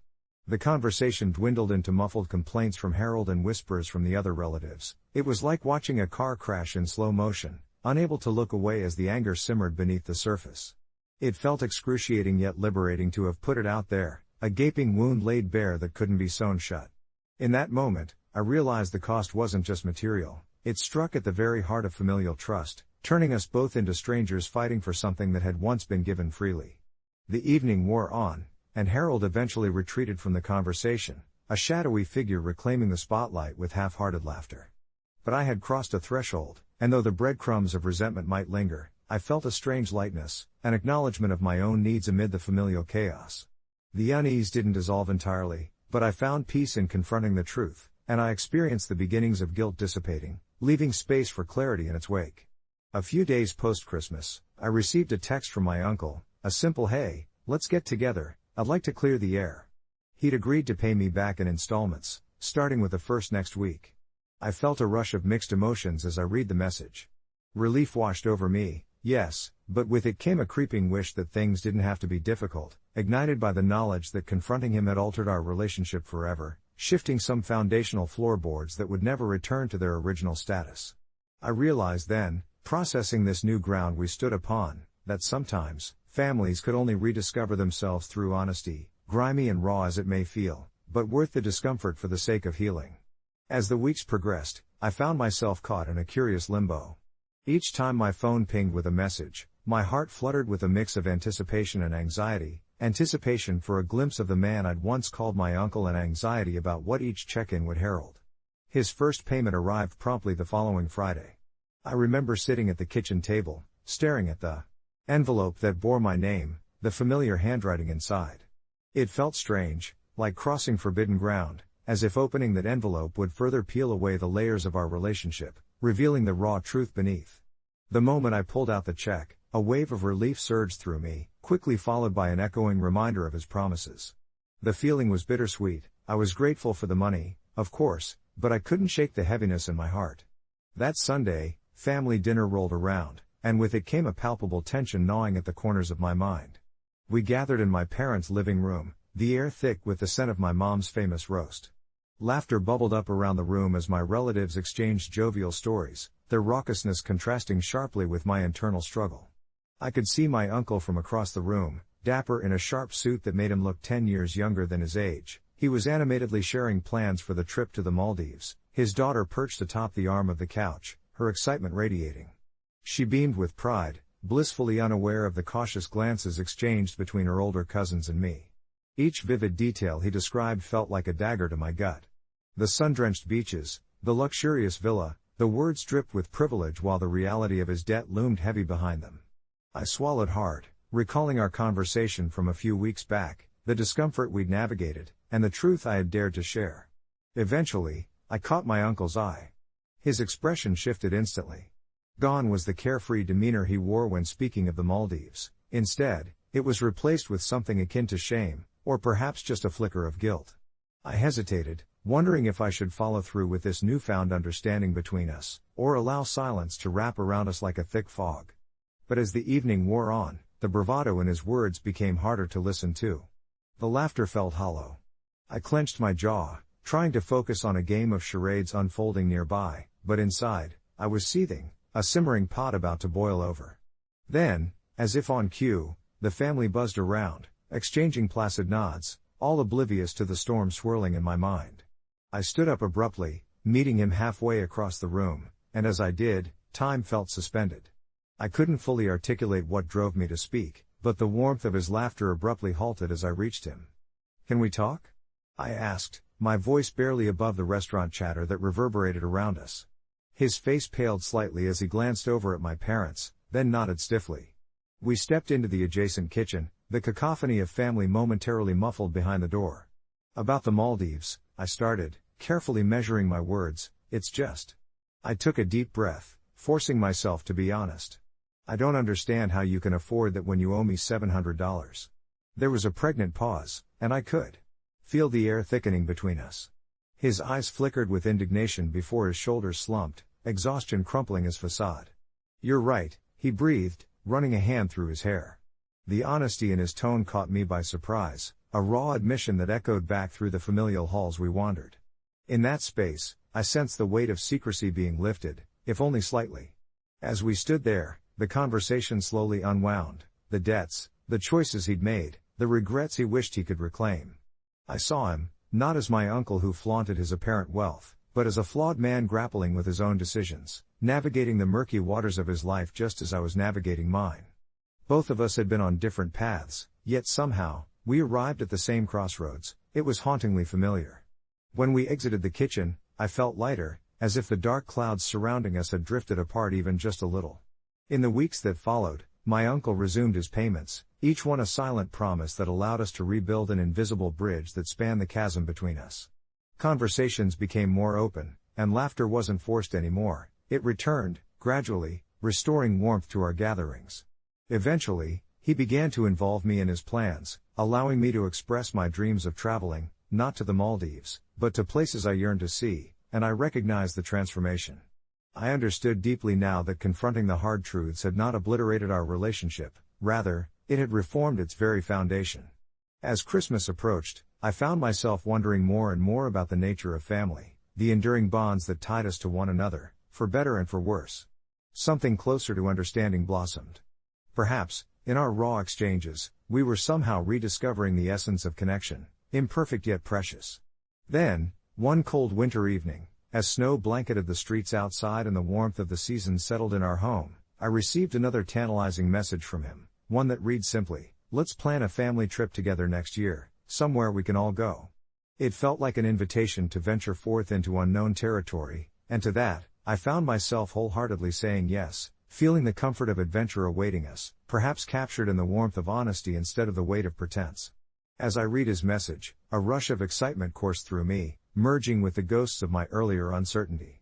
The conversation dwindled into muffled complaints from Harold and whispers from the other relatives. It was like watching a car crash in slow motion, unable to look away as the anger simmered beneath the surface. It felt excruciating yet liberating to have put it out there, a gaping wound laid bare that couldn't be sewn shut. In that moment, I realized the cost wasn't just material, it struck at the very heart of familial trust, turning us both into strangers fighting for something that had once been given freely. The evening wore on, and Harold eventually retreated from the conversation, a shadowy figure reclaiming the spotlight with half-hearted laughter. But I had crossed a threshold, and though the breadcrumbs of resentment might linger, I felt a strange lightness, an acknowledgement of my own needs amid the familial chaos. The unease didn't dissolve entirely, but I found peace in confronting the truth, and I experienced the beginnings of guilt dissipating, leaving space for clarity in its wake. A few days post-Christmas, I received a text from my uncle, a simple "Hey, let's get together, I'd like to clear the air." He'd agreed to pay me back in installments, starting with the first next week. I felt a rush of mixed emotions as I read the message. Relief washed over me, yes, but with it came a creeping wish that things didn't have to be difficult, ignited by the knowledge that confronting him had altered our relationship forever, shifting some foundational floorboards that would never return to their original status. I realized then, processing this new ground we stood upon, that sometimes, families could only rediscover themselves through honesty, grimy and raw as it may feel, but worth the discomfort for the sake of healing. As the weeks progressed, I found myself caught in a curious limbo. Each time my phone pinged with a message, my heart fluttered with a mix of anticipation and anxiety, anticipation for a glimpse of the man I'd once called my uncle and anxiety about what each check-in would herald. His first payment arrived promptly the following Friday. I remember sitting at the kitchen table, staring at the envelope that bore my name, the familiar handwriting inside. It felt strange, like crossing forbidden ground, as if opening that envelope would further peel away the layers of our relationship, revealing the raw truth beneath. The moment I pulled out the check, a wave of relief surged through me, quickly followed by an echoing reminder of his promises. The feeling was bittersweet. I was grateful for the money, of course, but I couldn't shake the heaviness in my heart. That Sunday, family dinner rolled around, and with it came a palpable tension gnawing at the corners of my mind. We gathered in my parents' living room, the air thick with the scent of my mom's famous roast. Laughter bubbled up around the room as my relatives exchanged jovial stories, their raucousness contrasting sharply with my internal struggle. I could see my uncle from across the room, dapper in a sharp suit that made him look 10 years younger than his age. He was animatedly sharing plans for the trip to the Maldives, his daughter perched atop the arm of the couch, her excitement radiating. She beamed with pride, blissfully unaware of the cautious glances exchanged between her older cousins and me. Each vivid detail he described felt like a dagger to my gut. The sun-drenched beaches, the luxurious villa, the words dripped with privilege while the reality of his debt loomed heavy behind them. I swallowed hard, recalling our conversation from a few weeks back, the discomfort we'd navigated, and the truth I had dared to share. Eventually, I caught my uncle's eye. His expression shifted instantly. Gone was the carefree demeanor he wore when speaking of the Maldives. Instead, it was replaced with something akin to shame, or perhaps just a flicker of guilt. I hesitated, wondering if I should follow through with this newfound understanding between us, or allow silence to wrap around us like a thick fog. But as the evening wore on, the bravado in his words became harder to listen to. The laughter felt hollow. I clenched my jaw, trying to focus on a game of charades unfolding nearby, but inside, I was seething, a simmering pot about to boil over. Then, as if on cue, the family buzzed around, exchanging placid nods, all oblivious to the storm swirling in my mind. I stood up abruptly, meeting him halfway across the room, and as I did, time felt suspended. I couldn't fully articulate what drove me to speak, but the warmth of his laughter abruptly halted as I reached him. "Can we talk?" I asked, my voice barely above the restaurant chatter that reverberated around us. His face paled slightly as he glanced over at my parents, then nodded stiffly. We stepped into the adjacent kitchen, the cacophony of family momentarily muffled behind the door. "About the Maldives," I started, carefully measuring my words, "it's just." I took a deep breath, forcing myself to be honest. "I don't understand how you can afford that when you owe me $700. There was a pregnant pause, and I could feel the air thickening between us. His eyes flickered with indignation before his shoulders slumped, exhaustion crumpling his facade. "You're right," he breathed, running a hand through his hair. The honesty in his tone caught me by surprise, a raw admission that echoed back through the familial halls we wandered. In that space, I sensed the weight of secrecy being lifted, if only slightly. As we stood there, the conversation slowly unwound, the debts, the choices he'd made, the regrets he wished he could reclaim. I saw him, not as my uncle who flaunted his apparent wealth, but as a flawed man grappling with his own decisions, navigating the murky waters of his life just as I was navigating mine. Both of us had been on different paths, yet somehow, we arrived at the same crossroads. It was hauntingly familiar. When we exited the kitchen, I felt lighter, as if the dark clouds surrounding us had drifted apart even just a little. In the weeks that followed, my uncle resumed his payments, each one a silent promise that allowed us to rebuild an invisible bridge that spanned the chasm between us. Conversations became more open, and laughter wasn't forced anymore. It returned, gradually, restoring warmth to our gatherings. Eventually, he began to involve me in his plans, allowing me to express my dreams of traveling, not to the Maldives, but to places I yearned to see, and I recognized the transformation. I understood deeply now that confronting the hard truths had not obliterated our relationship, rather, it had reformed its very foundation. As Christmas approached, I found myself wondering more and more about the nature of family, the enduring bonds that tied us to one another, for better and for worse. Something closer to understanding blossomed. Perhaps, in our raw exchanges, we were somehow rediscovering the essence of connection, imperfect yet precious. Then, one cold winter evening, as snow blanketed the streets outside and the warmth of the season settled in our home, I received another tantalizing message from him, one that read simply, "Let's plan a family trip together next year, somewhere we can all go." It felt like an invitation to venture forth into unknown territory, and to that, I found myself wholeheartedly saying yes, feeling the comfort of adventure awaiting us, perhaps captured in the warmth of honesty instead of the weight of pretense. As I read his message, a rush of excitement coursed through me, merging with the ghosts of my earlier uncertainty.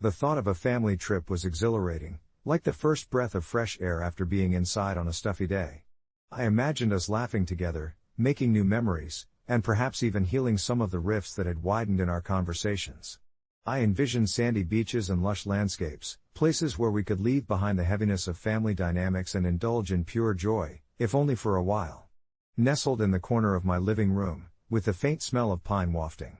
The thought of a family trip was exhilarating, like the first breath of fresh air after being inside on a stuffy day. I imagined us laughing together, making new memories, and perhaps even healing some of the rifts that had widened in our conversations. I envisioned sandy beaches and lush landscapes, places where we could leave behind the heaviness of family dynamics and indulge in pure joy, if only for a while. Nestled in the corner of my living room, with the faint smell of pine wafting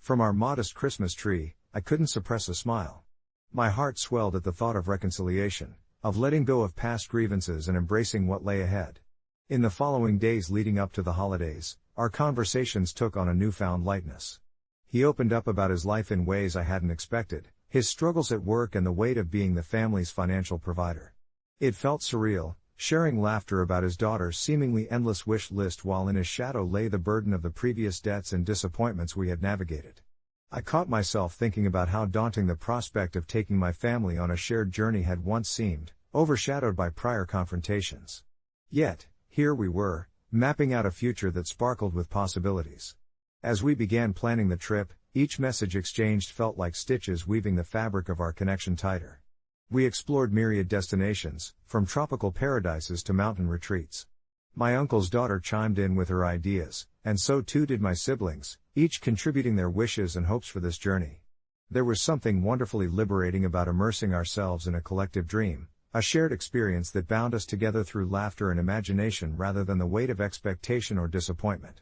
from our modest Christmas tree, I couldn't suppress a smile. My heart swelled at the thought of reconciliation, of letting go of past grievances and embracing what lay ahead. In the following days leading up to the holidays, our conversations took on a newfound lightness. He opened up about his life in ways I hadn't expected, his struggles at work and the weight of being the family's financial provider. It felt surreal, sharing laughter about his daughter's seemingly endless wish list while in his shadow lay the burden of the previous debts and disappointments we had navigated. I caught myself thinking about how daunting the prospect of taking my family on a shared journey had once seemed, overshadowed by prior confrontations. Yet, here we were, mapping out a future that sparkled with possibilities. As we began planning the trip, each message exchanged felt like stitches weaving the fabric of our connection tighter. We explored myriad destinations, from tropical paradises to mountain retreats. My uncle's daughter chimed in with her ideas, and so too did my siblings, each contributing their wishes and hopes for this journey. There was something wonderfully liberating about immersing ourselves in a collective dream, a shared experience that bound us together through laughter and imagination rather than the weight of expectation or disappointment.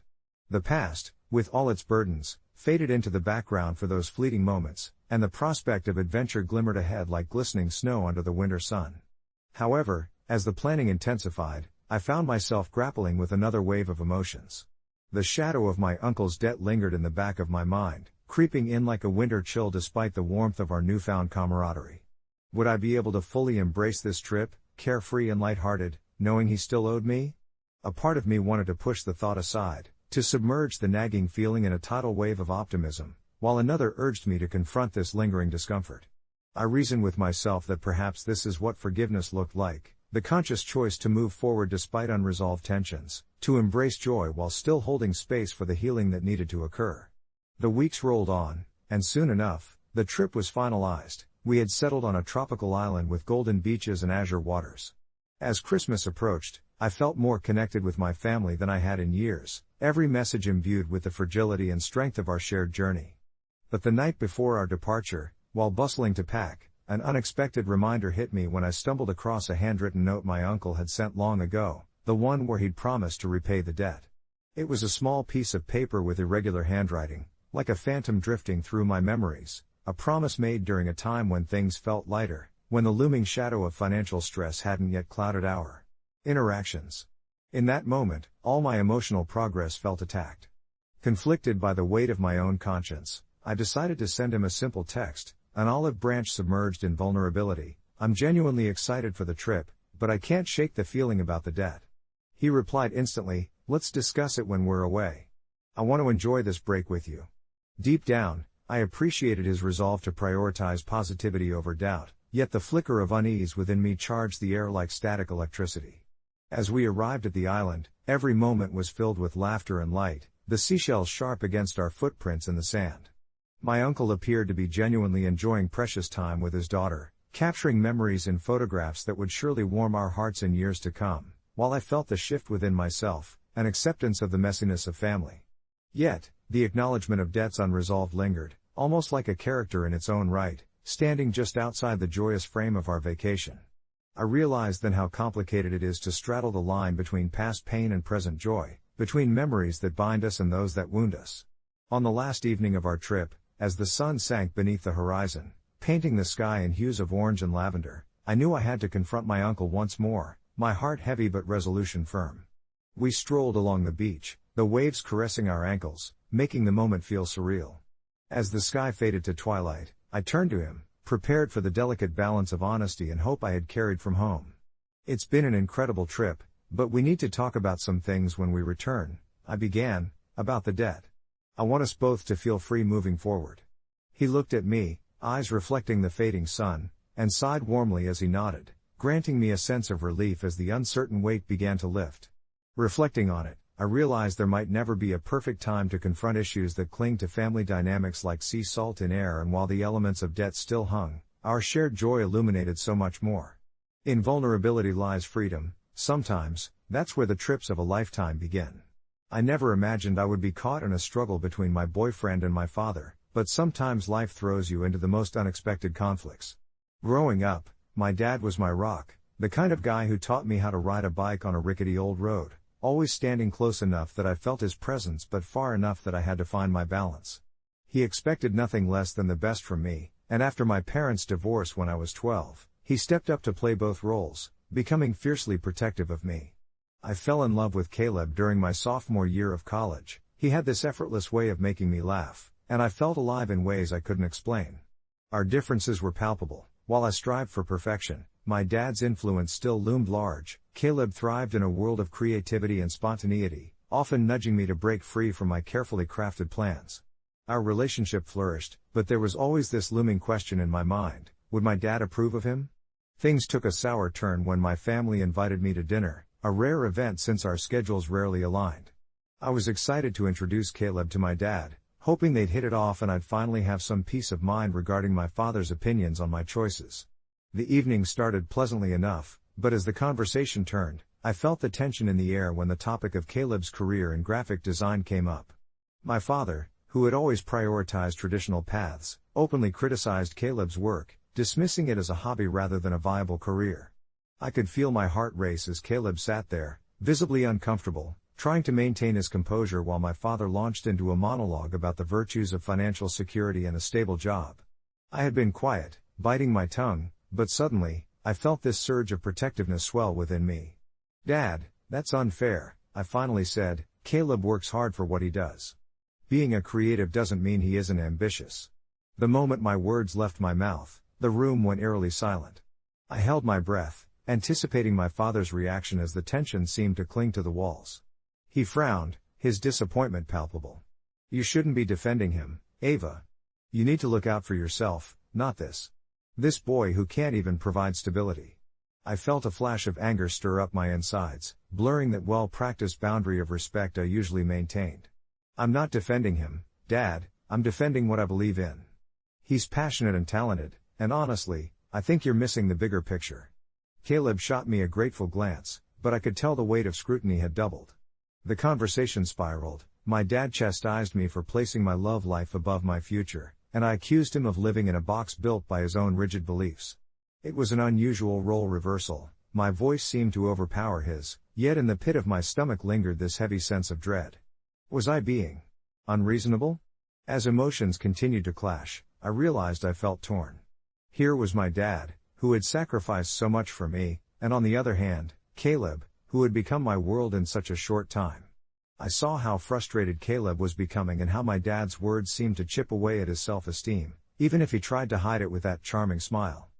The past, with all its burdens, faded into the background for those fleeting moments, and the prospect of adventure glimmered ahead like glistening snow under the winter sun. However, as the planning intensified, I found myself grappling with another wave of emotions. The shadow of my uncle's debt lingered in the back of my mind, creeping in like a winter chill despite the warmth of our newfound camaraderie. Would I be able to fully embrace this trip, carefree and lighthearted, knowing he still owed me? A part of me wanted to push the thought aside, to submerge the nagging feeling in a tidal wave of optimism, while another urged me to confront this lingering discomfort. I reasoned with myself that perhaps this is what forgiveness looked like, the conscious choice to move forward despite unresolved tensions, to embrace joy while still holding space for the healing that needed to occur. The weeks rolled on, and soon enough, the trip was finalized. We had settled on a tropical island with golden beaches and azure waters. As Christmas approached, I felt more connected with my family than I had in years, every message imbued with the fragility and strength of our shared journey. But the night before our departure, while bustling to pack, an unexpected reminder hit me when I stumbled across a handwritten note my uncle had sent long ago, the one where he'd promised to repay the debt. It was a small piece of paper with irregular handwriting, like a phantom drifting through my memories, a promise made during a time when things felt lighter, when the looming shadow of financial stress hadn't yet clouded our interactions. In that moment, all my emotional progress felt attacked. Conflicted by the weight of my own conscience, I decided to send him a simple text, an olive branch submerged in vulnerability. "I'm genuinely excited for the trip, but I can't shake the feeling about the debt." He replied instantly, "Let's discuss it when we're away. I want to enjoy this break with you." Deep down, I appreciated his resolve to prioritize positivity over doubt, yet the flicker of unease within me charged the air like static electricity. As we arrived at the island, every moment was filled with laughter and light, the seashells sharp against our footprints in the sand. My uncle appeared to be genuinely enjoying precious time with his daughter, capturing memories in photographs that would surely warm our hearts in years to come, while I felt the shift within myself, an acceptance of the messiness of family. Yet, the acknowledgement of debts unresolved lingered, almost like a character in its own right, standing just outside the joyous frame of our vacation. I realized then how complicated it is to straddle the line between past pain and present joy, between memories that bind us and those that wound us. On the last evening of our trip, as the sun sank beneath the horizon, painting the sky in hues of orange and lavender, I knew I had to confront my uncle once more, my heart heavy but resolution firm. We strolled along the beach, the waves caressing our ankles, making the moment feel surreal. As the sky faded to twilight, I turned to him, prepared for the delicate balance of honesty and hope I had carried from home. "It's been an incredible trip, but we need to talk about some things when we return," I began, "about the debt. I want us both to feel free moving forward." He looked at me, eyes reflecting the fading sun, and sighed warmly as he nodded, granting me a sense of relief as the uncertain weight began to lift. Reflecting on it, I realized there might never be a perfect time to confront issues that cling to family dynamics like sea salt in air, and while the elements of debt still hung, our shared joy illuminated so much more. In vulnerability lies freedom. Sometimes, that's where the trips of a lifetime begin. I never imagined I would be caught in a struggle between my boyfriend and my father, but sometimes life throws you into the most unexpected conflicts. Growing up, my dad was my rock, the kind of guy who taught me how to ride a bike on a rickety old road, always standing close enough that I felt his presence but far enough that I had to find my balance. He expected nothing less than the best from me, and after my parents' divorce when I was 12, he stepped up to play both roles, becoming fiercely protective of me. I fell in love with Caleb during my sophomore year of college. He had this effortless way of making me laugh, and I felt alive in ways I couldn't explain. Our differences were palpable. While I strived for perfection, my dad's influence still loomed large. Caleb thrived in a world of creativity and spontaneity, often nudging me to break free from my carefully crafted plans. Our relationship flourished, but there was always this looming question in my mind: would my dad approve of him? Things took a sour turn when my family invited me to dinner, a rare event since our schedules rarely aligned. I was excited to introduce Caleb to my dad, hoping they'd hit it off and I'd finally have some peace of mind regarding my father's opinions on my choices. The evening started pleasantly enough, but as the conversation turned, I felt the tension in the air when the topic of Caleb's career in graphic design came up. My father, who had always prioritized traditional paths, openly criticized Caleb's work, dismissing it as a hobby rather than a viable career. I could feel my heart race as Caleb sat there, visibly uncomfortable, trying to maintain his composure while my father launched into a monologue about the virtues of financial security and a stable job. I had been quiet, biting my tongue, but suddenly, I felt this surge of protectiveness swell within me. "Dad, that's unfair," I finally said. "Caleb works hard for what he does. Being a creative doesn't mean he isn't ambitious." The moment my words left my mouth, the room went eerily silent. I held my breath, anticipating my father's reaction as the tension seemed to cling to the walls. He frowned, his disappointment palpable. "You shouldn't be defending him, Ava. You need to look out for yourself, not this boy who can't even provide stability." I felt a flash of anger stir up my insides, blurring that well-practiced boundary of respect I usually maintained. "I'm not defending him, Dad, I'm defending what I believe in. He's passionate and talented, and honestly, I think you're missing the bigger picture." Caleb shot me a grateful glance, but I could tell the weight of scrutiny had doubled. The conversation spiraled. My dad chastised me for placing my love life above my future, and I accused him of living in a box built by his own rigid beliefs. It was an unusual role reversal. My voice seemed to overpower his, yet in the pit of my stomach lingered this heavy sense of dread. Was I being unreasonable? As emotions continued to clash, I realized I felt torn. Here was my dad, who had sacrificed so much for me, and on the other hand, Caleb, who had become my world in such a short time. I saw how frustrated Caleb was becoming and how my dad's words seemed to chip away at his self-esteem, even if he tried to hide it with that charming smile.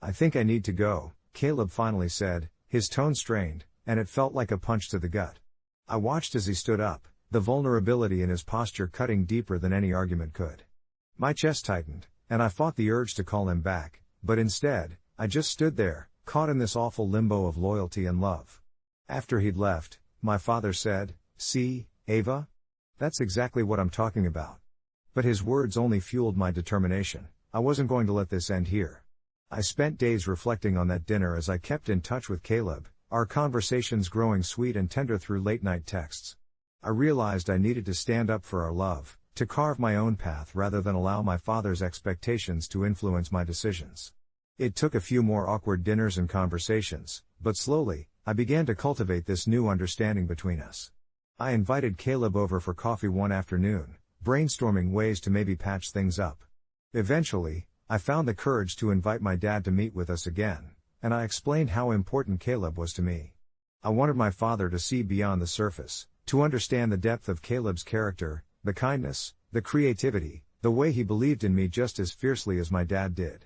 "I think I need to go," Caleb finally said, his tone strained, and it felt like a punch to the gut. I watched as he stood up, the vulnerability in his posture cutting deeper than any argument could. My chest tightened, and I fought the urge to call him back, but instead, I just stood there, caught in this awful limbo of loyalty and love. After he'd left, my father said, "See, Ava? That's exactly what I'm talking about." But his words only fueled my determination. I wasn't going to let this end here. I spent days reflecting on that dinner as I kept in touch with Caleb, our conversations growing sweet and tender through late-night texts. I realized I needed to stand up for our love, to carve my own path rather than allow my father's expectations to influence my decisions. It took a few more awkward dinners and conversations, but slowly, I began to cultivate this new understanding between us. I invited Caleb over for coffee one afternoon, brainstorming ways to maybe patch things up. Eventually, I found the courage to invite my dad to meet with us again, and I explained how important Caleb was to me. I wanted my father to see beyond the surface, to understand the depth of Caleb's character, the kindness, the creativity, the way he believed in me just as fiercely as my dad did.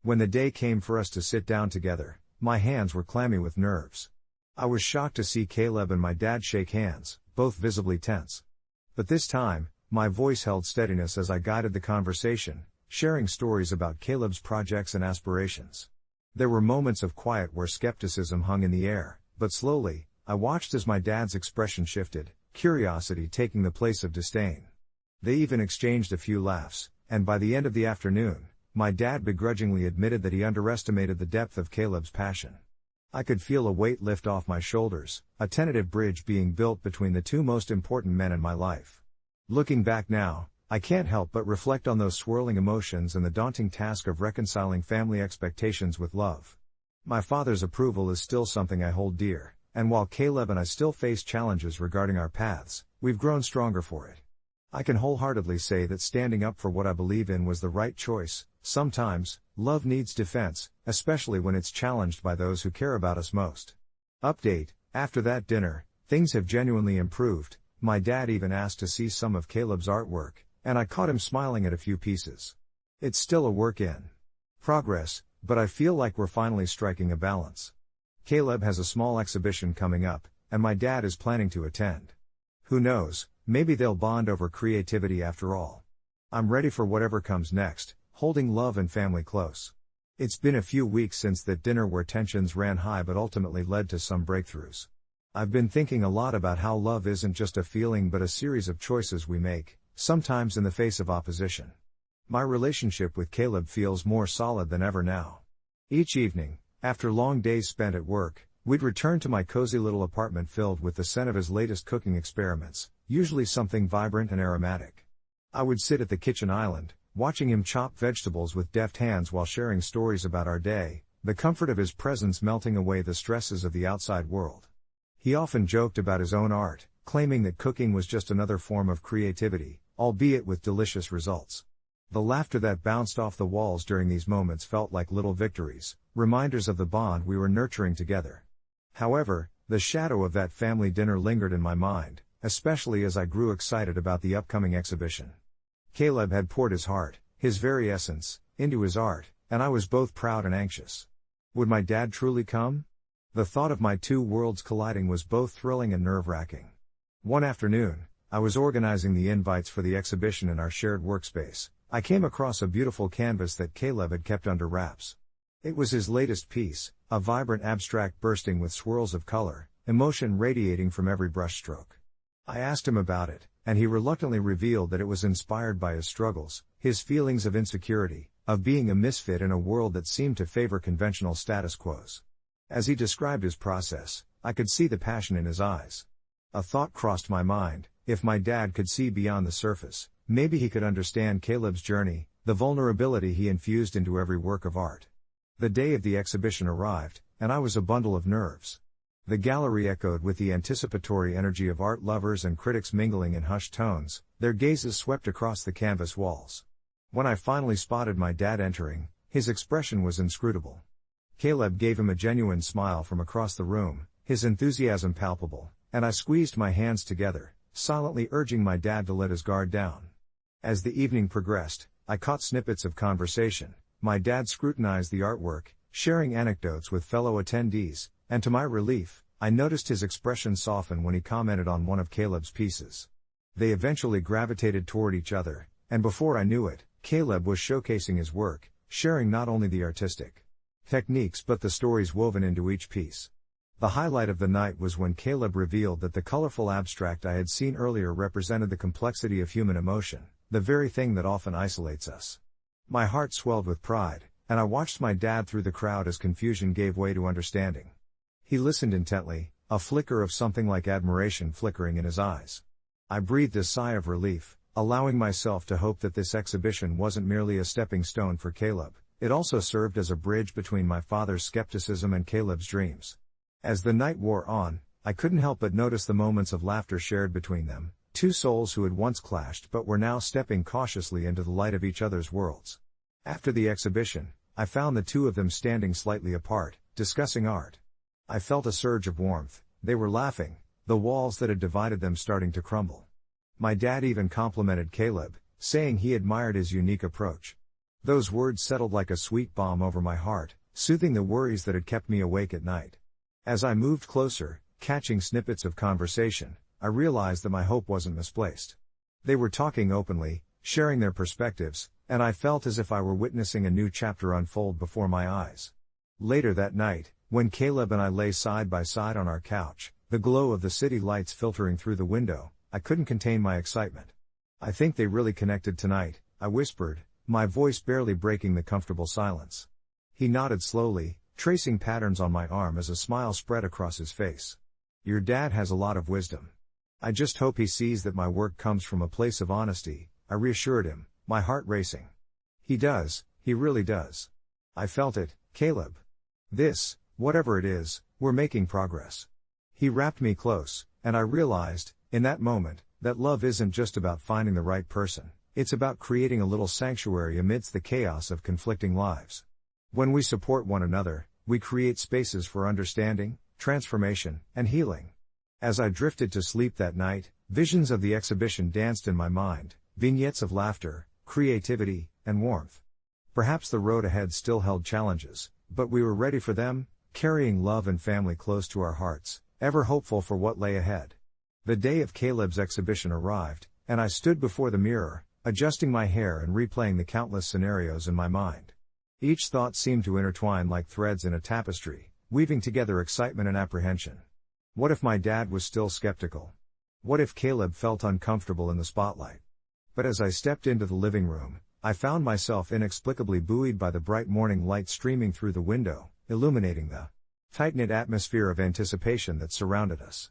When the day came for us to sit down together, my hands were clammy with nerves. I was shocked to see Caleb and my dad shake hands, both visibly tense. But this time, my voice held steadiness as I guided the conversation, sharing stories about Caleb's projects and aspirations. There were moments of quiet where skepticism hung in the air, but slowly, I watched as my dad's expression shifted, curiosity taking the place of disdain. They even exchanged a few laughs, and by the end of the afternoon, my dad begrudgingly admitted that he underestimated the depth of Caleb's passion. I could feel a weight lift off my shoulders, a tentative bridge being built between the two most important men in my life. Looking back now, I can't help but reflect on those swirling emotions and the daunting task of reconciling family expectations with love. My father's approval is still something I hold dear, and while Caleb and I still face challenges regarding our paths, we've grown stronger for it. I can wholeheartedly say that standing up for what I believe in was the right choice. Sometimes, love needs defense, especially when it's challenged by those who care about us most. Update: after that dinner, things have genuinely improved. My dad even asked to see some of Caleb's artwork, and I caught him smiling at a few pieces. It's still a work in progress, but I feel like we're finally striking a balance. Caleb has a small exhibition coming up, and my dad is planning to attend. Who knows, maybe they'll bond over creativity after all. I'm ready for whatever comes next, holding love and family close. It's been a few weeks since that dinner where tensions ran high but ultimately led to some breakthroughs. I've been thinking a lot about how love isn't just a feeling but a series of choices we make, sometimes in the face of opposition. My relationship with Caleb feels more solid than ever now. Each evening, after long days spent at work, we'd return to my cozy little apartment filled with the scent of his latest cooking experiments, usually something vibrant and aromatic. I would sit at the kitchen island, watching him chop vegetables with deft hands while sharing stories about our day, the comfort of his presence melting away the stresses of the outside world. He often joked about his own art, claiming that cooking was just another form of creativity, albeit with delicious results. The laughter that bounced off the walls during these moments felt like little victories, reminders of the bond we were nurturing together. However, the shadow of that family dinner lingered in my mind, especially as I grew excited about the upcoming exhibition. Caleb had poured his heart, his very essence, into his art, and I was both proud and anxious. Would my dad truly come? The thought of my two worlds colliding was both thrilling and nerve-wracking. One afternoon, I was organizing the invites for the exhibition in our shared workspace. I came across a beautiful canvas that Caleb had kept under wraps. It was his latest piece, a vibrant abstract bursting with swirls of color, emotion radiating from every brushstroke. I asked him about it, and he reluctantly revealed that it was inspired by his struggles, his feelings of insecurity, of being a misfit in a world that seemed to favor conventional status quos. As he described his process, I could see the passion in his eyes. A thought crossed my mind: if my dad could see beyond the surface, maybe he could understand Caleb's journey, the vulnerability he infused into every work of art. The day of the exhibition arrived, and I was a bundle of nerves. The gallery echoed with the anticipatory energy of art lovers and critics mingling in hushed tones, their gazes swept across the canvas walls. When I finally spotted my dad entering, his expression was inscrutable. Caleb gave him a genuine smile from across the room, his enthusiasm palpable, and I squeezed my hands together, silently urging my dad to let his guard down. As the evening progressed, I caught snippets of conversation. My dad scrutinized the artwork, sharing anecdotes with fellow attendees, and to my relief, I noticed his expression soften when he commented on one of Caleb's pieces. They eventually gravitated toward each other, and before I knew it, Caleb was showcasing his work, sharing not only the artistic techniques but the stories woven into each piece. The highlight of the night was when Caleb revealed that the colorful abstract I had seen earlier represented the complexity of human emotion, the very thing that often isolates us. My heart swelled with pride, and I watched my dad through the crowd as confusion gave way to understanding. He listened intently, a flicker of something like admiration flickering in his eyes. I breathed a sigh of relief, allowing myself to hope that this exhibition wasn't merely a stepping stone for Caleb. It also served as a bridge between my father's skepticism and Caleb's dreams. As the night wore on, I couldn't help but notice the moments of laughter shared between them, two souls who had once clashed but were now stepping cautiously into the light of each other's worlds. After the exhibition, I found the two of them standing slightly apart, discussing art. I felt a surge of warmth, they were laughing, the walls that had divided them starting to crumble. My dad even complimented Caleb, saying he admired his unique approach. Those words settled like a sweet balm over my heart, soothing the worries that had kept me awake at night. As I moved closer, catching snippets of conversation, I realized that my hope wasn't misplaced. They were talking openly, sharing their perspectives, and I felt as if I were witnessing a new chapter unfold before my eyes. Later that night, when Caleb and I lay side by side on our couch, the glow of the city lights filtering through the window, I couldn't contain my excitement. "I think they really connected tonight," I whispered, my voice barely breaking the comfortable silence. He nodded slowly, tracing patterns on my arm as a smile spread across his face. "Your dad has a lot of wisdom. I just hope he sees that my work comes from a place of honesty," I reassured him, my heart racing. "He does, he really does. I felt it, Caleb. Whatever it is, we're making progress." He wrapped me close, and I realized, in that moment, that love isn't just about finding the right person, it's about creating a little sanctuary amidst the chaos of conflicting lives. When we support one another, we create spaces for understanding, transformation, and healing. As I drifted to sleep that night, visions of the exhibition danced in my mind, vignettes of laughter, creativity, and warmth. Perhaps the road ahead still held challenges, but we were ready for them, carrying love and family close to our hearts, ever hopeful for what lay ahead. The day of Caleb's exhibition arrived, and I stood before the mirror, adjusting my hair and replaying the countless scenarios in my mind. Each thought seemed to intertwine like threads in a tapestry, weaving together excitement and apprehension. What if my dad was still skeptical? What if Caleb felt uncomfortable in the spotlight? But as I stepped into the living room, I found myself inexplicably buoyed by the bright morning light streaming through the window, illuminating the tight-knit atmosphere of anticipation that surrounded us.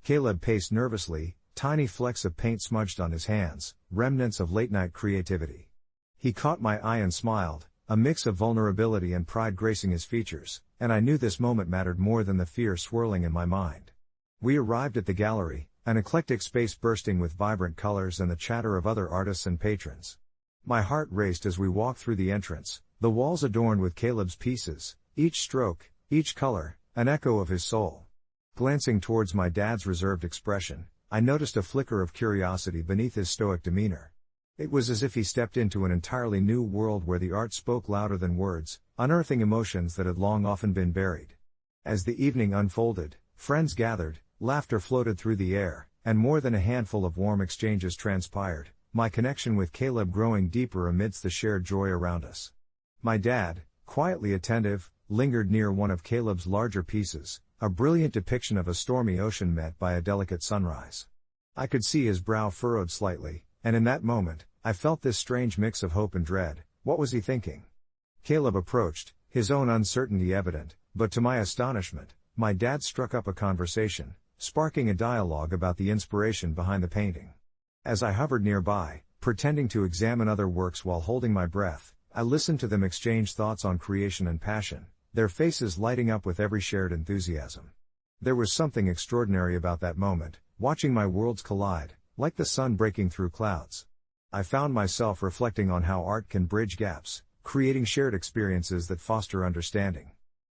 Caleb paced nervously, tiny flecks of paint smudged on his hands, remnants of late-night creativity. He caught my eye and smiled, a mix of vulnerability and pride gracing his features, and I knew this moment mattered more than the fear swirling in my mind. We arrived at the gallery, an eclectic space bursting with vibrant colors and the chatter of other artists and patrons. My heart raced as we walked through the entrance, the walls adorned with Caleb's pieces, each stroke, each color, an echo of his soul. Glancing towards my dad's reserved expression, I noticed a flicker of curiosity beneath his stoic demeanor. It was as if he stepped into an entirely new world where the art spoke louder than words, unearthing emotions that had long often been buried. As the evening unfolded, friends gathered, laughter floated through the air, and more than a handful of warm exchanges transpired, my connection with Caleb growing deeper amidst the shared joy around us. My dad, quietly attentive, lingered near one of Caleb's larger pieces, a brilliant depiction of a stormy ocean met by a delicate sunrise. I could see his brow furrowed slightly, and in that moment, I felt this strange mix of hope and dread. What was he thinking? Caleb approached, his own uncertainty evident, but to my astonishment, my dad struck up a conversation, sparking a dialogue about the inspiration behind the painting. As I hovered nearby, pretending to examine other works while holding my breath, I listened to them exchange thoughts on creation and passion, their faces lighting up with every shared enthusiasm. There was something extraordinary about that moment, watching my worlds collide, like the sun breaking through clouds. I found myself reflecting on how art can bridge gaps, creating shared experiences that foster understanding.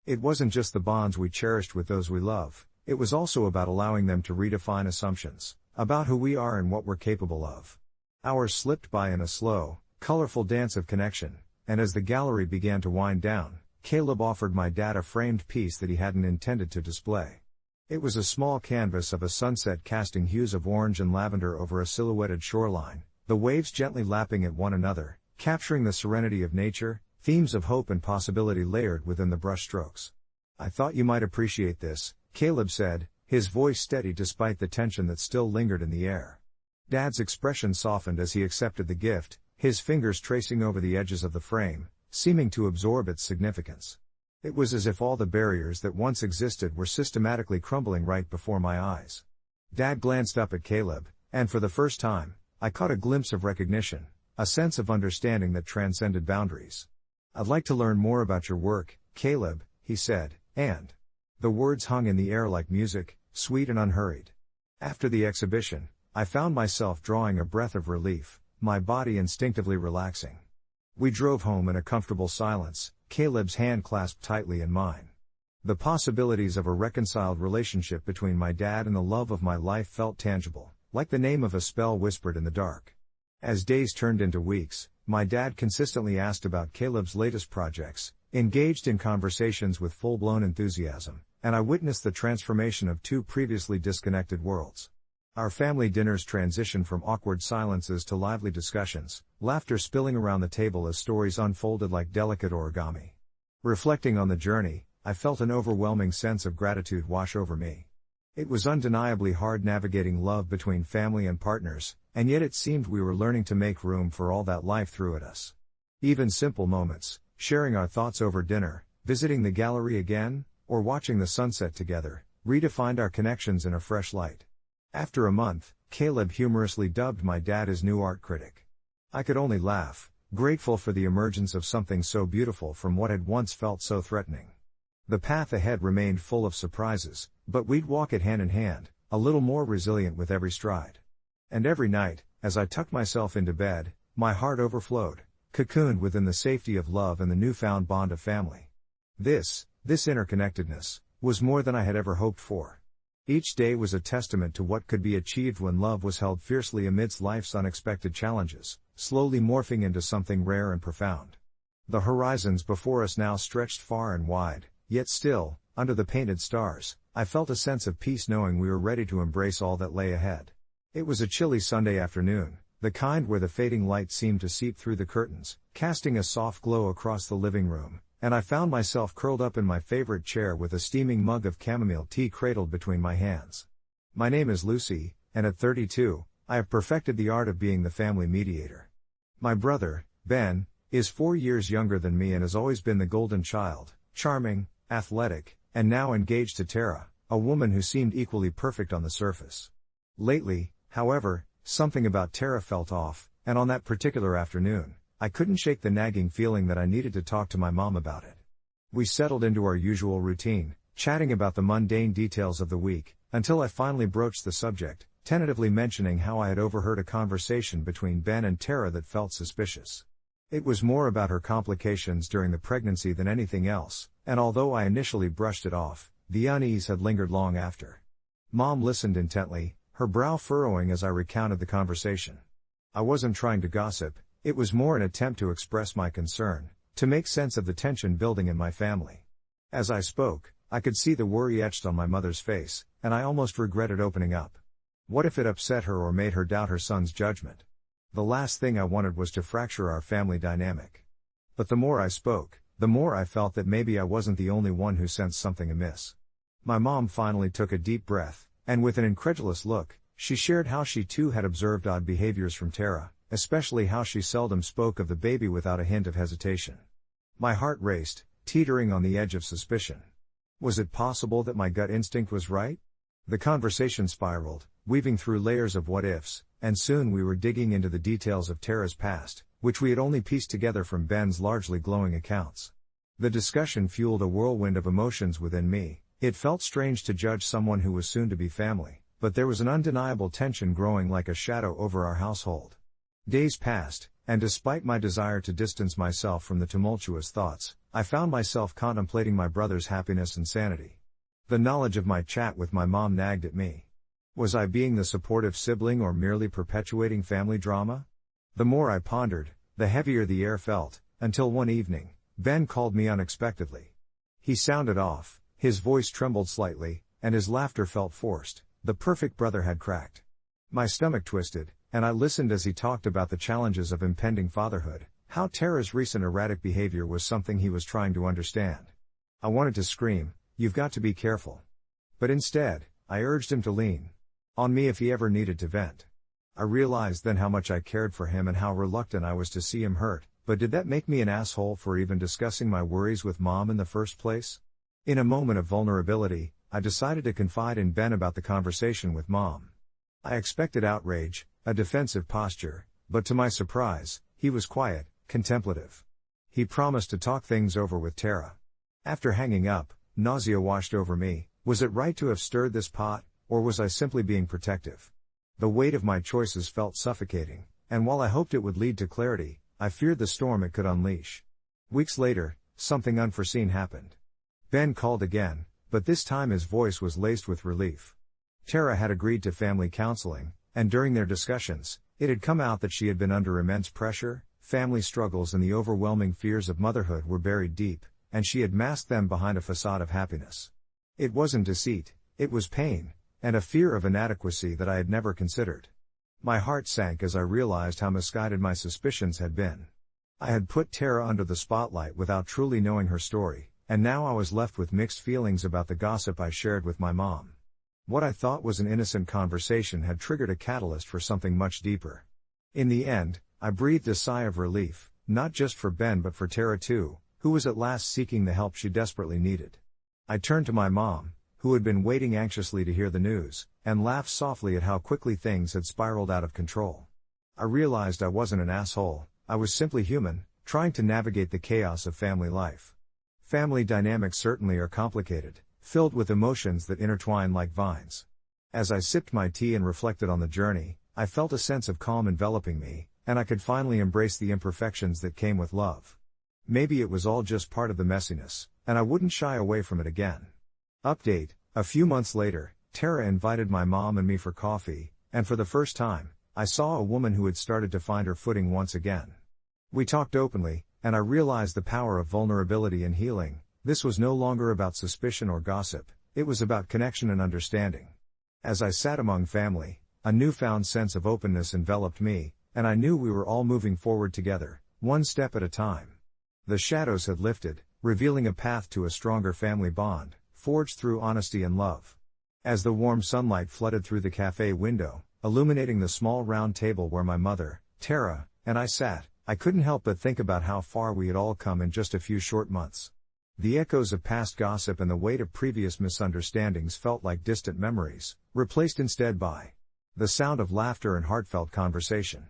It wasn't just the bonds we cherished with those we love, it was also about allowing them to redefine assumptions, about who we are and what we're capable of. Hours slipped by in a slow, colorful dance of connection, and as the gallery began to wind down, Caleb offered my dad a framed piece that he hadn't intended to display. It was a small canvas of a sunset casting hues of orange and lavender over a silhouetted shoreline, the waves gently lapping at one another, capturing the serenity of nature, themes of hope and possibility layered within the brushstrokes. "I thought you might appreciate this," Caleb said, his voice steady despite the tension that still lingered in the air. Dad's expression softened as he accepted the gift, his fingers tracing over the edges of the frame, seeming to absorb its significance. It was as if all the barriers that once existed were systematically crumbling right before my eyes. Dad glanced up at Caleb, and for the first time, I caught a glimpse of recognition, a sense of understanding that transcended boundaries. "I'd like to learn more about your work, Caleb," he said, and the words hung in the air like music, sweet and unhurried. After the exhibition, I found myself drawing a breath of relief, my body instinctively relaxing. We drove home in a comfortable silence, Caleb's hand clasped tightly in mine. The possibilities of a reconciled relationship between my dad and the love of my life felt tangible, like the name of a spell whispered in the dark. As days turned into weeks, my dad consistently asked about Caleb's latest projects, engaged in conversations with full-blown enthusiasm, and I witnessed the transformation of two previously disconnected worlds. Our family dinners transitioned from awkward silences to lively discussions, laughter spilling around the table as stories unfolded like delicate origami. Reflecting on the journey, I felt an overwhelming sense of gratitude wash over me. It was undeniably hard navigating love between family and partners, and yet it seemed we were learning to make room for all that life threw at us. Even simple moments, sharing our thoughts over dinner, visiting the gallery again, or watching the sunset together, redefined our connections in a fresh light. After a month, Caleb humorously dubbed my dad his new art critic. I could only laugh, grateful for the emergence of something so beautiful from what had once felt so threatening. The path ahead remained full of surprises, but we'd walk it hand in hand, a little more resilient with every stride. And every night, as I tucked myself into bed, my heart overflowed, cocooned within the safety of love and the newfound bond of family. This interconnectedness, was more than I had ever hoped for. Each day was a testament to what could be achieved when love was held fiercely amidst life's unexpected challenges, slowly morphing into something rare and profound. The horizons before us now stretched far and wide, yet still, under the painted stars, I felt a sense of peace knowing we were ready to embrace all that lay ahead. It was a chilly Sunday afternoon, the kind where the fading light seemed to seep through the curtains, casting a soft glow across the living room, and I found myself curled up in my favorite chair with a steaming mug of chamomile tea cradled between my hands. My name is Lucy, and at 32, I have perfected the art of being the family mediator. My brother, Ben, is 4 years younger than me and has always been the golden child, charming, athletic, and now engaged to Tara, a woman who seemed equally perfect on the surface. Lately, however, something about Tara felt off, and on that particular afternoon, I couldn't shake the nagging feeling that I needed to talk to my mom about it. We settled into our usual routine, chatting about the mundane details of the week, until I finally broached the subject, tentatively mentioning how I had overheard a conversation between Ben and Tara that felt suspicious. It was more about her complications during the pregnancy than anything else, and although I initially brushed it off, the unease had lingered long after. Mom listened intently, her brow furrowing as I recounted the conversation. I wasn't trying to gossip, it was more an attempt to express my concern, to make sense of the tension building in my family. As I spoke, I could see the worry etched on my mother's face, and I almost regretted opening up. What if it upset her or made her doubt her son's judgment? The last thing I wanted was to fracture our family dynamic. But the more I spoke, the more I felt that maybe I wasn't the only one who sensed something amiss. My mom finally took a deep breath, and with an incredulous look, she shared how she too had observed odd behaviors from Tara, especially how she seldom spoke of the baby without a hint of hesitation. My heart raced, teetering on the edge of suspicion. Was it possible that my gut instinct was right? The conversation spiraled, weaving through layers of what-ifs, and soon we were digging into the details of Tara's past, which we had only pieced together from Ben's largely glowing accounts. The discussion fueled a whirlwind of emotions within me. It felt strange to judge someone who was soon to be family, but there was an undeniable tension growing like a shadow over our household. Days passed, and despite my desire to distance myself from the tumultuous thoughts, I found myself contemplating my brother's happiness and sanity. The knowledge of my chat with my mom nagged at me. Was I being the supportive sibling or merely perpetuating family drama? The more I pondered, the heavier the air felt, until one evening, Ben called me unexpectedly. He sounded off, his voice trembled slightly, and his laughter felt forced. The perfect brother had cracked. My stomach twisted, and I listened as he talked about the challenges of impending fatherhood, how Tara's recent erratic behavior was something he was trying to understand. I wanted to scream, "You've got to be careful." But instead, I urged him to lean on me if he ever needed to vent. I realized then how much I cared for him and how reluctant I was to see him hurt, but did that make me an asshole for even discussing my worries with Mom in the first place? In a moment of vulnerability, I decided to confide in Ben about the conversation with Mom. I expected outrage, a defensive posture, but to my surprise, he was quiet, contemplative. He promised to talk things over with Tara. After hanging up, nausea washed over me. Was it right to have stirred this pot, or was I simply being protective? The weight of my choices felt suffocating, and while I hoped it would lead to clarity, I feared the storm it could unleash. Weeks later, something unforeseen happened. Ben called again, but this time his voice was laced with relief. Tara had agreed to family counseling, and during their discussions, it had come out that she had been under immense pressure, family struggles and the overwhelming fears of motherhood were buried deep, and she had masked them behind a facade of happiness. It wasn't deceit, it was pain, and a fear of inadequacy that I had never considered. My heart sank as I realized how misguided my suspicions had been. I had put Tara under the spotlight without truly knowing her story, and now I was left with mixed feelings about the gossip I shared with my mom. What I thought was an innocent conversation had triggered a catalyst for something much deeper. In the end, I breathed a sigh of relief, not just for Ben but for Tara too, who was at last seeking the help she desperately needed. I turned to my mom, who had been waiting anxiously to hear the news, and laughed softly at how quickly things had spiraled out of control. I realized I wasn't an asshole, I was simply human, trying to navigate the chaos of family life. Family dynamics certainly are complicated, filled with emotions that intertwine like vines. As I sipped my tea and reflected on the journey, I felt a sense of calm enveloping me, and I could finally embrace the imperfections that came with love. Maybe it was all just part of the messiness, and I wouldn't shy away from it again. Update: a few months later, Tara invited my mom and me for coffee, and for the first time, I saw a woman who had started to find her footing once again. We talked openly, and I realized the power of vulnerability and healing. This was no longer about suspicion or gossip, it was about connection and understanding. As I sat among family, a newfound sense of openness enveloped me, and I knew we were all moving forward together, one step at a time. The shadows had lifted, revealing a path to a stronger family bond, forged through honesty and love. As the warm sunlight flooded through the cafe window, illuminating the small round table where my mother, Tara, and I sat, I couldn't help but think about how far we had all come in just a few short months. The echoes of past gossip and the weight of previous misunderstandings felt like distant memories, replaced instead by the sound of laughter and heartfelt conversation.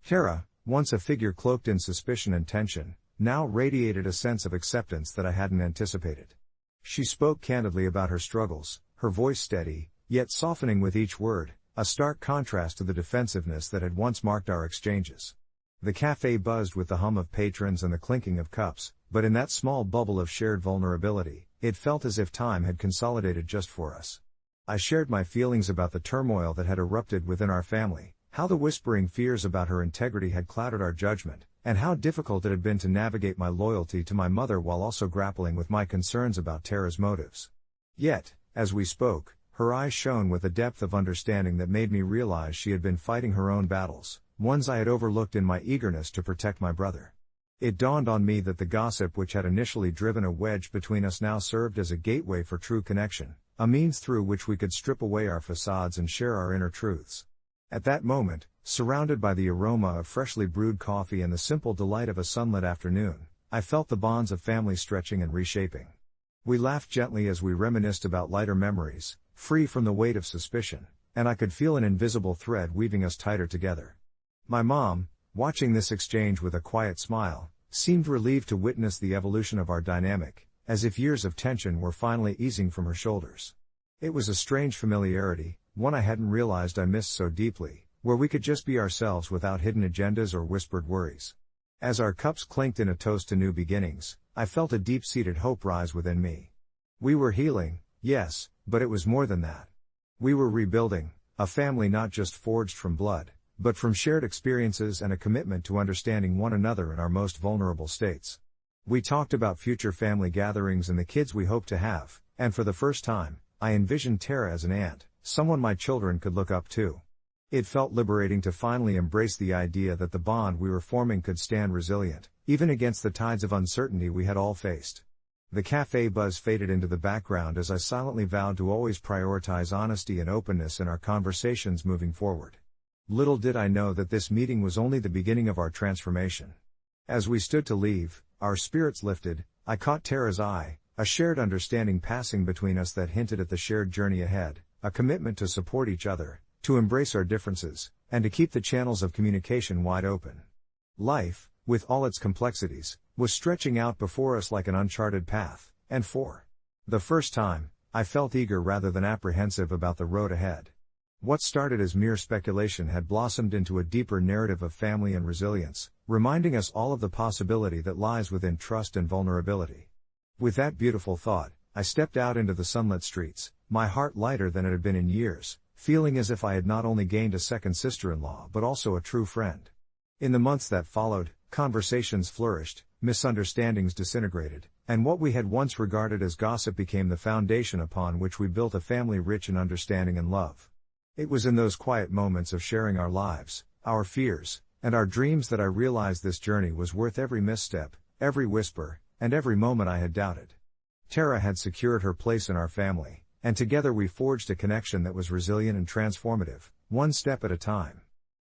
Tara, once a figure cloaked in suspicion and tension, now radiated a sense of acceptance that I hadn't anticipated. She spoke candidly about her struggles, her voice steady, yet softening with each word, a stark contrast to the defensiveness that had once marked our exchanges. The cafe buzzed with the hum of patrons and the clinking of cups, but in that small bubble of shared vulnerability, it felt as if time had consolidated just for us. I shared my feelings about the turmoil that had erupted within our family, how the whispering fears about her integrity had clouded our judgment, and how difficult it had been to navigate my loyalty to my mother while also grappling with my concerns about Tara's motives. Yet, as we spoke, her eyes shone with a depth of understanding that made me realize she had been fighting her own battles, ones I had overlooked in my eagerness to protect my brother. It dawned on me that the gossip which had initially driven a wedge between us now served as a gateway for true connection, a means through which we could strip away our facades and share our inner truths. At that moment, surrounded by the aroma of freshly brewed coffee and the simple delight of a sunlit afternoon, I felt the bonds of family stretching and reshaping. We laughed gently as we reminisced about lighter memories, free from the weight of suspicion, and I could feel an invisible thread weaving us tighter together. My mom, watching this exchange with a quiet smile, seemed relieved to witness the evolution of our dynamic, as if years of tension were finally easing from her shoulders. It was a strange familiarity, one I hadn't realized I missed so deeply, where we could just be ourselves without hidden agendas or whispered worries. As our cups clinked in a toast to new beginnings, I felt a deep-seated hope rise within me. We were healing, yes, but it was more than that. We were rebuilding, a family not just forged from blood, but from shared experiences and a commitment to understanding one another in our most vulnerable states. We talked about future family gatherings and the kids we hoped to have, and for the first time, I envisioned Tara as an aunt, someone my children could look up to. It felt liberating to finally embrace the idea that the bond we were forming could stand resilient, even against the tides of uncertainty we had all faced. The cafe buzz faded into the background as I silently vowed to always prioritize honesty and openness in our conversations moving forward. Little did I know that this meeting was only the beginning of our transformation. As we stood to leave, our spirits lifted, I caught Tara's eye, a shared understanding passing between us that hinted at the shared journey ahead, a commitment to support each other, to embrace our differences, and to keep the channels of communication wide open. Life, with all its complexities, was stretching out before us like an uncharted path, and for the first time, I felt eager rather than apprehensive about the road ahead. What started as mere speculation had blossomed into a deeper narrative of family and resilience, reminding us all of the possibility that lies within trust and vulnerability. With that beautiful thought, I stepped out into the sunlit streets, my heart lighter than it had been in years, feeling as if I had not only gained a second sister-in-law but also a true friend. In the months that followed, conversations flourished, misunderstandings disintegrated, and what we had once regarded as gossip became the foundation upon which we built a family rich in understanding and love. It was in those quiet moments of sharing our lives, our fears, and our dreams that I realized this journey was worth every misstep, every whisper, and every moment I had doubted. Tara had secured her place in our family, and together we forged a connection that was resilient and transformative, one step at a time.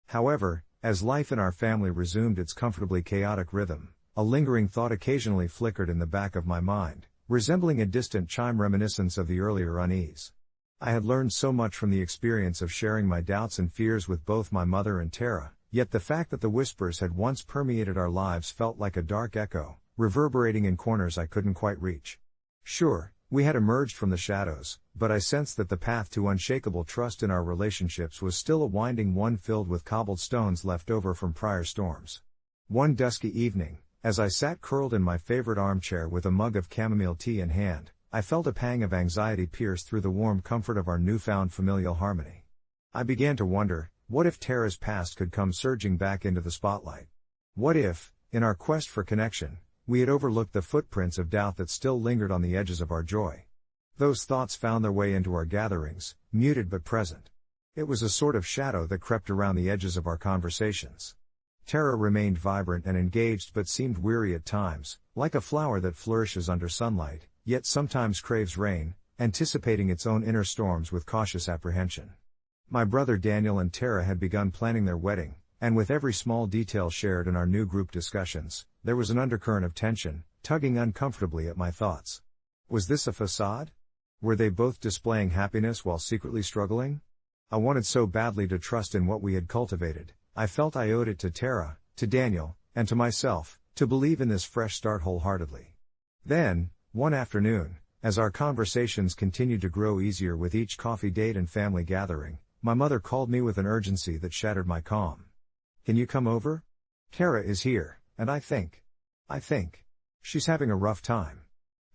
However, as life in our family resumed its comfortably chaotic rhythm, a lingering thought occasionally flickered in the back of my mind, resembling a distant chime reminiscent of the earlier unease. I had learned so much from the experience of sharing my doubts and fears with both my mother and Tara, yet the fact that the whispers had once permeated our lives felt like a dark echo, reverberating in corners I couldn't quite reach. Sure, we had emerged from the shadows, but I sensed that the path to unshakable trust in our relationships was still a winding one filled with cobbled stones left over from prior storms. One dusky evening, as I sat curled in my favorite armchair with a mug of chamomile tea in hand, I felt a pang of anxiety pierce through the warm comfort of our newfound familial harmony. I began to wonder, what if Tara's past could come surging back into the spotlight? What if, in our quest for connection, we had overlooked the footprints of doubt that still lingered on the edges of our joy? Those thoughts found their way into our gatherings, muted but present. It was a sort of shadow that crept around the edges of our conversations. Tara remained vibrant and engaged but seemed weary at times, like a flower that flourishes under sunlight, yet sometimes craves rain, anticipating its own inner storms with cautious apprehension. My brother Daniel and Tara had begun planning their wedding, and with every small detail shared in our new group discussions, there was an undercurrent of tension, tugging uncomfortably at my thoughts. Was this a facade? Were they both displaying happiness while secretly struggling? I wanted so badly to trust in what we had cultivated. I felt I owed it to Tara, to Daniel, and to myself, to believe in this fresh start wholeheartedly. Then, one afternoon, as our conversations continued to grow easier with each coffee date and family gathering, my mother called me with an urgency that shattered my calm. "Can you come over? Tara is here, and I think she's having a rough time."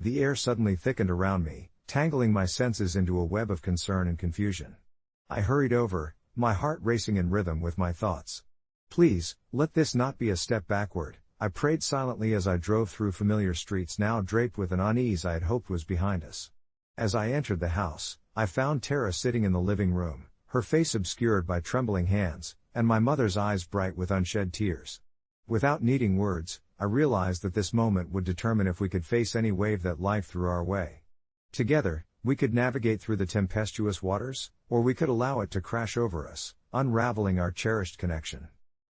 The air suddenly thickened around me, tangling my senses into a web of concern and confusion. I hurried over, my heart racing in rhythm with my thoughts. "Please, let this not be a step backward," I prayed silently as I drove through familiar streets now draped with an unease I had hoped was behind us. As I entered the house, I found Tara sitting in the living room, her face obscured by trembling hands, and my mother's eyes bright with unshed tears. Without needing words, I realized that this moment would determine if we could face any wave that life threw our way. Together, we could navigate through the tempestuous waters, or we could allow it to crash over us, unraveling our cherished connection.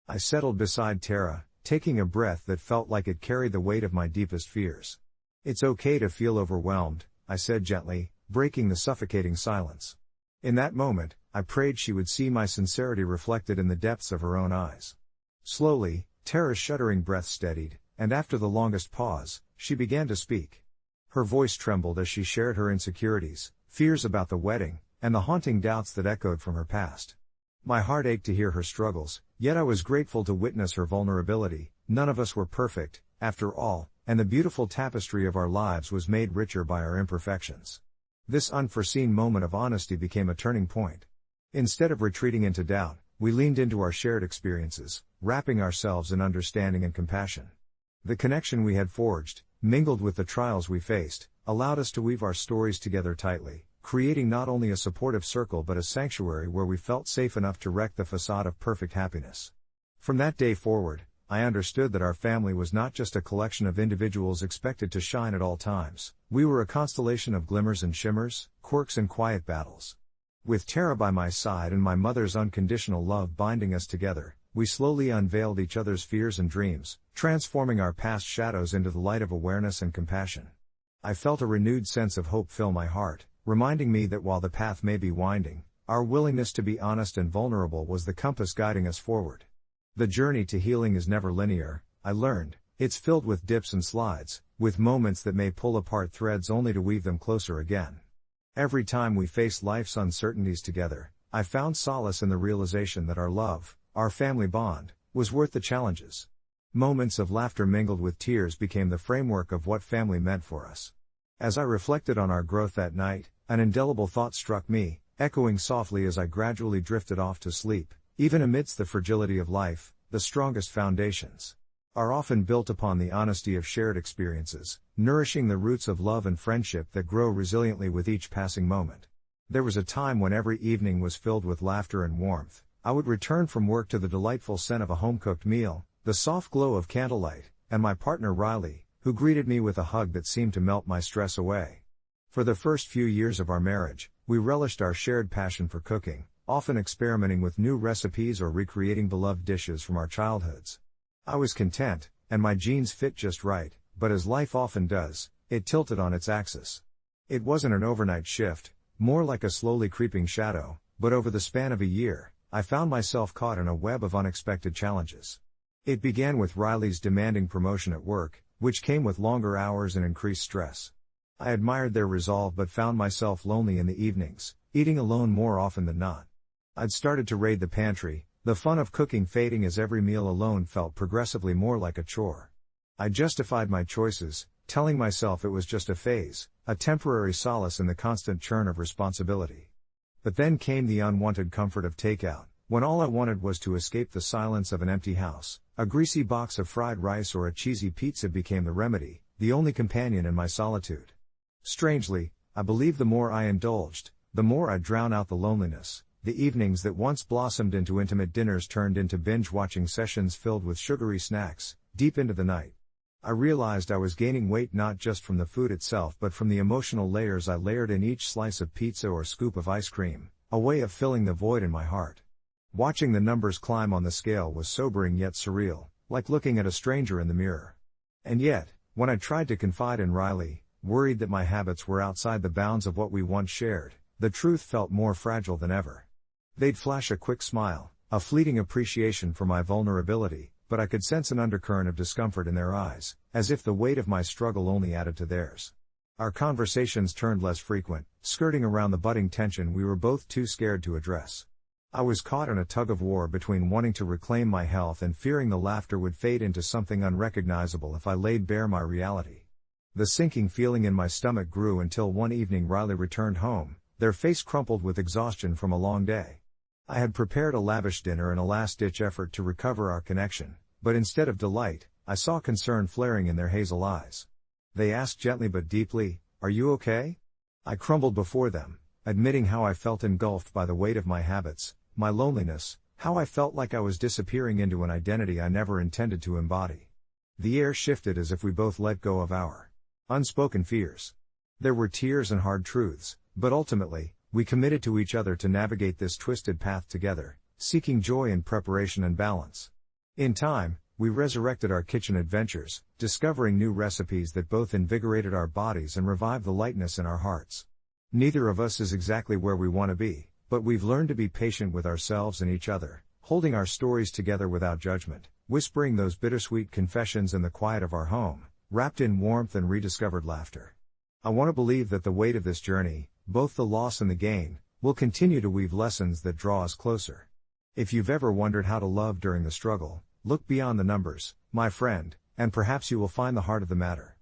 I settled beside Tara, taking a breath that felt like it carried the weight of my deepest fears. "It's okay to feel overwhelmed," I said gently, breaking the suffocating silence. In that moment, I prayed she would see my sincerity reflected in the depths of her own eyes. Slowly, Tara's shuddering breath steadied, and after the longest pause, she began to speak. Her voice trembled as she shared her insecurities, fears about the wedding, and the haunting doubts that echoed from her past. My heart ached to hear her struggles, yet I was grateful to witness her vulnerability. None of us were perfect, after all, and the beautiful tapestry of our lives was made richer by our imperfections. This unforeseen moment of honesty became a turning point. Instead of retreating into doubt, we leaned into our shared experiences, wrapping ourselves in understanding and compassion. The connection we had forged, mingled with the trials we faced, allowed us to weave our stories together tightly, creating not only a supportive circle but a sanctuary where we felt safe enough to wreck the facade of perfect happiness. From that day forward, I understood that our family was not just a collection of individuals expected to shine at all times. We were a constellation of glimmers and shimmers, quirks and quiet battles. With Tara by my side and my mother's unconditional love binding us together, we slowly unveiled each other's fears and dreams, transforming our past shadows into the light of awareness and compassion. I felt a renewed sense of hope fill my heart, reminding me that while the path may be winding, our willingness to be honest and vulnerable was the compass guiding us forward. The journey to healing is never linear, I learned. It's filled with dips and slides, with moments that may pull apart threads only to weave them closer again. Every time we face life's uncertainties together, I found solace in the realization that our love, our family bond, was worth the challenges. Moments of laughter mingled with tears became the framework of what family meant for us. As I reflected on our growth that night, an indelible thought struck me, echoing softly as I gradually drifted off to sleep. Even amidst the fragility of life, the strongest foundations are often built upon the honesty of shared experiences, nourishing the roots of love and friendship that grow resiliently with each passing moment. There was a time when every evening was filled with laughter and warmth. I would return from work to the delightful scent of a home-cooked meal, the soft glow of candlelight, and my partner Riley, who greeted me with a hug that seemed to melt my stress away. For the first few years of our marriage, we relished our shared passion for cooking, often experimenting with new recipes or recreating beloved dishes from our childhoods. I was content, and my genes fit just right, but as life often does, it tilted on its axis. It wasn't an overnight shift, more like a slowly creeping shadow, but over the span of a year, I found myself caught in a web of unexpected challenges. It began with Riley's demanding promotion at work, which came with longer hours and increased stress. I admired their resolve but found myself lonely in the evenings, eating alone more often than not. I'd started to raid the pantry, the fun of cooking fading as every meal alone felt progressively more like a chore. I justified my choices, telling myself it was just a phase, a temporary solace in the constant churn of responsibility. But then came the unwanted comfort of takeout, when all I wanted was to escape the silence of an empty house. A greasy box of fried rice or a cheesy pizza became the remedy, the only companion in my solitude. Strangely, I believe the more I indulged, the more I'd drown out the loneliness. The evenings that once blossomed into intimate dinners turned into binge-watching sessions filled with sugary snacks, deep into the night. I realized I was gaining weight not just from the food itself but from the emotional layers I layered in each slice of pizza or scoop of ice cream, a way of filling the void in my heart. Watching the numbers climb on the scale was sobering yet surreal, like looking at a stranger in the mirror. And yet, when I tried to confide in Riley, worried that my habits were outside the bounds of what we once shared, the truth felt more fragile than ever. They'd flash a quick smile, a fleeting appreciation for my vulnerability, but I could sense an undercurrent of discomfort in their eyes, as if the weight of my struggle only added to theirs. Our conversations turned less frequent, skirting around the budding tension we were both too scared to address. I was caught in a tug-of-war between wanting to reclaim my health and fearing the laughter would fade into something unrecognizable if I laid bare my reality. The sinking feeling in my stomach grew until one evening Riley returned home, their face crumpled with exhaustion from a long day. I had prepared a lavish dinner in a last-ditch effort to recover our connection, but instead of delight, I saw concern flaring in their hazel eyes. They asked gently but deeply, "Are you okay?" I crumbled before them, admitting how I felt engulfed by the weight of my habits, my loneliness, how I felt like I was disappearing into an identity I never intended to embody. The air shifted as if we both let go of our unspoken fears. There were tears and hard truths, but ultimately, we committed to each other to navigate this twisted path together, seeking joy in preparation and balance. In time, we resurrected our kitchen adventures, discovering new recipes that both invigorated our bodies and revived the lightness in our hearts. Neither of us is exactly where we want to be, but we've learned to be patient with ourselves and each other, holding our stories together without judgment, whispering those bittersweet confessions in the quiet of our home, wrapped in warmth and rediscovered laughter. I want to believe that the weight of this journey, both the loss and the gain, will continue to weave lessons that draw us closer. If you've ever wondered how to love during the struggle, look beyond the numbers, my friend, and perhaps you will find the heart of the matter.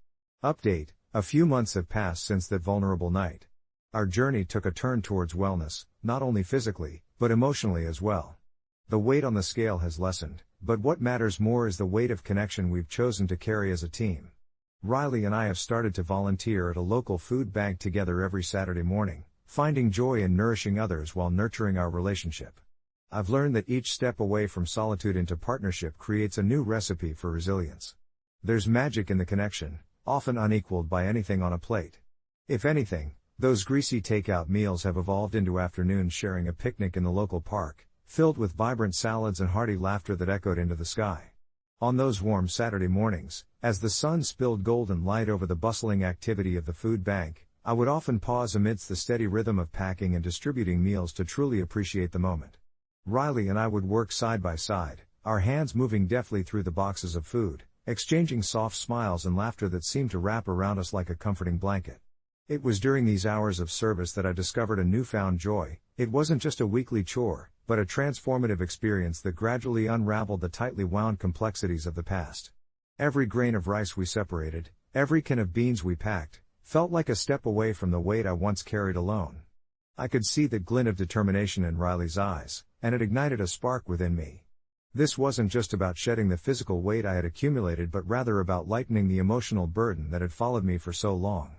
Update: a few months have passed since that vulnerable night. Our journey took a turn towards wellness, not only physically, but emotionally as well. The weight on the scale has lessened, but what matters more is the weight of connection we've chosen to carry as a team. Riley and I have started to volunteer at a local food bank together every Saturday morning, finding joy in nourishing others while nurturing our relationship. I've learned that each step away from solitude into partnership creates a new recipe for resilience. There's magic in the connection, often unequaled by anything on a plate. If anything, those greasy takeout meals have evolved into afternoons sharing a picnic in the local park, filled with vibrant salads and hearty laughter that echoed into the sky. On those warm Saturday mornings, as the sun spilled golden light over the bustling activity of the food bank, I would often pause amidst the steady rhythm of packing and distributing meals to truly appreciate the moment. Riley and I would work side by side, our hands moving deftly through the boxes of food, exchanging soft smiles and laughter that seemed to wrap around us like a comforting blanket. It was during these hours of service that I discovered a newfound joy. It wasn't just a weekly chore, but a transformative experience that gradually unraveled the tightly wound complexities of the past. Every grain of rice we separated, every can of beans we packed, felt like a step away from the weight I once carried alone. I could see that glint of determination in Riley's eyes, and it ignited a spark within me. This wasn't just about shedding the physical weight I had accumulated but rather about lightening the emotional burden that had followed me for so long.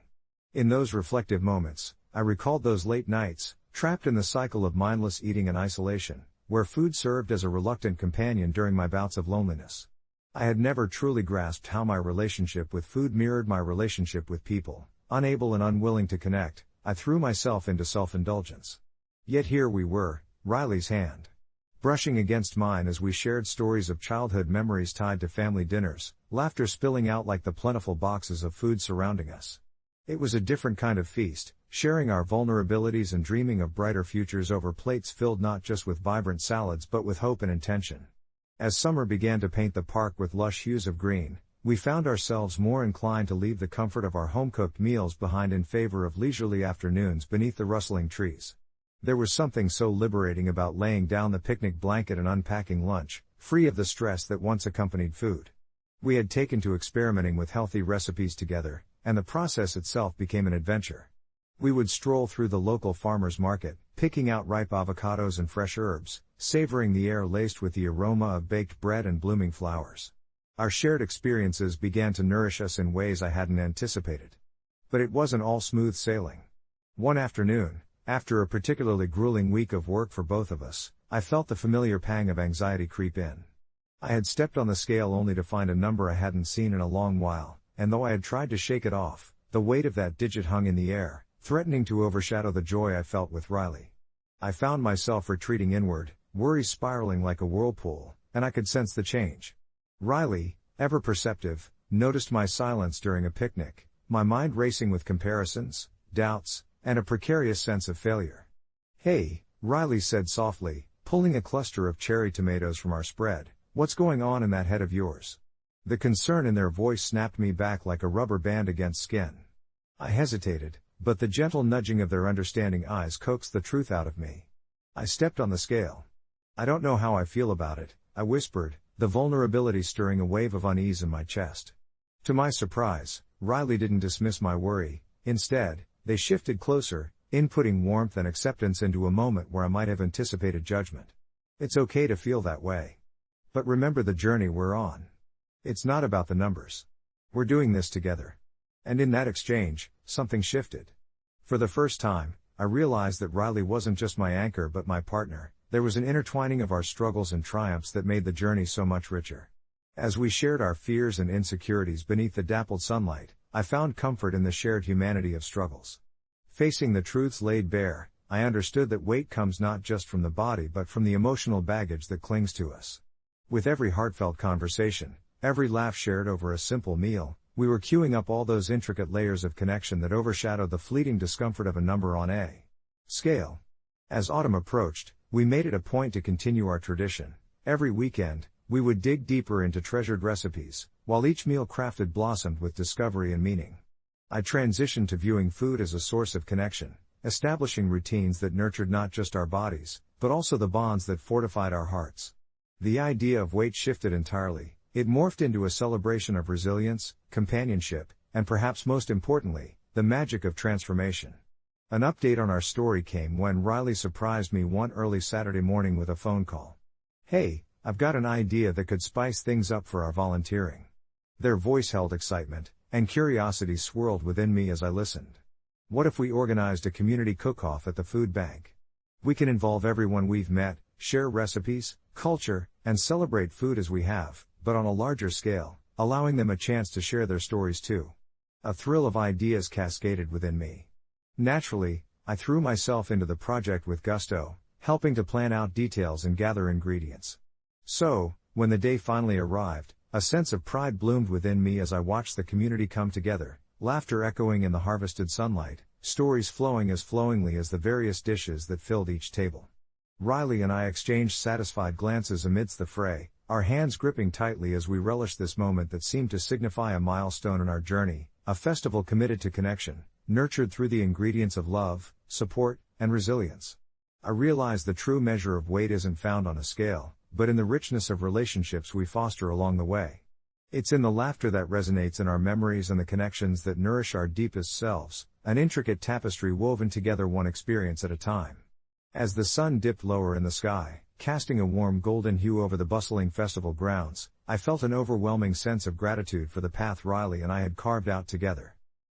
In those reflective moments, I recalled those late nights, trapped in the cycle of mindless eating and isolation, where food served as a reluctant companion during my bouts of loneliness. I had never truly grasped how my relationship with food mirrored my relationship with people. Unable and unwilling to connect, I threw myself into self-indulgence. Yet here we were, Riley's hand brushing against mine as we shared stories of childhood memories tied to family dinners, laughter spilling out like the plentiful boxes of food surrounding us. It was a different kind of feast, sharing our vulnerabilities and dreaming of brighter futures over plates filled not just with vibrant salads but with hope and intention. As summer began to paint the park with lush hues of green, we found ourselves more inclined to leave the comfort of our home-cooked meals behind in favor of leisurely afternoons beneath the rustling trees. There was something so liberating about laying down the picnic blanket and unpacking lunch, free of the stress that once accompanied food. We had taken to experimenting with healthy recipes together, and the process itself became an adventure. We would stroll through the local farmer's market, picking out ripe avocados and fresh herbs, savoring the air laced with the aroma of baked bread and blooming flowers. Our shared experiences began to nourish us in ways I hadn't anticipated. But it wasn't all smooth sailing. One afternoon, after a particularly grueling week of work for both of us, I felt the familiar pang of anxiety creep in. I had stepped on the scale only to find a number I hadn't seen in a long while, and though I had tried to shake it off, the weight of that digit hung in the air, threatening to overshadow the joy I felt with Riley. I found myself retreating inward, worry spiraling like a whirlpool, and I could sense the change. Riley, ever perceptive, noticed my silence during a picnic, my mind racing with comparisons, doubts, and a precarious sense of failure. "Hey," Riley said softly, pulling a cluster of cherry tomatoes from our spread, "what's going on in that head of yours?" The concern in their voice snapped me back like a rubber band against skin. I hesitated, but the gentle nudging of their understanding eyes coaxed the truth out of me. I stepped on the scale. "I don't know how I feel about it," I whispered, the vulnerability stirring a wave of unease in my chest. To my surprise, Riley didn't dismiss my worry. Instead, they shifted closer, inputting warmth and acceptance into a moment where I might have anticipated judgment. "It's okay to feel that way. But remember the journey we're on. It's not about the numbers. We're doing this together." And in that exchange, something shifted. For the first time, I realized that Riley wasn't just my anchor but my partner. There was an intertwining of our struggles and triumphs that made the journey so much richer. As we shared our fears and insecurities beneath the dappled sunlight, I found comfort in the shared humanity of struggles. Facing the truths laid bare, I understood that weight comes not just from the body but from the emotional baggage that clings to us. With every heartfelt conversation, every laugh shared over a simple meal, we were queuing up all those intricate layers of connection that overshadowed the fleeting discomfort of a number on a scale. As autumn approached, we made it a point to continue our tradition. Every weekend, we would dig deeper into treasured recipes, while each meal crafted blossomed with discovery and meaning. I transitioned to viewing food as a source of connection, establishing routines that nurtured not just our bodies, but also the bonds that fortified our hearts. The idea of weight shifted entirely. It morphed into a celebration of resilience, companionship, and perhaps most importantly, the magic of transformation. An update on our story came when Riley surprised me one early Saturday morning with a phone call. "Hey, I've got an idea that could spice things up for our volunteering." Their voice held excitement, and curiosity swirled within me as I listened. "What if we organized a community cook-off at the food bank? We can involve everyone we've met, share recipes, culture, and celebrate food as we have, but on a larger scale, allowing them a chance to share their stories too." A thrill of ideas cascaded within me. Naturally, I threw myself into the project with gusto, helping to plan out details and gather ingredients. So, when the day finally arrived, a sense of pride bloomed within me as I watched the community come together, laughter echoing in the harvested sunlight, stories flowing as flowingly as the various dishes that filled each table. Riley and I exchanged satisfied glances amidst the fray, our hands gripping tightly as we relished this moment that seemed to signify a milestone in our journey, a festival committed to connection, nurtured through the ingredients of love, support, and resilience. I realized the true measure of weight isn't found on a scale, but in the richness of relationships we foster along the way. It's in the laughter that resonates in our memories and the connections that nourish our deepest selves, an intricate tapestry woven together one experience at a time. As the sun dipped lower in the sky, casting a warm golden hue over the bustling festival grounds, I felt an overwhelming sense of gratitude for the path Riley and I had carved out together.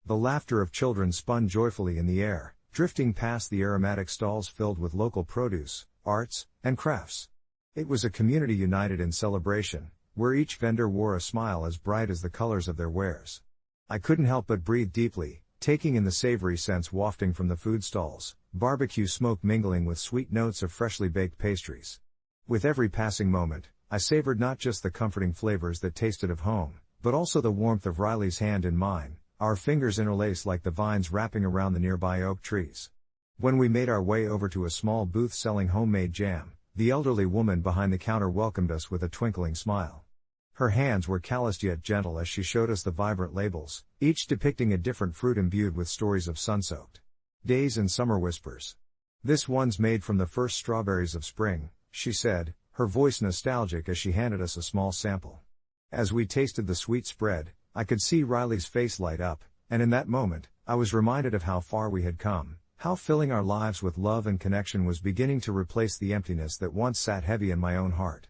The laughter of children spun joyfully in the air, drifting past the aromatic stalls filled with local produce, arts, and crafts. It was a community united in celebration, where each vendor wore a smile as bright as the colors of their wares. I couldn't help but breathe deeply, taking in the savory scents wafting from the food stalls, barbecue smoke mingling with sweet notes of freshly baked pastries. With every passing moment, I savored not just the comforting flavors that tasted of home, but also the warmth of Riley's hand in mine, our fingers interlaced like the vines wrapping around the nearby oak trees. When we made our way over to a small booth selling homemade jam, the elderly woman behind the counter welcomed us with a twinkling smile. Her hands were calloused yet gentle as she showed us the vibrant labels, each depicting a different fruit imbued with stories of sun-soaked days and summer whispers. "This one's made from the first strawberries of spring," she said, her voice nostalgic as she handed us a small sample. As we tasted the sweet spread, I could see Riley's face light up, and in that moment, I was reminded of how far we had come, how filling our lives with love and connection was beginning to replace the emptiness that once sat heavy in my own heart.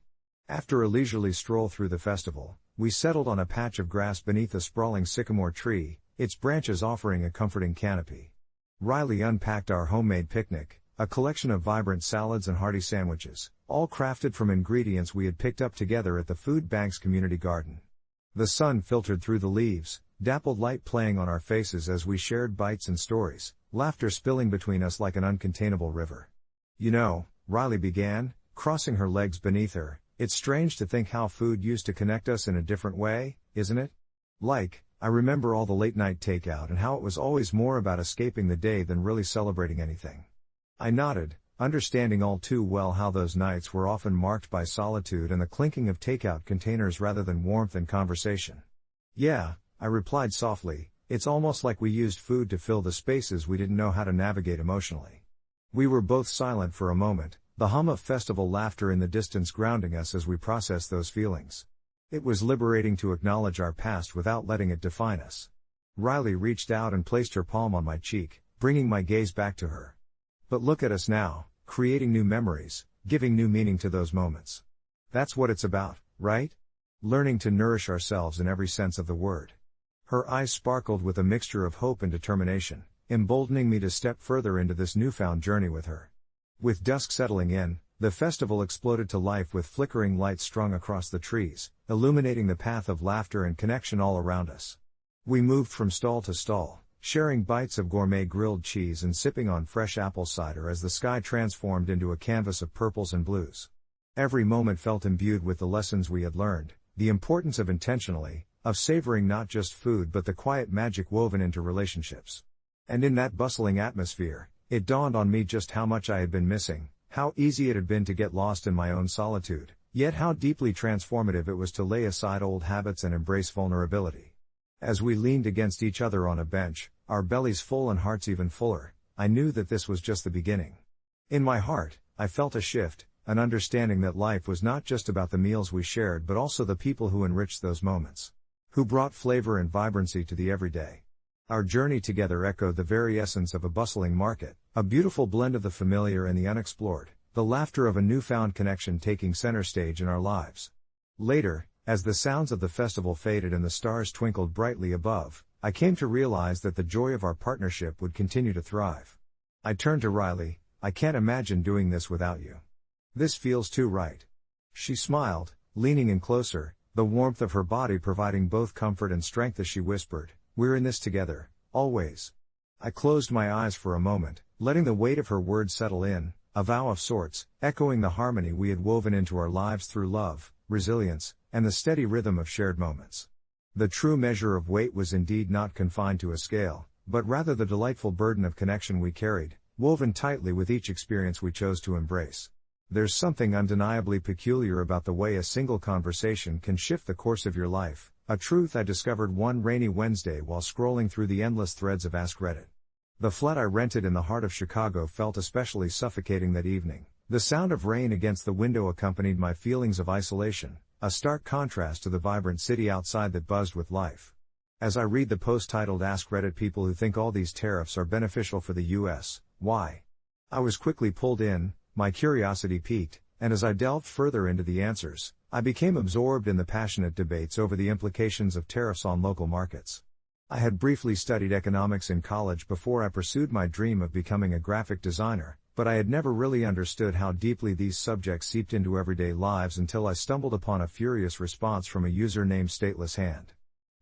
After a leisurely stroll through the festival, we settled on a patch of grass beneath a sprawling sycamore tree, its branches offering a comforting canopy. Riley unpacked our homemade picnic, a collection of vibrant salads and hearty sandwiches, all crafted from ingredients we had picked up together at the food bank's community garden. The sun filtered through the leaves, dappled light playing on our faces as we shared bites and stories, laughter spilling between us like an uncontainable river. "You know," Riley began, crossing her legs beneath her, "it's strange to think how food used to connect us in a different way, isn't it? I remember all the late-night takeout and how it was always more about escaping the day than really celebrating anything." I nodded, understanding all too well how those nights were often marked by solitude and the clinking of takeout containers rather than warmth and conversation. "Yeah," I replied softly, "it's almost like we used food to fill the spaces we didn't know how to navigate emotionally." We were both silent for a moment, the hum of festival laughter in the distance grounding us as we processed those feelings. It was liberating to acknowledge our past without letting it define us. Riley reached out and placed her palm on my cheek, bringing my gaze back to her. "But look at us now, creating new memories, giving new meaning to those moments. That's what it's about, right? Learning to nourish ourselves in every sense of the word." Her eyes sparkled with a mixture of hope and determination, emboldening me to step further into this newfound journey with her. With dusk settling in, the festival exploded to life with flickering lights strung across the trees, illuminating the path of laughter and connection all around us. We moved from stall to stall, sharing bites of gourmet grilled cheese and sipping on fresh apple cider as the sky transformed into a canvas of purples and blues. Every moment felt imbued with the lessons we had learned, the importance of of savoring not just food but the quiet magic woven into relationships. And in that bustling atmosphere, it dawned on me just how much I had been missing, how easy it had been to get lost in my own solitude, yet how deeply transformative it was to lay aside old habits and embrace vulnerability. As we leaned against each other on a bench, our bellies full and hearts even fuller, I knew that this was just the beginning. In my heart, I felt a shift, an understanding that life was not just about the meals we shared but also the people who enriched those moments, who brought flavor and vibrancy to the everyday. Our journey together echoed the very essence of a bustling market, a beautiful blend of the familiar and the unexplored, the laughter of a newfound connection taking center stage in our lives. Later, as the sounds of the festival faded and the stars twinkled brightly above, I came to realize that the joy of our partnership would continue to thrive. I turned to Riley, "I can't imagine doing this without you. This feels too right." She smiled, leaning in closer, the warmth of her body providing both comfort and strength as she whispered, "We're in this together, always." I closed my eyes for a moment, letting the weight of her words settle in, a vow of sorts, echoing the harmony we had woven into our lives through love, resilience, and the steady rhythm of shared moments. The true measure of weight was indeed not confined to a scale, but rather the delightful burden of connection we carried, woven tightly with each experience we chose to embrace. There's something undeniably peculiar about the way a single conversation can shift the course of your life, a truth I discovered one rainy Wednesday while scrolling through the endless threads of Ask Reddit. The flat I rented in the heart of Chicago felt especially suffocating that evening. The sound of rain against the window accompanied my feelings of isolation, a stark contrast to the vibrant city outside that buzzed with life. As I read the post titled "Ask Reddit People Who Think All These Tariffs Are Beneficial for the US, Why?" I was quickly pulled in, my curiosity piqued, and as I delved further into the answers, I became absorbed in the passionate debates over the implications of tariffs on local markets. I had briefly studied economics in college before I pursued my dream of becoming a graphic designer, but I had never really understood how deeply these subjects seeped into everyday lives until I stumbled upon a furious response from a user named Stateless Hand.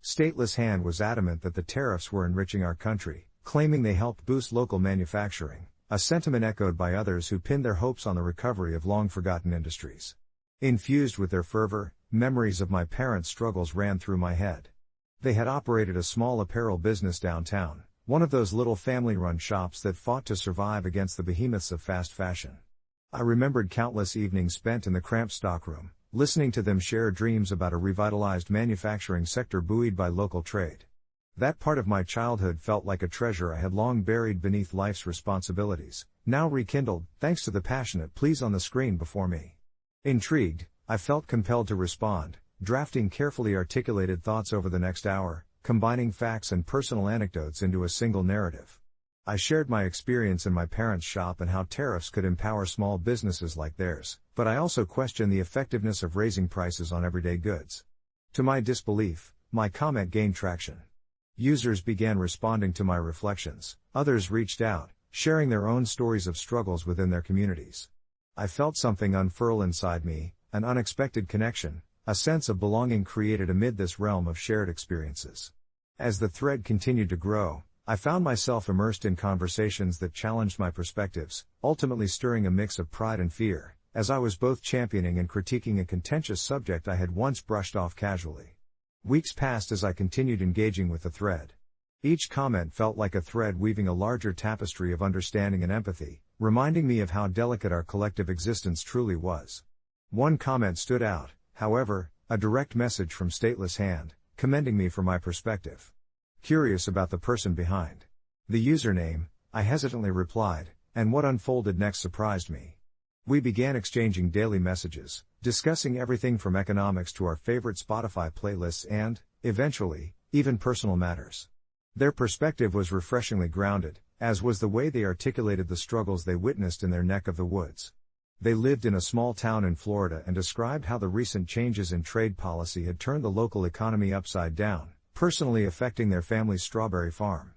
Stateless Hand was adamant that the tariffs were enriching our country, claiming they helped boost local manufacturing, a sentiment echoed by others who pinned their hopes on the recovery of long-forgotten industries. Infused with their fervor, memories of my parents' struggles ran through my head. They had operated a small apparel business downtown, one of those little family-run shops that fought to survive against the behemoths of fast fashion. I remembered countless evenings spent in the cramped stockroom, listening to them share dreams about a revitalized manufacturing sector buoyed by local trade. That part of my childhood felt like a treasure I had long buried beneath life's responsibilities, now rekindled, thanks to the passionate pleas on the screen before me. Intrigued, I felt compelled to respond, drafting carefully articulated thoughts over the next hour, combining facts and personal anecdotes into a single narrative. I shared my experience in my parents' shop and how tariffs could empower small businesses like theirs, but I also questioned the effectiveness of raising prices on everyday goods. To my disbelief, my comment gained traction. Users began responding to my reflections, others reached out, sharing their own stories of struggles within their communities. I felt something unfurl inside me, an unexpected connection, a sense of belonging created amid this realm of shared experiences. As the thread continued to grow, I found myself immersed in conversations that challenged my perspectives, ultimately stirring a mix of pride and fear, as I was both championing and critiquing a contentious subject I had once brushed off casually. Weeks passed as I continued engaging with the thread. Each comment felt like a thread weaving a larger tapestry of understanding and empathy, reminding me of how delicate our collective existence truly was. One comment stood out, however, a direct message from Stateless Hand, commending me for my perspective. Curious about the person behind the username, I hesitantly replied, and what unfolded next surprised me. We began exchanging daily messages, discussing everything from economics to our favorite Spotify playlists and, eventually, even personal matters. Their perspective was refreshingly grounded, as was the way they articulated the struggles they witnessed in their neck of the woods. They lived in a small town in Florida and described how the recent changes in trade policy had turned the local economy upside down, personally affecting their family's strawberry farm.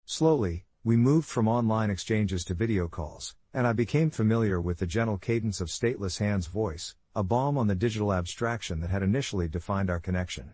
Slowly, we moved from online exchanges to video calls, and I became familiar with the gentle cadence of Stateless Hand's voice, a balm on the digital abstraction that had initially defined our connection.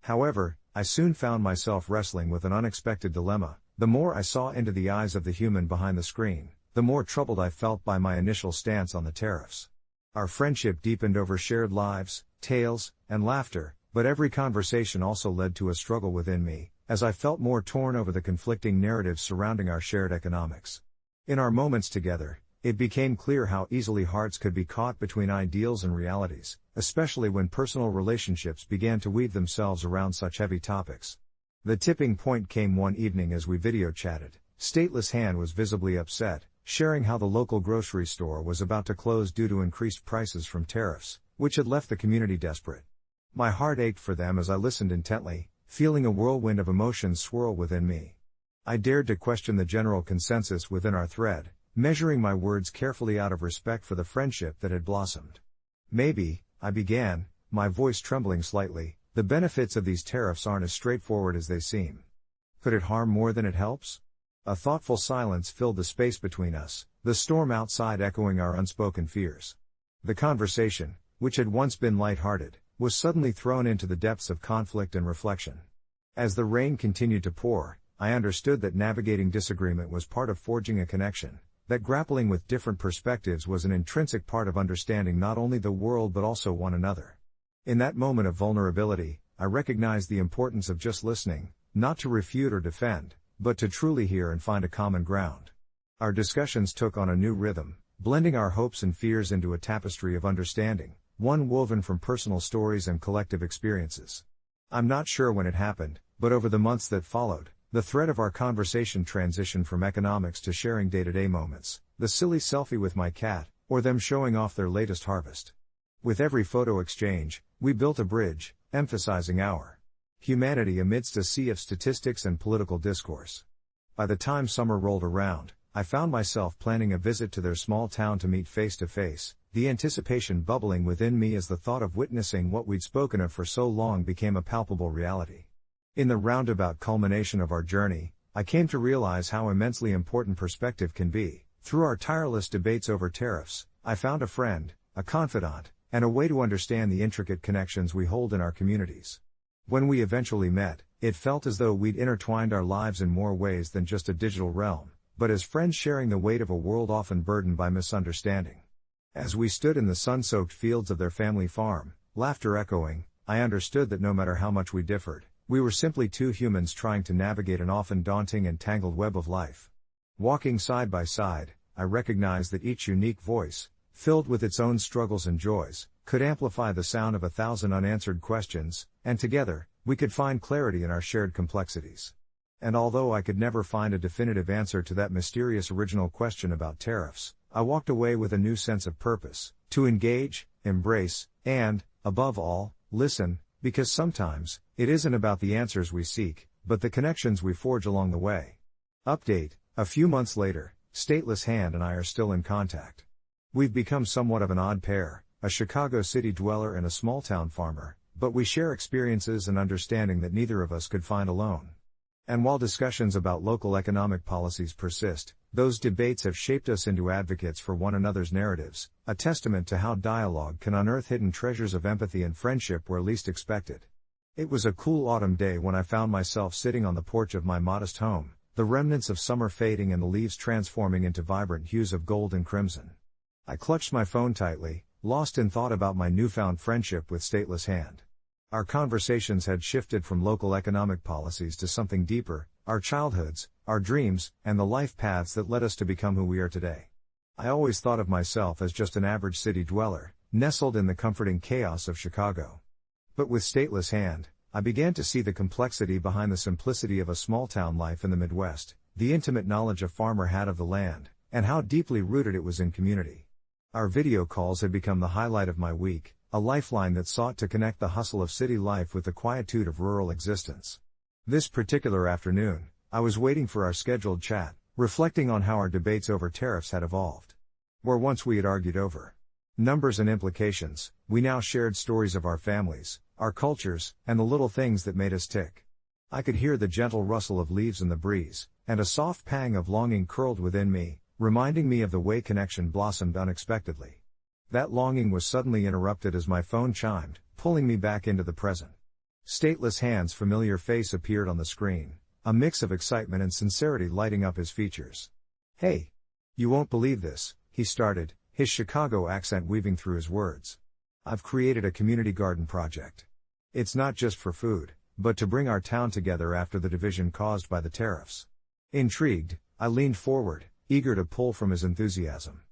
However, I soon found myself wrestling with an unexpected dilemma. The more I saw into the eyes of the human behind the screen, the more troubled I felt by my initial stance on the tariffs. Our friendship deepened over shared lives, tales, and laughter, but every conversation also led to a struggle within me, as I felt more torn over the conflicting narratives surrounding our shared economics. In our moments together, it became clear how easily hearts could be caught between ideals and realities, especially when personal relationships began to weave themselves around such heavy topics. The tipping point came one evening as we video chatted. Stateless Hand was visibly upset, sharing how the local grocery store was about to close due to increased prices from tariffs, which had left the community desperate. My heart ached for them as I listened intently, feeling a whirlwind of emotions swirl within me. I dared to question the general consensus within our thread, measuring my words carefully out of respect for the friendship that had blossomed. Maybe, I began, my voice trembling slightly, the benefits of these tariffs aren't as straightforward as they seem. Could it harm more than it helps? A thoughtful silence filled the space between us, the storm outside echoing our unspoken fears. The conversation, which had once been light-hearted, was suddenly thrown into the depths of conflict and reflection. As the rain continued to pour, I understood that navigating disagreement was part of forging a connection, that grappling with different perspectives was an intrinsic part of understanding not only the world but also one another. In that moment of vulnerability, I recognized the importance of just listening, not to refute or defend, but to truly hear and find a common ground. Our discussions took on a new rhythm, blending our hopes and fears into a tapestry of understanding, one woven from personal stories and collective experiences. I'm not sure when it happened, but over the months that followed, the thread of our conversation transitioned from economics to sharing day-to-day moments, the silly selfie with my cat, or them showing off their latest harvest. With every photo exchange, we built a bridge, emphasizing our humanity amidst a sea of statistics and political discourse. By the time summer rolled around, I found myself planning a visit to their small town to meet face to face, the anticipation bubbling within me as the thought of witnessing what we'd spoken of for so long became a palpable reality. In the roundabout culmination of our journey, I came to realize how immensely important perspective can be. Through our tireless debates over tariffs, I found a friend, a confidant, and a way to understand the intricate connections we hold in our communities. When we eventually met, it felt as though we'd intertwined our lives in more ways than just a digital realm, but as friends sharing the weight of a world often burdened by misunderstanding. As we stood in the sun-soaked fields of their family farm, laughter echoing, I understood that no matter how much we differed, we were simply two humans trying to navigate an often daunting and tangled web of life. Walking side by side, I recognized that each unique voice, filled with its own struggles and joys, could amplify the sound of 1,000 unanswered questions, and together, we could find clarity in our shared complexities. And although I could never find a definitive answer to that mysterious original question about tariffs, I walked away with a new sense of purpose, to engage, embrace, and, above all, listen, because sometimes, it isn't about the answers we seek, but the connections we forge along the way. Update: a few months later, Stateless Hand and I are still in contact. We've become somewhat of an odd pair, a Chicago city dweller and a small-town farmer, but we share experiences and understanding that neither of us could find alone. And while discussions about local economic policies persist, those debates have shaped us into advocates for one another's narratives, a testament to how dialogue can unearth hidden treasures of empathy and friendship where least expected. It was a cool autumn day when I found myself sitting on the porch of my modest home, the remnants of summer fading and the leaves transforming into vibrant hues of gold and crimson. I clutched my phone tightly, lost in thought about my newfound friendship with Stateless Hand. Our conversations had shifted from local economic policies to something deeper, our childhoods, our dreams, and the life paths that led us to become who we are today. I always thought of myself as just an average city dweller, nestled in the comforting chaos of Chicago. But with Stateless Hand, I began to see the complexity behind the simplicity of a small-town life in the Midwest, the intimate knowledge a farmer had of the land, and how deeply rooted it was in community. Our video calls had become the highlight of my week, a lifeline that sought to connect the hustle of city life with the quietude of rural existence. This particular afternoon, I was waiting for our scheduled chat, reflecting on how our debates over tariffs had evolved. Where once we had argued over numbers and implications, we now shared stories of our families, our cultures, and the little things that made us tick. I could hear the gentle rustle of leaves in the breeze, and a soft pang of longing curled within me, reminding me of the way connection blossomed unexpectedly. That longing was suddenly interrupted as my phone chimed, pulling me back into the present. Stateless Hand's familiar face appeared on the screen, a mix of excitement and sincerity lighting up his features. "Hey! You won't believe this," he started, his Chicago accent weaving through his words. "I've created a community garden project. It's not just for food, but to bring our town together after the division caused by the tariffs." Intrigued, I leaned forward, eager to pull from his enthusiasm.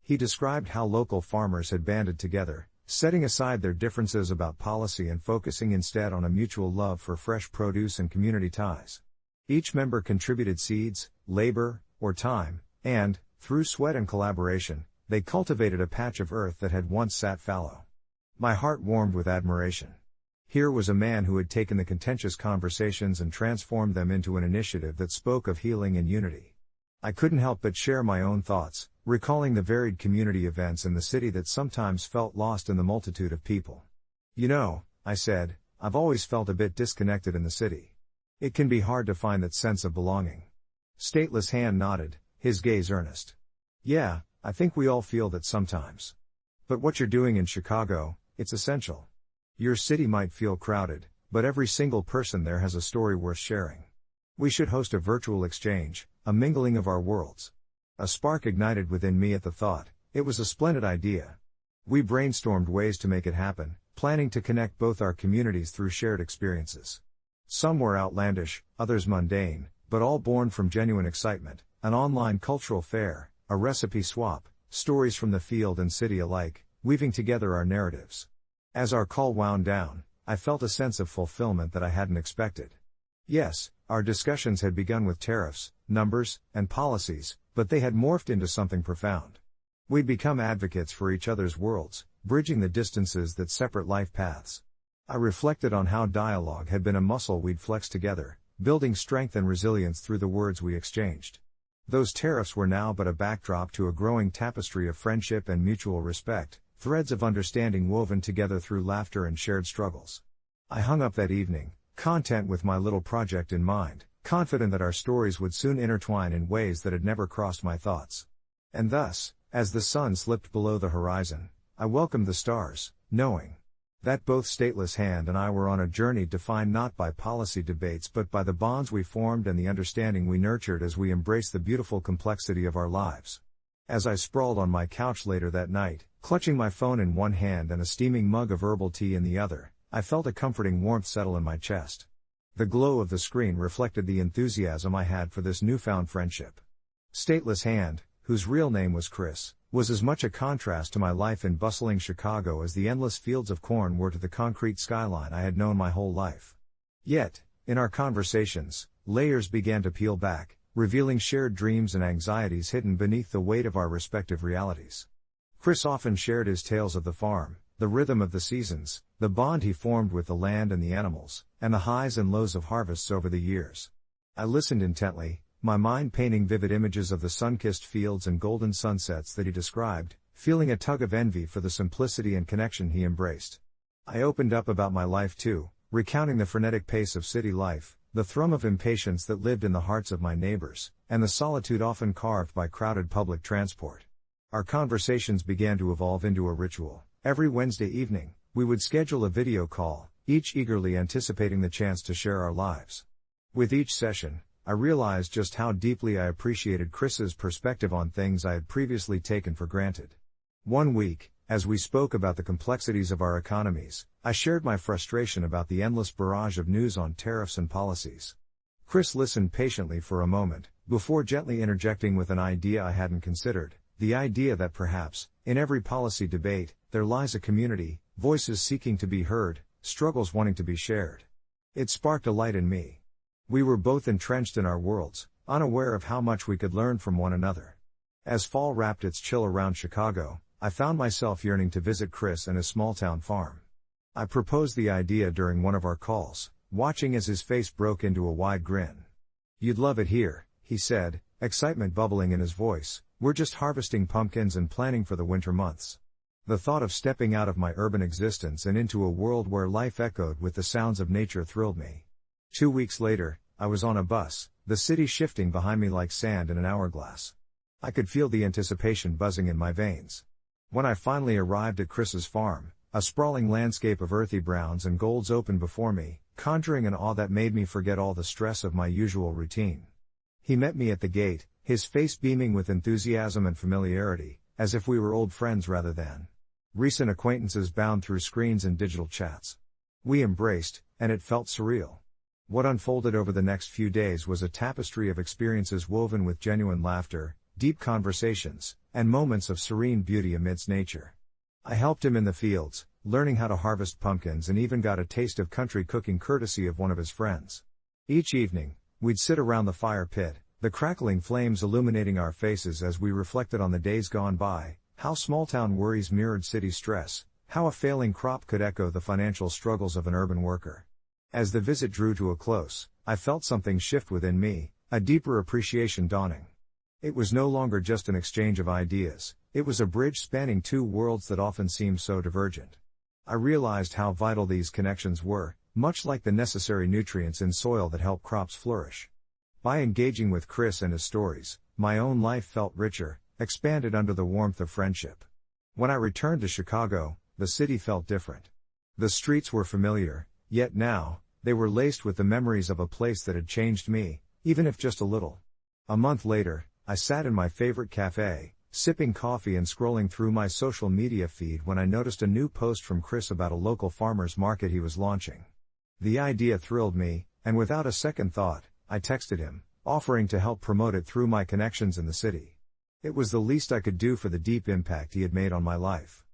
He described how local farmers had banded together, setting aside their differences about policy and focusing instead on a mutual love for fresh produce and community ties. Each member contributed seeds, labor, or time, and, through sweat and collaboration, they cultivated a patch of earth that had once sat fallow. My heart warmed with admiration. Here was a man who had taken the contentious conversations and transformed them into an initiative that spoke of healing and unity. I couldn't help but share my own thoughts, recalling the varied community events in the city that sometimes felt lost in the multitude of people. "You know," I said, "I've always felt a bit disconnected in the city. It can be hard to find that sense of belonging." Stateless Hand nodded, his gaze earnest. "Yeah, I think we all feel that sometimes. But what you're doing in Chicago, it's essential. Your city might feel crowded, but every single person there has a story worth sharing. We should host a virtual exchange, a mingling of our worlds." A spark ignited within me at the thought. It was a splendid idea. We brainstormed ways to make it happen, planning to connect both our communities through shared experiences. Some were outlandish, others mundane, but all born from genuine excitement: an online cultural fair, a recipe swap, stories from the field and city alike, weaving together our narratives. As our call wound down, I felt a sense of fulfillment that I hadn't expected. Yes, our discussions had begun with tariffs, numbers, and policies, but they had morphed into something profound. We'd become advocates for each other's worlds, bridging the distances that separate life paths. I reflected on how dialogue had been a muscle we'd flexed together, building strength and resilience through the words we exchanged. Those tariffs were now but a backdrop to a growing tapestry of friendship and mutual respect, threads of understanding woven together through laughter and shared struggles. I hung up that evening, content with my little project in mind, confident that our stories would soon intertwine in ways that had never crossed my thoughts. And thus, as the sun slipped below the horizon, I welcomed the stars, knowing that both Stateless Hand and I were on a journey defined not by policy debates but by the bonds we formed and the understanding we nurtured as we embraced the beautiful complexity of our lives. As I sprawled on my couch later that night, clutching my phone in one hand and a steaming mug of herbal tea in the other, I felt a comforting warmth settle in my chest. The glow of the screen reflected the enthusiasm I had for this newfound friendship. Stateless Hand, whose real name was Chris, was as much a contrast to my life in bustling Chicago as the endless fields of corn were to the concrete skyline I had known my whole life. Yet, in our conversations, layers began to peel back, revealing shared dreams and anxieties hidden beneath the weight of our respective realities. Chris often shared his tales of the farm, the rhythm of the seasons, the bond he formed with the land and the animals, and the highs and lows of harvests over the years. I listened intently, my mind painting vivid images of the sun-kissed fields and golden sunsets that he described, feeling a tug of envy for the simplicity and connection he embraced. I opened up about my life too, recounting the frenetic pace of city life, the thrum of impatience that lived in the hearts of my neighbors, and the solitude often carved by crowded public transport. Our conversations began to evolve into a ritual. Every Wednesday evening, we would schedule a video call, each eagerly anticipating the chance to share our lives. With each session, I realized just how deeply I appreciated Chris's perspective on things I had previously taken for granted. One week, as we spoke about the complexities of our economies, I shared my frustration about the endless barrage of news on tariffs and policies. Chris listened patiently for a moment, before gently interjecting with an idea I hadn't considered, the idea that perhaps, in every policy debate, there lies a community, voices seeking to be heard, struggles wanting to be shared. It sparked a light in me. We were both entrenched in our worlds, unaware of how much we could learn from one another. As fall wrapped its chill around Chicago, I found myself yearning to visit Chris and his small-town farm. I proposed the idea during one of our calls, watching as his face broke into a wide grin. "You'd love it here," he said, excitement bubbling in his voice. "We're just harvesting pumpkins and planning for the winter months." The thought of stepping out of my urban existence and into a world where life echoed with the sounds of nature thrilled me. 2 weeks later, I was on a bus, the city shifting behind me like sand in an hourglass. I could feel the anticipation buzzing in my veins. When I finally arrived at Chris's farm, a sprawling landscape of earthy browns and golds opened before me, conjuring an awe that made me forget all the stress of my usual routine. He met me at the gate, his face beaming with enthusiasm and familiarity, as if we were old friends rather than recent acquaintances bound through screens and digital chats. We embraced, and it felt surreal. What unfolded over the next few days was a tapestry of experiences woven with genuine laughter, deep conversations, and moments of serene beauty amidst nature. I helped him in the fields, learning how to harvest pumpkins, and even got a taste of country cooking courtesy of one of his friends. Each evening, we'd sit around the fire pit, the crackling flames illuminating our faces as we reflected on the days gone by, how small-town worries mirrored city stress, how a failing crop could echo the financial struggles of an urban worker. As the visit drew to a close, I felt something shift within me, a deeper appreciation dawning. It was no longer just an exchange of ideas, it was a bridge spanning two worlds that often seemed so divergent. I realized how vital these connections were, much like the necessary nutrients in soil that help crops flourish. By engaging with Chris and his stories, my own life felt richer, expanded under the warmth of friendship. When I returned to Chicago, the city felt different. The streets were familiar, yet now, they were laced with the memories of a place that had changed me, even if just a little. A month later, I sat in my favorite cafe, sipping coffee and scrolling through my social media feed when I noticed a new post from Chris about a local farmer's market he was launching. The idea thrilled me, and without a second thought, I texted him, offering to help promote it through my connections in the city. It was the least I could do for the deep impact he had made on my life.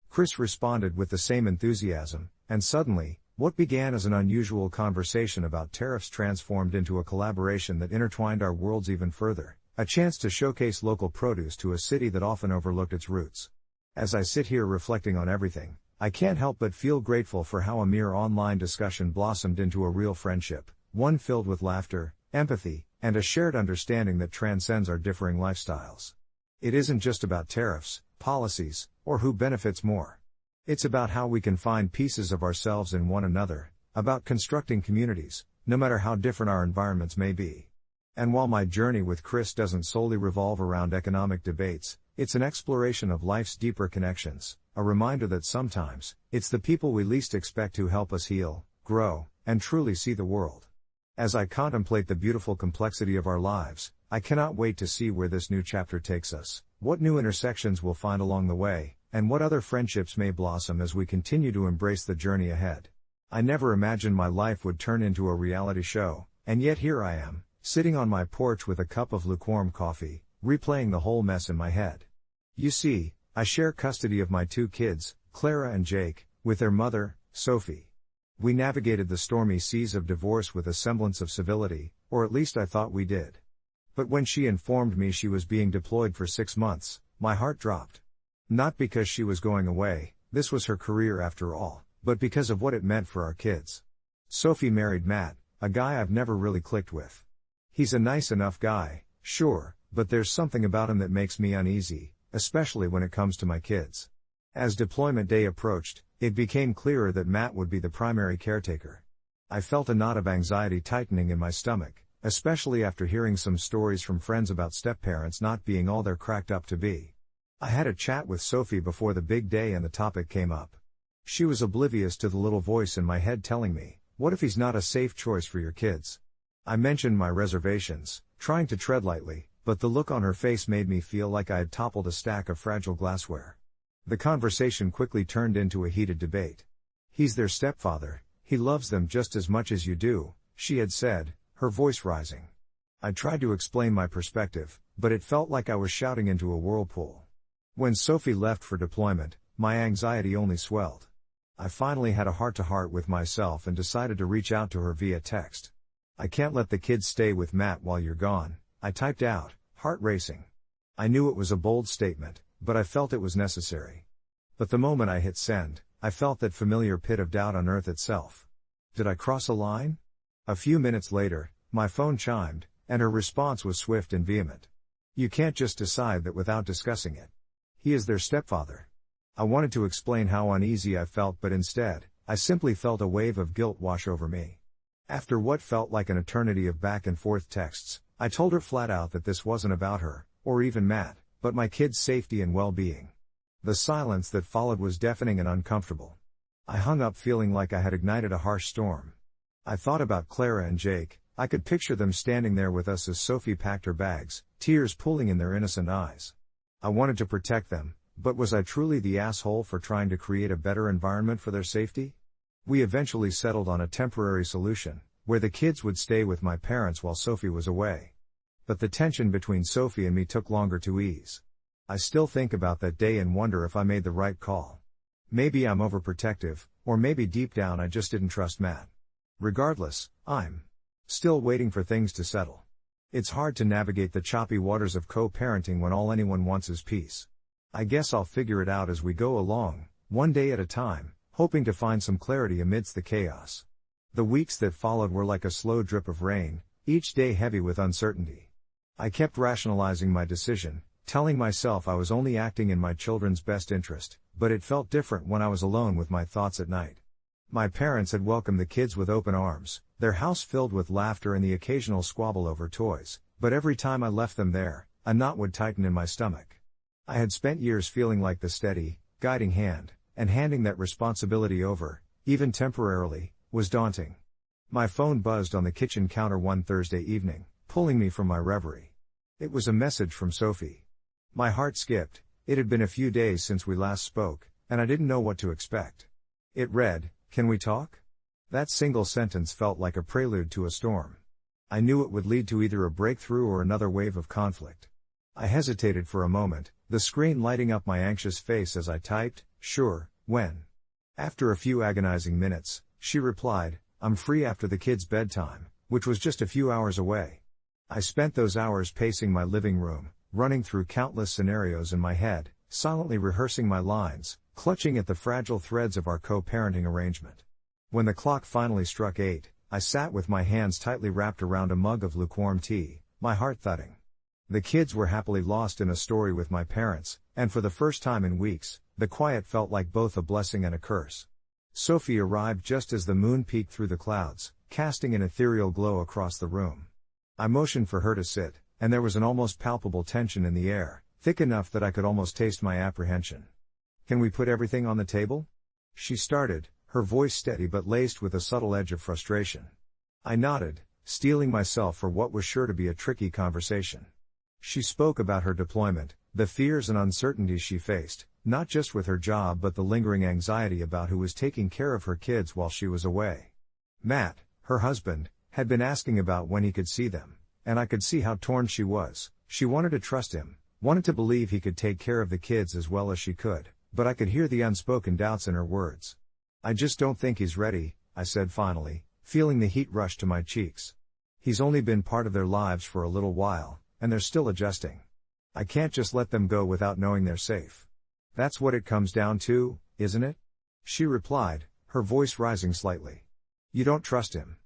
Chris responded with the same enthusiasm, and suddenly, what began as an unusual conversation about tariffs transformed into a collaboration that intertwined our worlds even further, a chance to showcase local produce to a city that often overlooked its roots. As I sit here reflecting on everything, I can't help but feel grateful for how a mere online discussion blossomed into a real friendship, one filled with laughter, empathy, and a shared understanding that transcends our differing lifestyles. It isn't just about tariffs, policies, or who benefits more. It's about how we can find pieces of ourselves in one another, about constructing communities, no matter how different our environments may be. And while my journey with Chris doesn't solely revolve around economic debates, it's an exploration of life's deeper connections, a reminder that sometimes, it's the people we least expect who help us heal, grow, and truly see the world. As I contemplate the beautiful complexity of our lives, I cannot wait to see where this new chapter takes us, what new intersections we'll find along the way, and what other friendships may blossom as we continue to embrace the journey ahead. I never imagined my life would turn into a reality show, and yet here I am, sitting on my porch with a cup of lukewarm coffee, replaying the whole mess in my head. You see, I share custody of my two kids, Clara and Jake, with their mother, Sophie. We navigated the stormy seas of divorce with a semblance of civility, or at least I thought we did. But when she informed me she was being deployed for 6 months, my heart dropped. Not because she was going away, this was her career after all, but because of what it meant for our kids. Sophie married Matt, a guy I've never really clicked with. He's a nice enough guy, sure, but there's something about him that makes me uneasy, especially when it comes to my kids. As deployment day approached, it became clearer that Matt would be the primary caretaker. I felt a knot of anxiety tightening in my stomach, especially after hearing some stories from friends about step-parents not being all they're cracked up to be. I had a chat with Sophie before the big day and the topic came up. She was oblivious to the little voice in my head telling me, "What if he's not a safe choice for your kids?" I mentioned my reservations, trying to tread lightly, but the look on her face made me feel like I had toppled a stack of fragile glassware. The conversation quickly turned into a heated debate. "He's their stepfather, he loves them just as much as you do," she had said, her voice rising. I tried to explain my perspective, but it felt like I was shouting into a whirlpool. When Sophie left for deployment, my anxiety only swelled. I finally had a heart-to-heart with myself and decided to reach out to her via text. "I can't let the kids stay with Matt while you're gone," I typed out, heart racing. I knew it was a bold statement, but I felt it was necessary. But the moment I hit send, I felt that familiar pit of doubt unearth itself. Did I cross a line? A few minutes later, my phone chimed, and her response was swift and vehement. "You can't just decide that without discussing it. He is their stepfather." I wanted to explain how uneasy I felt, but instead, I simply felt a wave of guilt wash over me. After what felt like an eternity of back and forth texts, I told her flat out that this wasn't about her, or even Matt, but my kids' safety and well-being. The silence that followed was deafening and uncomfortable. I hung up feeling like I had ignited a harsh storm. I thought about Clara and Jake. I could picture them standing there with us as Sophie packed her bags, tears pooling in their innocent eyes. I wanted to protect them, but was I truly the asshole for trying to create a better environment for their safety? We eventually settled on a temporary solution, where the kids would stay with my parents while Sophie was away. But the tension between Sophie and me took longer to ease. I still think about that day and wonder if I made the right call. Maybe I'm overprotective, or maybe deep down I just didn't trust Matt. Regardless, I'm still waiting for things to settle. It's hard to navigate the choppy waters of co-parenting when all anyone wants is peace. I guess I'll figure it out as we go along, one day at a time, hoping to find some clarity amidst the chaos. The weeks that followed were like a slow drip of rain, each day heavy with uncertainty. I kept rationalizing my decision, telling myself I was only acting in my children's best interest, but it felt different when I was alone with my thoughts at night. My parents had welcomed the kids with open arms, their house filled with laughter and the occasional squabble over toys, but every time I left them there, a knot would tighten in my stomach. I had spent years feeling like the steady, guiding hand, and handing that responsibility over, even temporarily, was daunting. My phone buzzed on the kitchen counter one Thursday evening, pulling me from my reverie. It was a message from Sophie. My heart skipped. It had been a few days since we last spoke, and I didn't know what to expect. It read, "Can we talk?" That single sentence felt like a prelude to a storm. I knew it would lead to either a breakthrough or another wave of conflict. I hesitated for a moment, the screen lighting up my anxious face as I typed, "Sure, when?" After a few agonizing minutes, she replied, "I'm free after the kids' bedtime," which was just a few hours away. I spent those hours pacing my living room, running through countless scenarios in my head, silently rehearsing my lines, clutching at the fragile threads of our co-parenting arrangement. When the clock finally struck 8, I sat with my hands tightly wrapped around a mug of lukewarm tea, my heart thudding. The kids were happily lost in a story with my parents, and for the first time in weeks, the quiet felt like both a blessing and a curse. Sophie arrived just as the moon peeked through the clouds, casting an ethereal glow across the room. I motioned for her to sit, and there was an almost palpable tension in the air, thick enough that I could almost taste my apprehension. "Can we put everything on the table?" she started, her voice steady but laced with a subtle edge of frustration. I nodded, steeling myself for what was sure to be a tricky conversation. She spoke about her deployment, the fears and uncertainties she faced, not just with her job but the lingering anxiety about who was taking care of her kids while she was away. Matt, her husband, had been asking about when he could see them, and I could see how torn she was. She wanted to trust him, wanted to believe he could take care of the kids as well as she could, but I could hear the unspoken doubts in her words. "I just don't think he's ready," I said finally, feeling the heat rush to my cheeks. "He's only been part of their lives for a little while, and they're still adjusting. I can't just let them go without knowing they're safe." "That's what it comes down to, isn't it?" she replied, her voice rising slightly. "You don't trust him.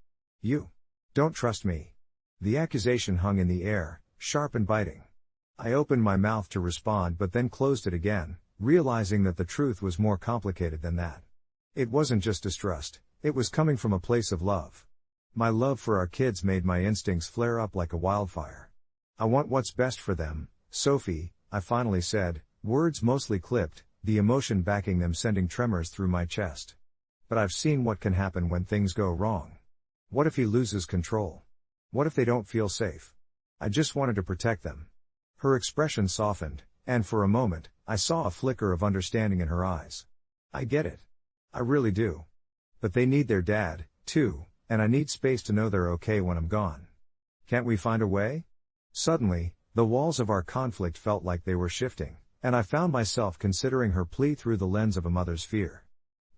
You don't trust me." The accusation hung in the air, sharp and biting. I opened my mouth to respond but then closed it again, realizing that the truth was more complicated than that. It wasn't just distrust, it was coming from a place of love. My love for our kids made my instincts flare up like a wildfire. "I want what's best for them, Sophie," I finally said, words mostly clipped, the emotion backing them sending tremors through my chest. "But I've seen what can happen when things go wrong. What if he loses control? What if they don't feel safe? I just wanted to protect them." Her expression softened, and for a moment, I saw a flicker of understanding in her eyes. "I get it. I really do. But they need their dad, too, and I need space to know they're okay when I'm gone. Can't we find a way?" Suddenly, the walls of our conflict felt like they were shifting, and I found myself considering her plea through the lens of a mother's fear.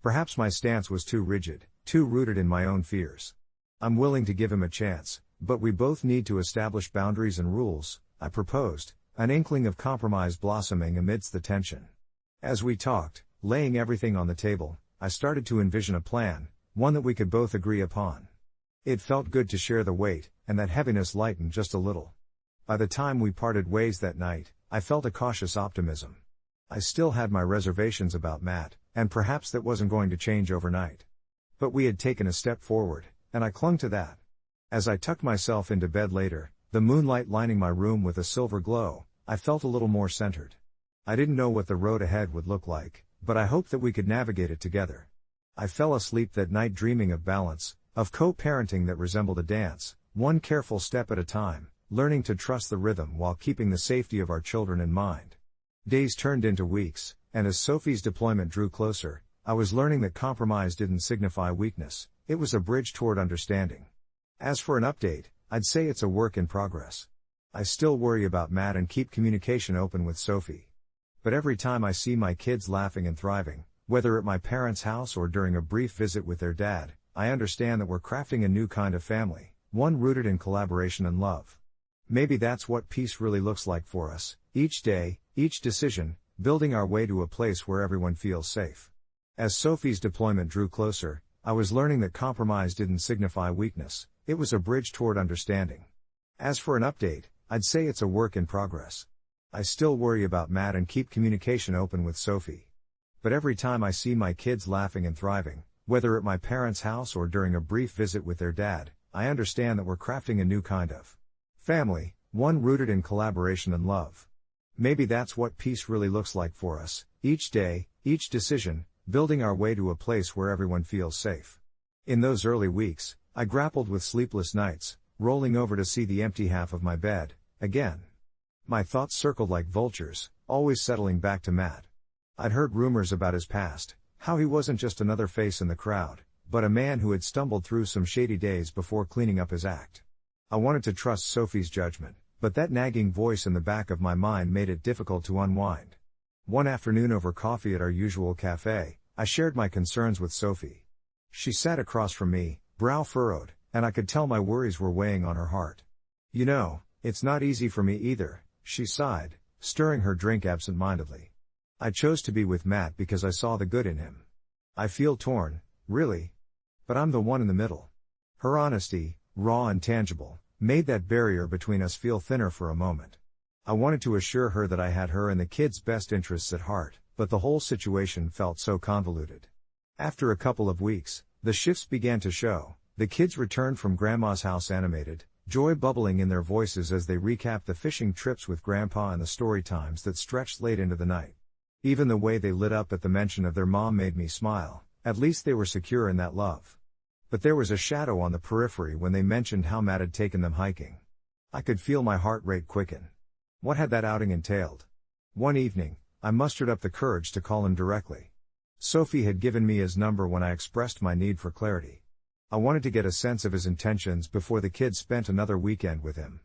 Perhaps my stance was too rigid, too rooted in my own fears. "I'm willing to give him a chance, but we both need to establish boundaries and rules," I proposed, an inkling of compromise blossoming amidst the tension. As we talked, laying everything on the table, I started to envision a plan, one that we could both agree upon. It felt good to share the weight, and that heaviness lightened just a little. By the time we parted ways that night, I felt a cautious optimism. I still had my reservations about Matt, and perhaps that wasn't going to change overnight. But we had taken a step forward, and I clung to that. As I tucked myself into bed later, the moonlight lining my room with a silver glow, I felt a little more centered. I didn't know what the road ahead would look like, but I hoped that we could navigate it together. I fell asleep that night dreaming of balance, of co-parenting that resembled a dance, one careful step at a time, learning to trust the rhythm while keeping the safety of our children in mind. Days turned into weeks, and as Sophie's deployment drew closer, I was learning that compromise didn't signify weakness, it was a bridge toward understanding. As for an update, I'd say it's a work in progress. I still worry about Matt and keep communication open with Sophie. But every time I see my kids laughing and thriving, whether at my parents' house or during a brief visit with their dad, I understand that we're crafting a new kind of family, one rooted in collaboration and love. Maybe that's what peace really looks like for us, each day, each decision, building our way to a place where everyone feels safe. As Sophie's deployment drew closer, I was learning that compromise didn't signify weakness, it was a bridge toward understanding. As for an update, I'd say it's a work in progress. I still worry about Matt and keep communication open with Sophie. But every time I see my kids laughing and thriving, whether at my parents' house or during a brief visit with their dad, I understand that we're crafting a new kind of family, one rooted in collaboration and love. Maybe that's what peace really looks like for us, each day, each decision, building our way to a place where everyone feels safe. In those early weeks, I grappled with sleepless nights, rolling over to see the empty half of my bed, again. My thoughts circled like vultures, always settling back to Matt. I'd heard rumors about his past, how he wasn't just another face in the crowd, but a man who had stumbled through some shady days before cleaning up his act. I wanted to trust Sophie's judgment, but that nagging voice in the back of my mind made it difficult to unwind. One afternoon over coffee at our usual cafe, I shared my concerns with Sophie. She sat across from me, brow furrowed, and I could tell my worries were weighing on her heart. "You know, it's not easy for me either," she sighed, stirring her drink absent-mindedly. I chose to be with Matt because I saw the good in him. I feel torn, really. But I'm the one in the middle. Her honesty, raw and tangible, made that barrier between us feel thinner for a moment. I wanted to assure her that I had her and the kids' best interests at heart, but the whole situation felt so convoluted. After a couple of weeks, the shifts began to show. The kids returned from Grandma's house animated, joy bubbling in their voices as they recapped the fishing trips with Grandpa and the story times that stretched late into the night. Even the way they lit up at the mention of their mom made me smile. At least they were secure in that love. But there was a shadow on the periphery when they mentioned how Matt had taken them hiking. I could feel my heart rate quicken. What had that outing entailed? One evening, I mustered up the courage to call him directly. Sophie had given me his number when I expressed my need for clarity. I wanted to get a sense of his intentions before the kids spent another weekend with him.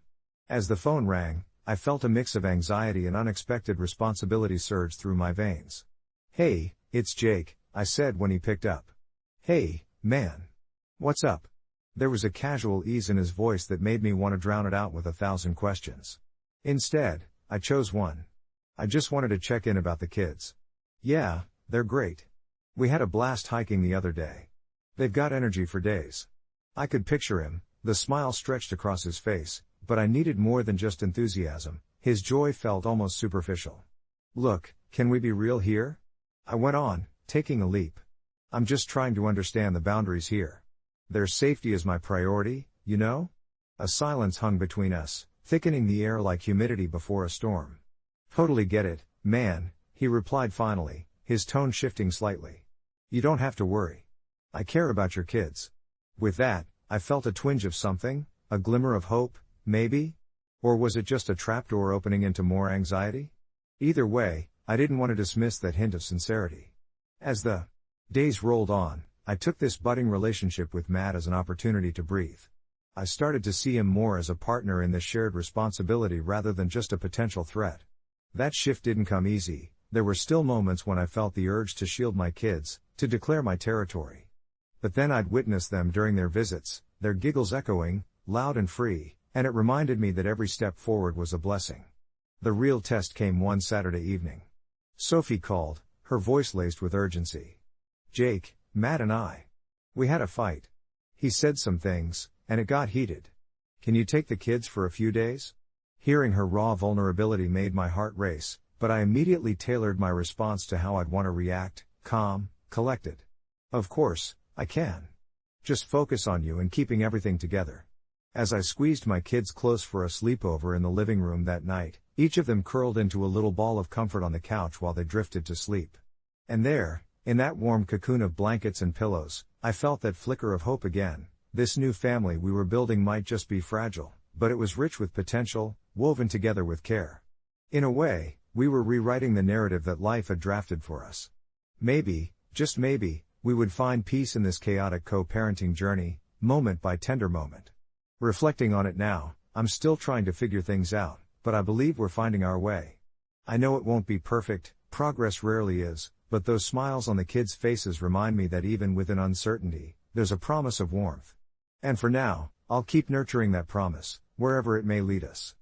As the phone rang, I felt a mix of anxiety and unexpected responsibility surge through my veins. "Hey, it's Jake," I said when he picked up. "Hey, man. What's up?" There was a casual ease in his voice that made me want to drown it out with 1,000 questions. Instead, I chose one. "I just wanted to check in about the kids." "Yeah, they're great. We had a blast hiking the other day. They've got energy for days." I could picture him, the smile stretched across his face, but I needed more than just enthusiasm. His joy felt almost superficial. "Look, can we be real here?" I went on, taking a leap. "I'm just trying to understand the boundaries here. Their safety is my priority, you know?" A silence hung between us, thickening the air like humidity before a storm. "Totally get it, man," he replied finally, his tone shifting slightly. "You don't have to worry. I care about your kids." With that, I felt a twinge of something, a glimmer of hope, maybe? Or was it just a trapdoor opening into more anxiety? Either way, I didn't want to dismiss that hint of sincerity. As the days rolled on, I took this budding relationship with Matt as an opportunity to breathe. I started to see him more as a partner in this shared responsibility rather than just a potential threat. That shift didn't come easy. There were still moments when I felt the urge to shield my kids, to declare my territory. But then I'd witness them during their visits, their giggles echoing, loud and free, and it reminded me that every step forward was a blessing. The real test came one Saturday evening. Sophie called, her voice laced with urgency. "Jake, Matt and we had a fight. He said some things, and it got heated. Can you take the kids for a few days?" Hearing her raw vulnerability made my heart race, but I immediately tailored my response to how I'd want to react, calm, collected. "Of course, I can. Just focus on you and keeping everything together." As I squeezed my kids close for a sleepover in the living room that night, each of them curled into a little ball of comfort on the couch while they drifted to sleep. And there, in that warm cocoon of blankets and pillows, I felt that flicker of hope again. This new family we were building might just be fragile, but it was rich with potential, woven together with care. In a way, we were rewriting the narrative that life had drafted for us. Maybe, just maybe, we would find peace in this chaotic co-parenting journey, moment by tender moment. Reflecting on it now, I'm still trying to figure things out, but I believe we're finding our way. I know it won't be perfect, progress rarely is, but those smiles on the kids' faces remind me that even within uncertainty, there's a promise of warmth. And for now, I'll keep nurturing that promise, wherever it may lead us.